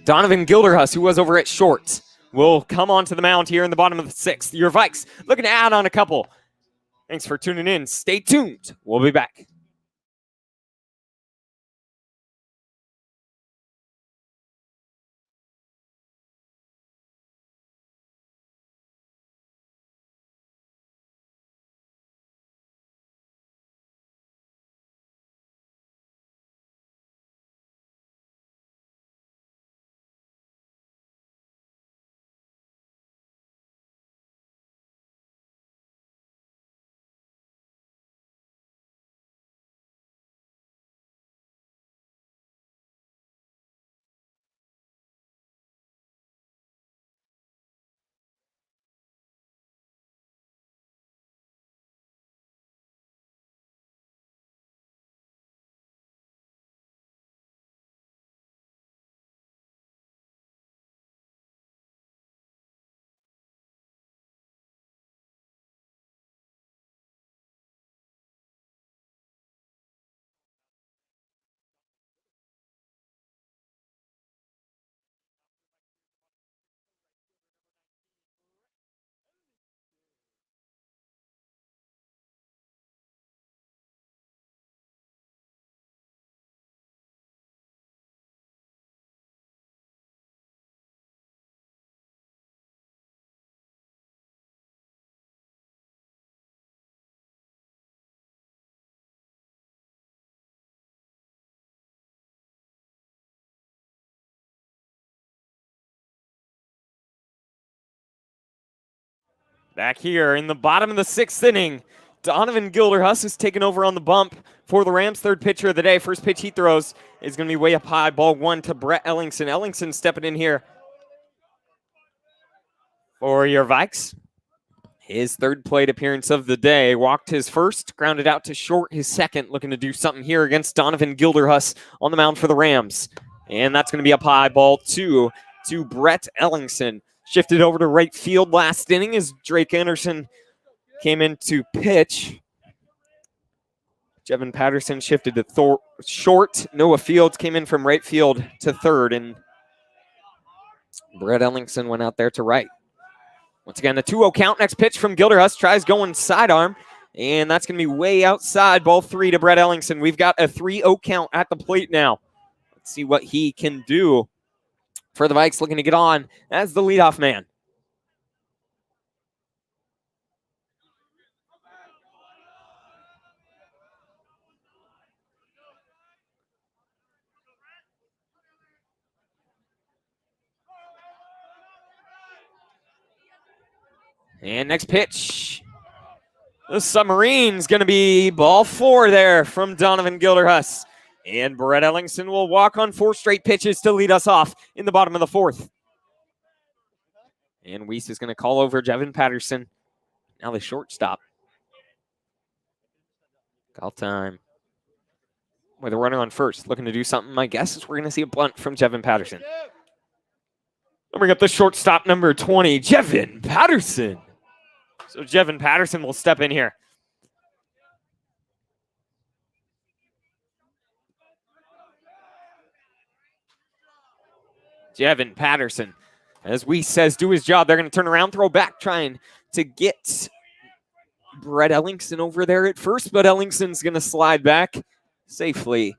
Donovan Gilderhus, who was over at short, will come onto the mound here in the bottom of the 6th. Your Vikes looking to add on a couple. Thanks for tuning in. Stay tuned. We'll be back. Back here in the bottom of the 6th inning, Donovan Gilderhus is taking over on the bump for the Rams. Third pitcher of the day. First pitch he throws is going to be way up high. Ball 1 to Brett Ellingson. Ellingson stepping in here for your Vikes. His third plate appearance of the day. Walked his first, grounded out to short his second. Looking to do something here against Donovan Gilderhus on the mound for the Rams. And that's going to be up high. Ball 2 to Brett Ellingson. Shifted over to right field last inning as Drake Anderson came in to pitch. Jevin Patterson shifted to short. Noah Fields came in from right field to third. And Brett Ellingson went out there to right. Once again, a 2-0 count. Next pitch from Gilderhus. Tries going sidearm. And that's going to be way outside. Ball 3 to Brett Ellingson. We've got a 3-0 count at the plate now. Let's see what he can do. For the Vikes, looking to get on as the leadoff man. And next pitch. The Submarine's going to be ball 4 there from Donovan Gilderhus. And Brett Ellingson will walk on 4 straight pitches to lead us off in the bottom of the 4th. And Weiss is going to call over Jevin Patterson. Now the shortstop. Call time. With a runner on first. Looking to do something. My guess is we're going to see a bunt from Jevin Patterson. I'll bring up the shortstop number 20, Jevin Patterson. So Jevin Patterson will step in here. Jevin Patterson, as Weiss says, do his job. They're going to turn around, throw back, trying to get Brett Ellingson over there at first, but Ellingson's going to slide back safely.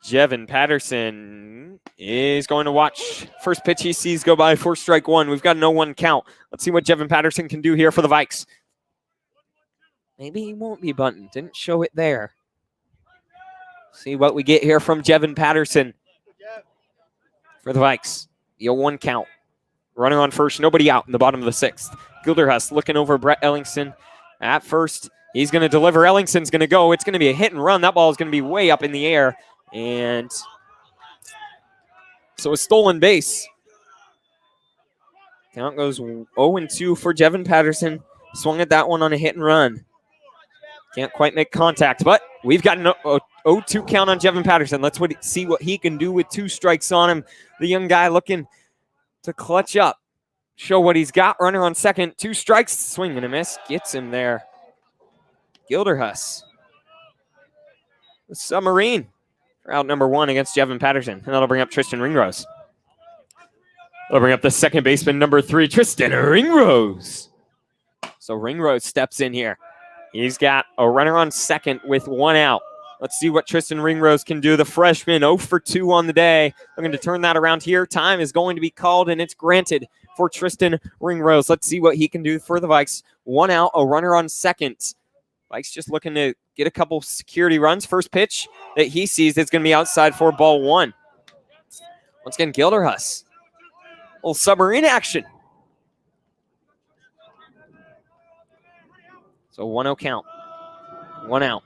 Jevin Patterson is going to watch first pitch he sees go by for strike 1. We've got a 0-1 count. Let's see what Jevin Patterson can do here for the Vikes. Maybe he won't be bunting. Didn't show it there. See what we get here from Jevin Patterson for the Vikes. The 0-1 count. Running on first, nobody out in the bottom of the 6th. Gilderhus looking over Brett Ellingson at first. He's going to deliver. Ellingson's going to go. It's going to be a hit and run. That ball is going to be way up in the air. And so a stolen base. Count goes 0-2 for Jevin Patterson. Swung at that one on a hit and run. Can't quite make contact, but we've got an 0-2 count on Jevin Patterson. Let's see what he can do with 2 strikes on him. The young guy looking to clutch up. Show what he's got. Runner on second. 2 strikes. Swing and a miss. Gets him there. Gilderhus. The Submarine. Out number 1 against Jevin Patterson. And that'll bring up Tristan Ringrose. That'll bring up the second baseman, number 3, Tristan Ringrose. So Ringrose steps in here. He's got a runner on second with 1 out. Let's see what Tristan Ringrose can do. The freshman, 0 for 2 on the day. They're going to turn that around here. Time is going to be called, and it's granted for Tristan Ringrose. Let's see what he can do for the Vikes. 1 out, a runner on second. Vikes just looking to get a couple security runs. First pitch that he sees is going to be outside for ball 1. Once again, Gilderhus. Little Submarine action. So 1-0 count. 1 out.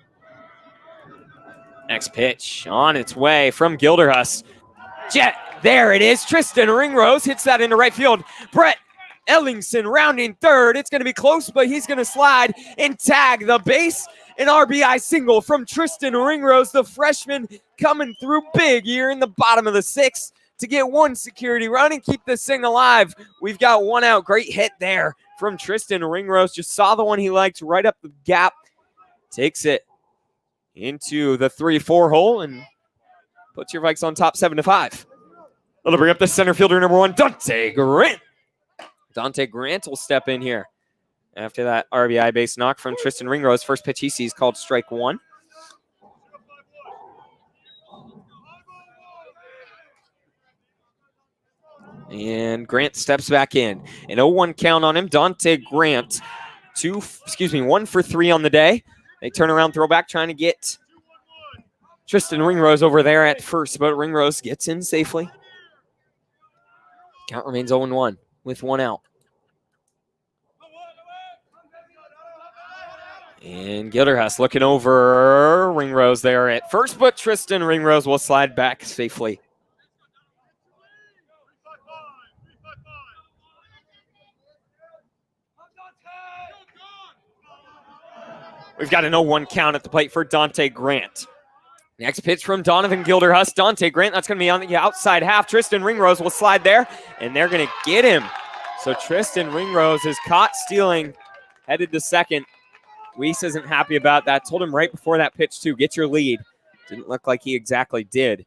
Next pitch on its way from Gilderhus. There it is. Tristan Ringrose hits that into right field. Brett Ellingson rounding third. It's going to be close, but he's going to slide and tag the base. An RBI single from Tristan Ringrose, the freshman, coming through big here in the bottom of the 6th to get 1 security run and keep this thing alive. We've got 1 out. Great hit there from Tristan Ringrose. Just saw the one he liked right up the gap. Takes it into the 3-4 hole and puts your Vikes on top 7-5. That'll bring up the center fielder, number 1, Dante Grant. Dante Grant will step in here after that RBI base knock from Tristan Ringrose. First pitch he sees called strike 1. And Grant steps back in. An 0-1 count on him. Dante Grant, 1 for 3 on the day. They turn around, throw back, trying to get Tristan Ringrose over there at first, but Ringrose gets in safely. Count remains 0-1 with one out. And Gilderhus looking over Ringrose there at first, but Tristan Ringrose will slide back safely. We've got an 0-1 count at the plate for Dante Grant. Next pitch from Donovan Gilderhus. Dante Grant, that's going to be on the outside half. Tristan Ringrose will slide there, and they're going to get him. So Tristan Ringrose is caught stealing, headed to second. Weiss isn't happy about that. Told him right before that pitch, too, get your lead. Didn't look like he exactly did.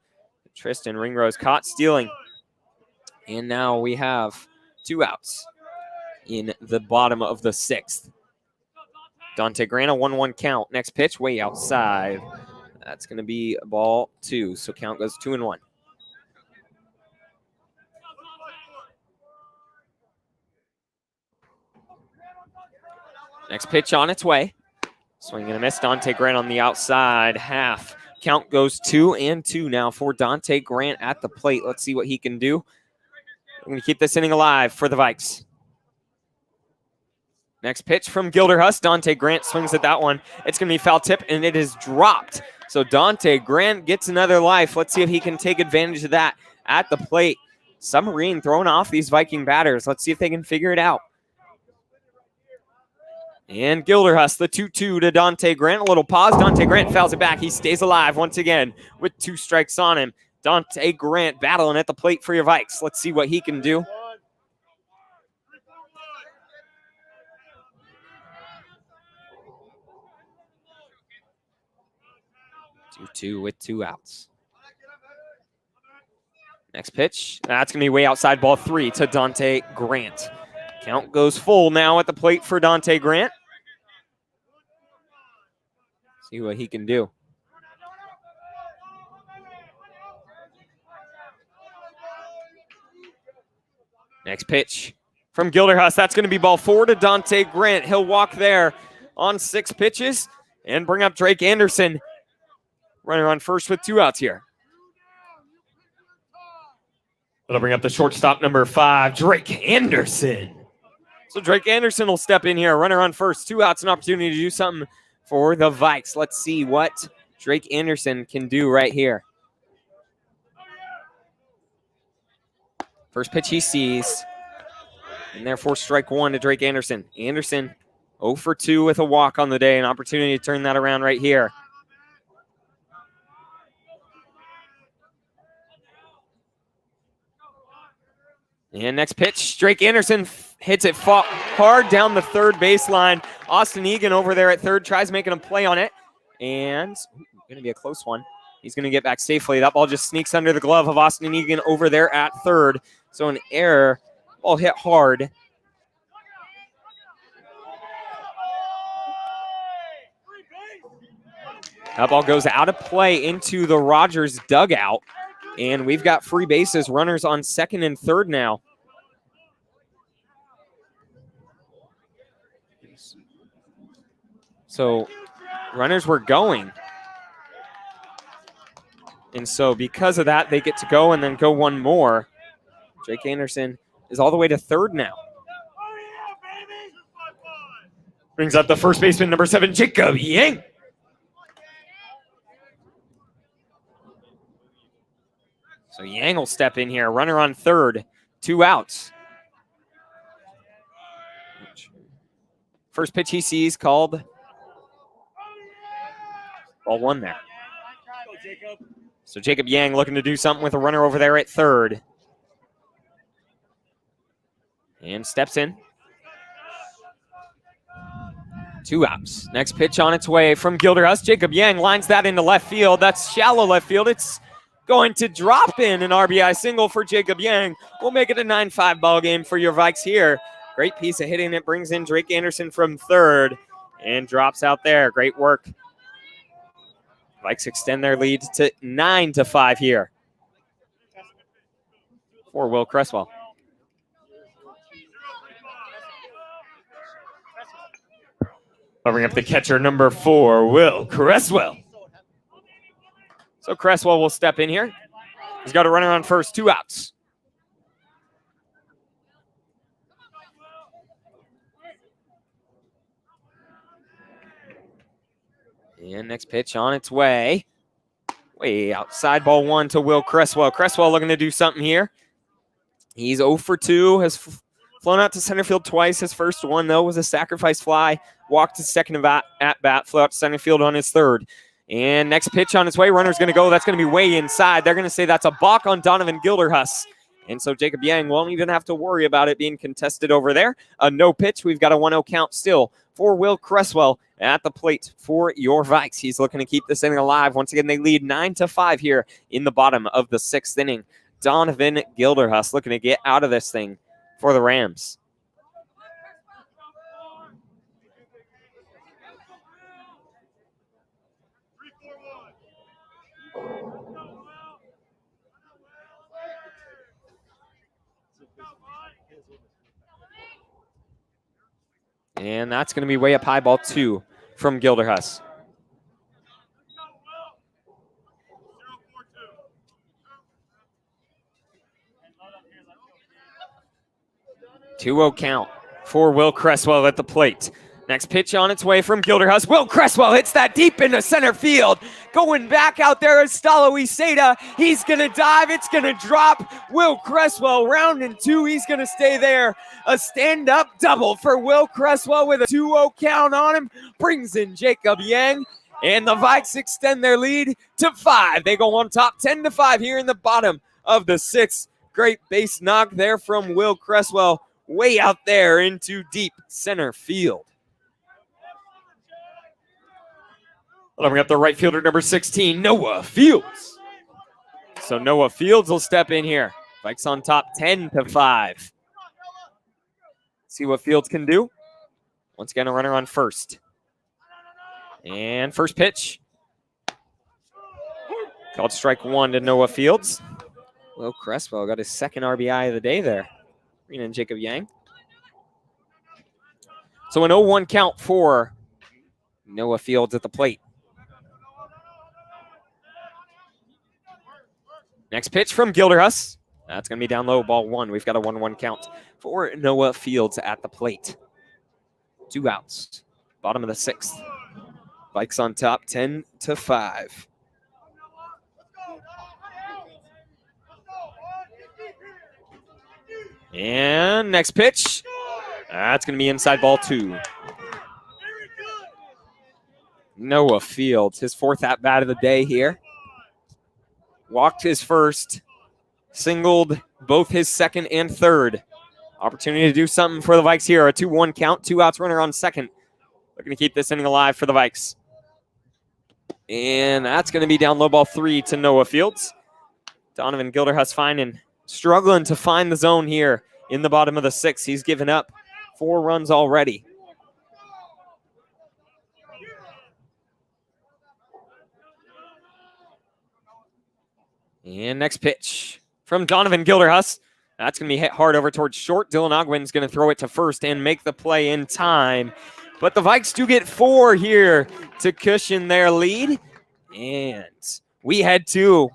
Tristan Ringrose caught stealing. And now we have 2 outs in the bottom of the 6th. Dante Grant, a 1-1 count. Next pitch, way outside. That's going to be ball 2, so count goes 2-1. Next pitch on its way. Swing and a miss. Dante Grant on the outside half. Count goes 2-2 now for Dante Grant at the plate. Let's see what he can do. We're going to keep this inning alive for the Vikes. Next pitch from Gilderhus. Dante Grant swings at that one. It's going to be foul tip, and it is dropped. So Dante Grant gets another life. Let's see if he can take advantage of that at the plate. Submarine throwing off these Viking batters. Let's see if they can figure it out. And Gilderhus, the 2-2 to Dante Grant. A little pause. Dante Grant fouls it back. He stays alive once again with 2 strikes on him. Dante Grant battling at the plate for your Vikes. Let's see what he can do. Two with 2 outs. Next pitch. That's going to be way outside, ball 3 to Dante Grant. Count goes full now at the plate for Dante Grant. See what he can do. Next pitch from Gilderhus. That's going to be ball 4 to Dante Grant. He'll walk there on 6 pitches and bring up Drake Anderson. Runner on first with 2 outs here. That'll bring up the shortstop, number 5, Drake Anderson. So Drake Anderson will step in here. Runner on first, 2 outs, an opportunity to do something for the Vikes. Let's see what Drake Anderson can do right here. First pitch he sees. And therefore strike 1 to Drake Anderson. Anderson 0 for 2 with a walk on the day. An opportunity to turn that around right here. And next pitch, Drake Anderson hits it hard down the third baseline. Austin Egan over there at third tries making a play on it. And going to be a close one. He's going to get back safely. That ball just sneaks under the glove of Austin Egan over there at third. So an error. Ball hit hard. That ball goes out of play into the Rogers dugout. And we've got free bases, runners on second and third now. So runners were going. And so because of that, they get to go and then go one more. Drake Anderson is all the way to third now. Brings up the first baseman, number 7, Jacob Yang. So Yang will step in here. Runner on third. 2 outs. First pitch he sees called ball 1 there. So Jacob Yang looking to do something with a runner over there at third. And steps in. 2 outs. Next pitch on its way from Gilderhus. Jacob Yang lines that into left field. That's shallow left field. It's going to drop in an RBI single for Jacob Yang. We'll make it a 9-5 ball game for your Vikes here. Great piece of hitting. It brings in Drake Anderson from third and drops out there. Great work. Vikes extend their lead to 9-5 here for Will Cresswell. I'll bring up the catcher, number 4, Will Cresswell. So Cresswell will step in here. He's got a runner on first, 2 outs. And next pitch on its way. Way outside, ball 1 to Will Cresswell. Cresswell looking to do something here. He's 0 for 2, has flown out to center field twice. His first one, though, was a sacrifice fly. Walked his second at bat, flew out to center field on his third. And next pitch on its way, runner's going to go. That's going to be way inside. They're going to say that's a balk on Donovan Gilderhus. And so Jacob Yang won't even have to worry about it being contested over there. A no pitch. We've got a 1-0 count still for Will Cresswell at the plate for your Vikes. He's looking to keep this inning alive. Once again, they lead 9-5 here in the bottom of the 6th inning. Donovan Gilderhus looking to get out of this thing for the Rams. And that's going to be way up high, ball 2 from Gilderhus. 2-0 count for Will Cresswell at the plate. Next pitch on its way from Gilderhus. Will Cresswell hits that deep into center field. Going back out there is Stalo Iseda. He's going to dive. It's going to drop. Will Cresswell round and 2. He's going to stay there. A stand-up double for Will Cresswell with a 2-0 count on him. Brings in Jacob Yang. And the Vikes extend their lead to 5. They go on top 10-5 here in the bottom of the 6th. Great base knock there from Will Cresswell. Way out there into deep center field. Bring up the right fielder, number 16, Noah Fields. So Noah Fields will step in here. Vikes on top 10-5. See what Fields can do. Once again, a runner on first. And first pitch. Called strike 1 to Noah Fields. Will Cresswell got his second RBI of the day there. Bringing in Jacob Yang. So an 0-1 count for Noah Fields at the plate. Next pitch from Gilderhus. That's going to be down low, ball 1. We've got a 1-1 count for Noah Fields at the plate. 2 outs. Bottom of the 6th. Vikes on top 10-5. And next pitch. That's going to be inside, ball 2. Noah Fields, his 4th at-bat of the day here. Walked his first, singled both his second and third. Opportunity to do something for the Vikes here. A 2-1 count, 2 outs, runner on second. Looking to keep this inning alive for the Vikes. And that's going to be down low, ball 3 to Noah Fields. Donovan Gilderhus struggling to find the zone here in the bottom of the 6th. He's given up 4 runs already. And next pitch from Donovan Gilderhus. That's going to be hit hard over towards short. Dylan Ogwin's going to throw it to first and make the play in time. But the Vikes do get 4 here to cushion their lead. And we head to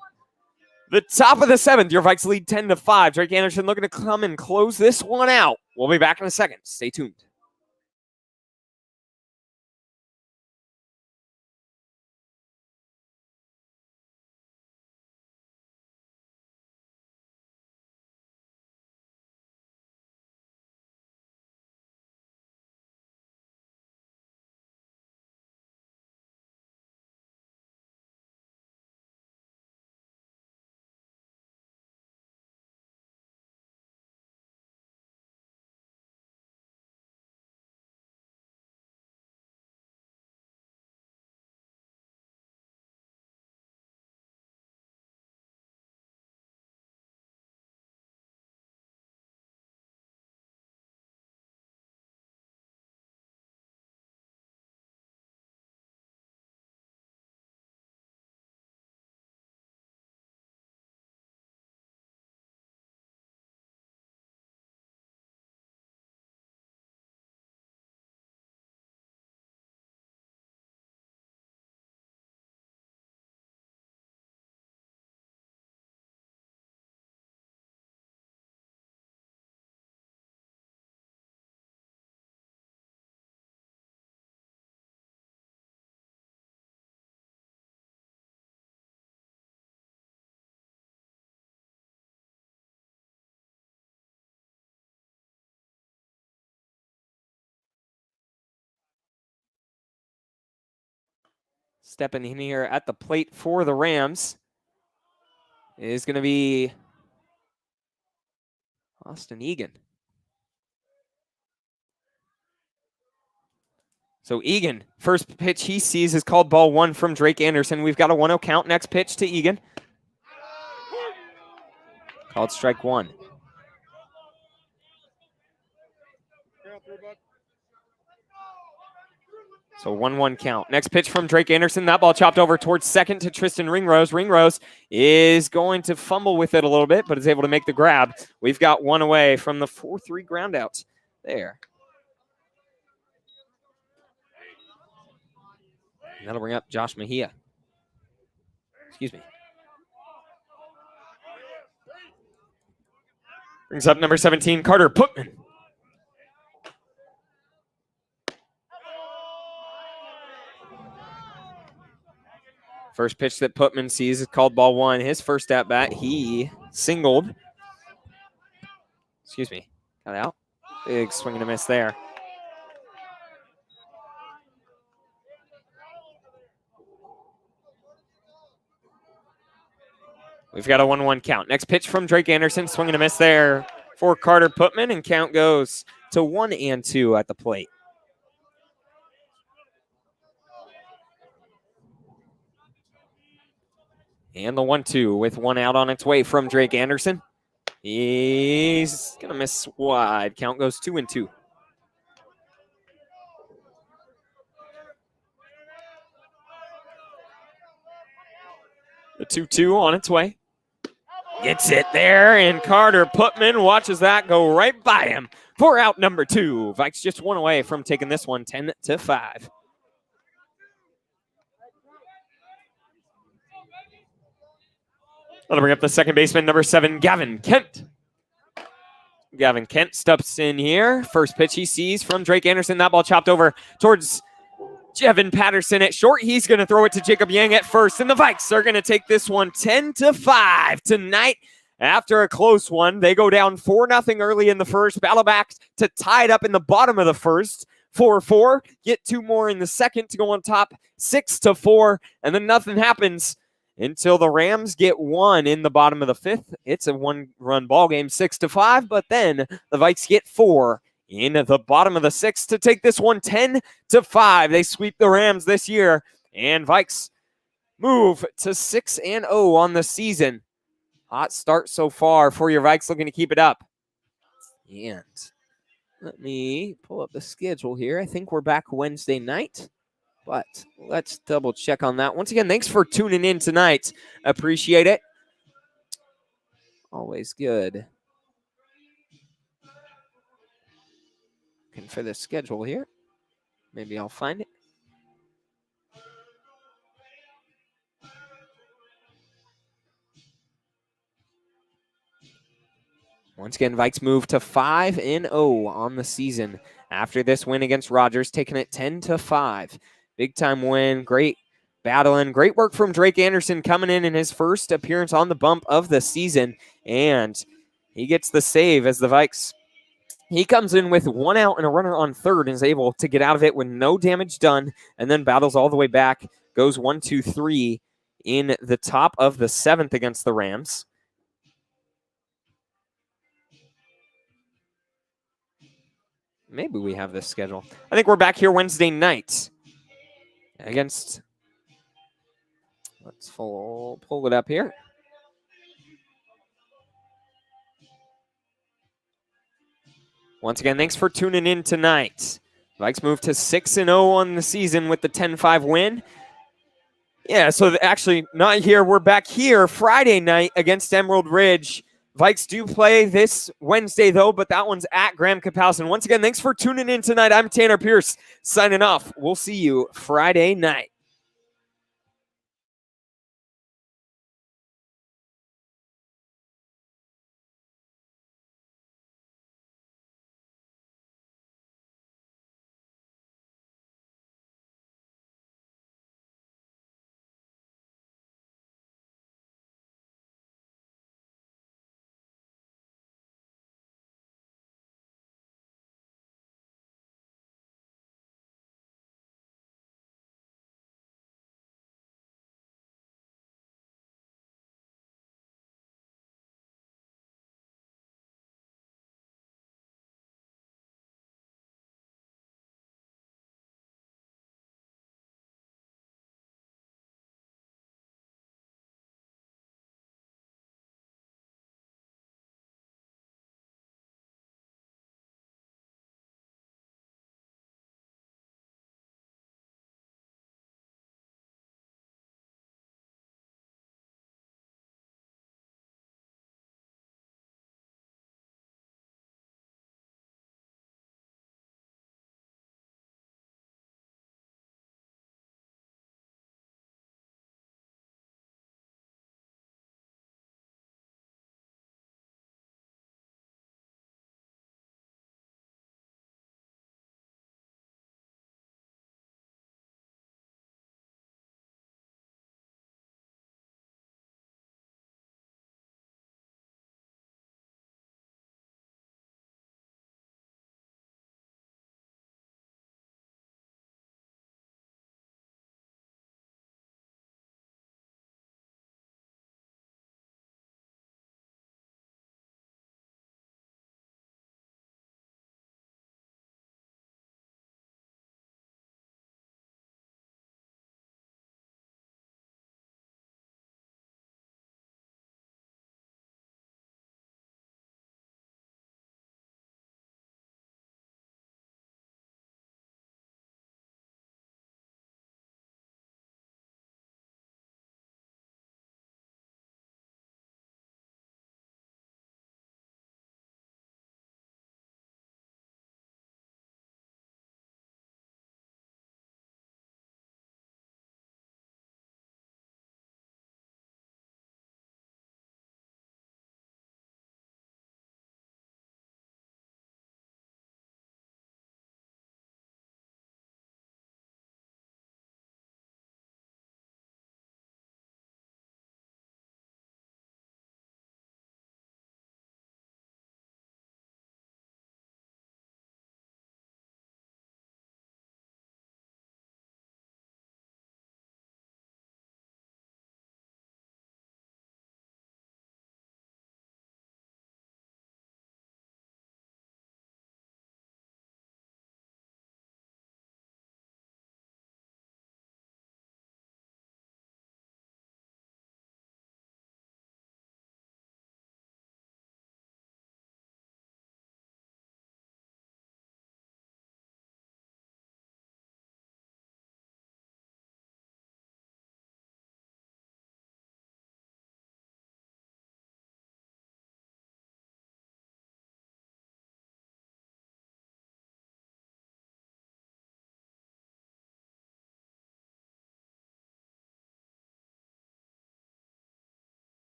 the top of the 7th. Your Vikes lead 10-5. Drake Anderson looking to come and close this one out. We'll be back in a second. Stay tuned. Stepping in here at the plate for the Rams is going to be Austin Egan. So Egan, first pitch he sees is called ball 1 from Drake Anderson. We've got a 1-0 count. Next pitch to Egan. Called strike 1. So 1-1 count. Next pitch from Drake Anderson. That ball chopped over towards second to Tristan Ringrose. Ringrose is going to fumble with it a little bit, but is able to make the grab. We've got one away from the 4-3 ground out there. And that'll bring up Josh Mejia. Excuse me. Brings up number 17, Carter Putman. First pitch that Putman sees is called ball 1. His first at bat, he singled. Excuse me. Got out. Big swing and a miss there. We've got a 1-1 count. Next pitch from Drake Anderson. Swing and a miss there for Carter Putman. And count goes to 1-2 at the plate. And the 1-2 with one out on its way from Drake Anderson. He's going to miss wide. Count goes 2-2. The 2-2 on its way. Gets it there, and Carter Putman watches that go right by him for out number 2. Vikes just one away from taking this one 10-5. That'll bring up the second baseman, number 7, Gavin Kent. Gavin Kent steps in here. First pitch he sees from Drake Anderson. That ball chopped over towards Jevin Patterson at short. He's going to throw it to Jacob Yang at first, and the Vikes are going to take this one 10-5 tonight. After a close one, they go down 4-0 early in the first. Battle back to tie it up in the bottom of the first. 4-4. Get 2 more in the second to go on top. 6-4, and then nothing happens until the Rams get 1 in the bottom of the 5th. It's a 1-run ball game, 6-5, but then the Vikes get 4 in the bottom of the 6th to take this one 10-5. They sweep the Rams this year, and Vikes move to 6-0 on the season. Hot start so far for your Vikes, looking to keep it up. And let me pull up the schedule here. I think we're back Wednesday night, but let's double check on that. Once again, thanks for tuning in tonight. Appreciate it. Always good. Looking for the schedule here. Maybe I'll find it. Once again, Vikes move to 5-0 on the season after this win against Rogers, taking it 10-5. Big time win, great battling, great work from Drake Anderson coming in his first appearance on the bump of the season, and he gets the save as the Vikes. He comes in with 1 out and a runner on third and is able to get out of it with no damage done, and then battles all the way back, goes 1-2-3 in the top of the 7th against the Rams. Maybe we have this schedule. I think we're back here Wednesday night against, let's pull it up here. Once again, thanks for tuning in tonight. Vikes move to 6-0 on the season with the 10-5 win. Yeah, so actually not here. We're back here Friday night against Emerald Ridge. Vikes do play this Wednesday, though, but that one's at Graham Kapowson. Once again, thanks for tuning in tonight. I'm Tanner Pierce, signing off. We'll see you Friday night.